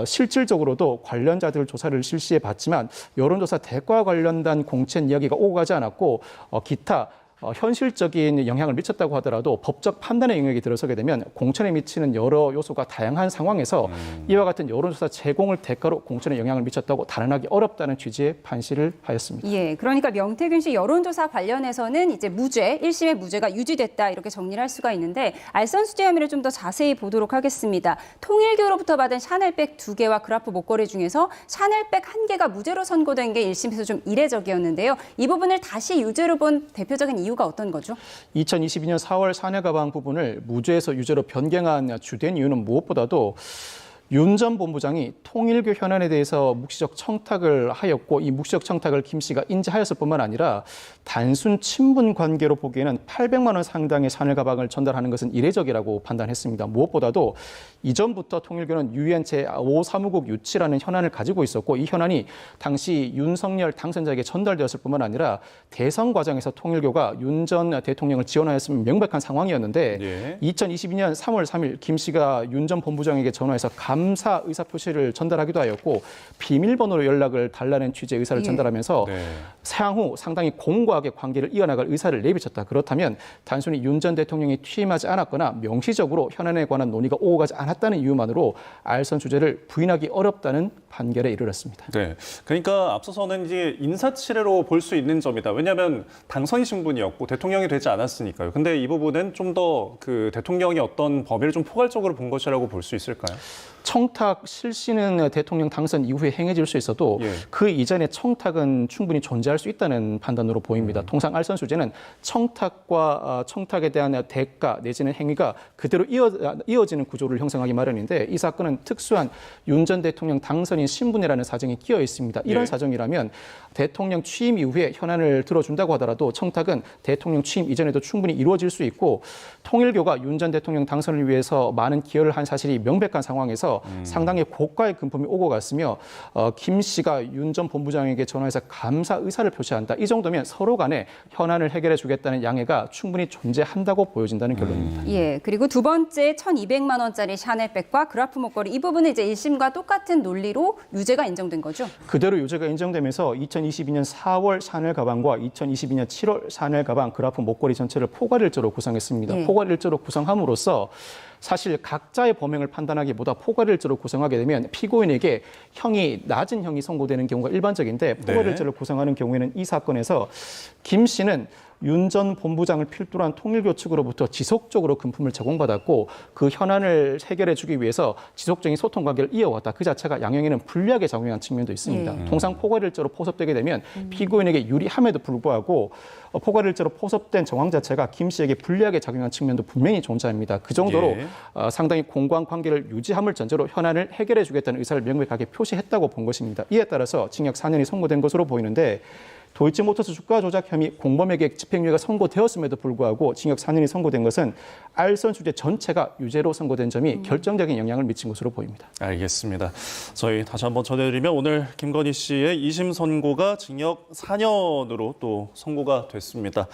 S8: 실질적으로도 관련자들 조사를 실시해 봤지만 여론조사 대가와 관련된 공천 이야기가 오고 가지 않았고 기타 현실적인 영향을 미쳤다고 하더라도 법적 판단의 영역이 들어서게 되면 공천에 미치는 여러 요소가 다양한 상황에서 이와 같은 여론조사 제공을 대가로 공천에 영향을 미쳤다고 단언하기 어렵다는 취지의 판시를 하였습니다.
S4: 예, 그러니까 명태균 씨 여론조사 관련해서는 이제 무죄, 1심의 무죄가 유지됐다 이렇게 정리를 할 수가 있는데 알선 수재 혐의를 좀 더 자세히 보도록 하겠습니다. 통일교로부터 받은 샤넬백 2개와 그라프 목걸이 중에서 샤넬백 1개가 무죄로 선고된 게 1심에서 좀 이례적이었는데요. 이 부분을 다시 유죄로 본 대표적인 이유가 어떤 거죠?
S8: 2022년 4월 샤넬 가방 부분을 무죄에서 유죄로 변경한 주된 이유는 무엇보다도 윤 전 본부장이 통일교 현안에 대해서 묵시적 청탁을 하였고 이 묵시적 청탁을 김 씨가 인지하였을 뿐만 아니라 단순 친분 관계로 보기에는 800만 원 상당의 샤넬 가방을 전달하는 것은 이례적이라고 판단했습니다. 무엇보다도 이전부터 통일교는 유엔체 5사무국 유치라는 현안을 가지고 있었고 이 현안이 당시 윤석열 당선자에게 전달되었을 뿐만 아니라 대선 과정에서 통일교가 윤 전 대통령을 지원하였으면 명백한 상황이었는데 2022년 3월 3일 김 씨가 윤 전 본부장에게 전화해서 감사 의사표시를 전달하기도 하였고 비밀번호로 연락을 달라는 취지의 의사를 전달하면서 향후 상당히 공고하게 관계를 이어나갈 의사를 내비쳤다. 그렇다면 단순히 윤 전 대통령이 취임하지 않았거나 명시적으로 현안에 관한 논의가 오고 가지 않았다는 이유만으로 알선 주제를 부인하기 어렵다는 판결에 이르렀습니다.
S5: 네, 그러니까 앞서서는 이제 인사치레로 볼 수 있는 점이다. 왜냐하면 당선이신 분이었고 대통령이 되지 않았으니까요. 근데 이 부분은 좀 더 그 대통령이 어떤 범위를 좀 포괄적으로 본 것이라고 볼 수 있을까요?
S8: 청탁 실시는 대통령 당선 이후에 행해질 수 있어도 그 이전에 청탁은 충분히 존재할 수 있다는 판단으로 보입니다. 통상 알선 수재는 청탁과 청탁에 대한 대가 내지는 행위가 그대로 이어지는 구조를 형성하기 마련인데 이 사건은 특수한 윤 전 대통령 당선인 신분이라는 사정이 끼어 있습니다. 이런 사정이라면 대통령 취임 이후에 현안을 들어준다고 하더라도 청탁은 대통령 취임 이전에도 충분히 이루어질 수 있고 통일교가 윤 전 대통령 당선을 위해서 많은 기여를 한 사실이 명백한 상황에서 상당히 고가의 금품이 오고 갔으며 김 씨가 윤 전 본부장에게 전화해서 감사 의사를 표시한다. 이 정도면 서로 간에 현안을 해결해 주겠다는 양해가 충분히 존재한다고 보여진다는 결론입니다.
S4: 예, 그리고 두 번째 1,200만 원짜리 샤넬백과 그라프 목걸이 이 부분은 이제 1심과 똑같은 논리로 유죄가 인정된 거죠?
S8: 그대로 유죄가 인정되면서 2022년 4월 샤넬 가방과 2022년 7월 샤넬 가방 그라프 목걸이 전체를 포괄일조로 구성했습니다. 포괄일조로 구성함으로써 사실 각자의 범행을 판단하기보다 포괄일조로 구성하게 되면 피고인에게 형이 낮은 형이 선고되는 경우가 일반적인데 포괄일조를 구성하는 경우에는 이 사건에서 김 씨는 윤 전 본부장을 필두로 한 통일교 측으로부터 지속적으로 금품을 제공받았고 그 현안을 해결해주기 위해서 지속적인 소통 관계를 이어왔다. 그 자체가 양형에는 불리하게 작용한 측면도 있습니다. 통상 포괄일자로 포섭되게 되면 피고인에게 유리함에도 불구하고 포괄일자로 포섭된 정황 자체가 김 씨에게 불리하게 작용한 측면도 분명히 존재합니다. 그 정도로 상당히 공고한 관계를 유지함을 전제로 현안을 해결해주겠다는 의사를 명백하게 표시했다고 본 것입니다. 이에 따라서 징역 4년이 선고된 것으로 보이는데 도이치모터스 주가 조작 혐의 공범에게 집행유예가 선고되었음에도 불구하고 징역 4년이 선고된 것은 알선 수재 전체가 유죄로 선고된 점이 결정적인 영향을 미친 것으로 보입니다.
S5: 알겠습니다. 저희 다시 한번 전해드리면 오늘 김건희 씨의 2심 선고가 징역 4년으로 또 선고가 됐습니다.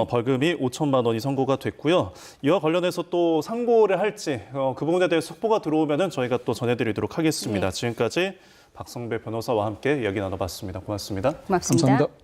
S5: 벌금이 5천만 원이 선고가 됐고요. 이와 관련해서 또 상고를 할지 그 부분에 대해 속보가 들어오면 저희가 또 전해드리도록 하겠습니다. 지금까지 박성배 변호사와 함께 이야기 나눠봤습니다. 고맙습니다.
S4: 고맙습니다.
S8: 감사합니다.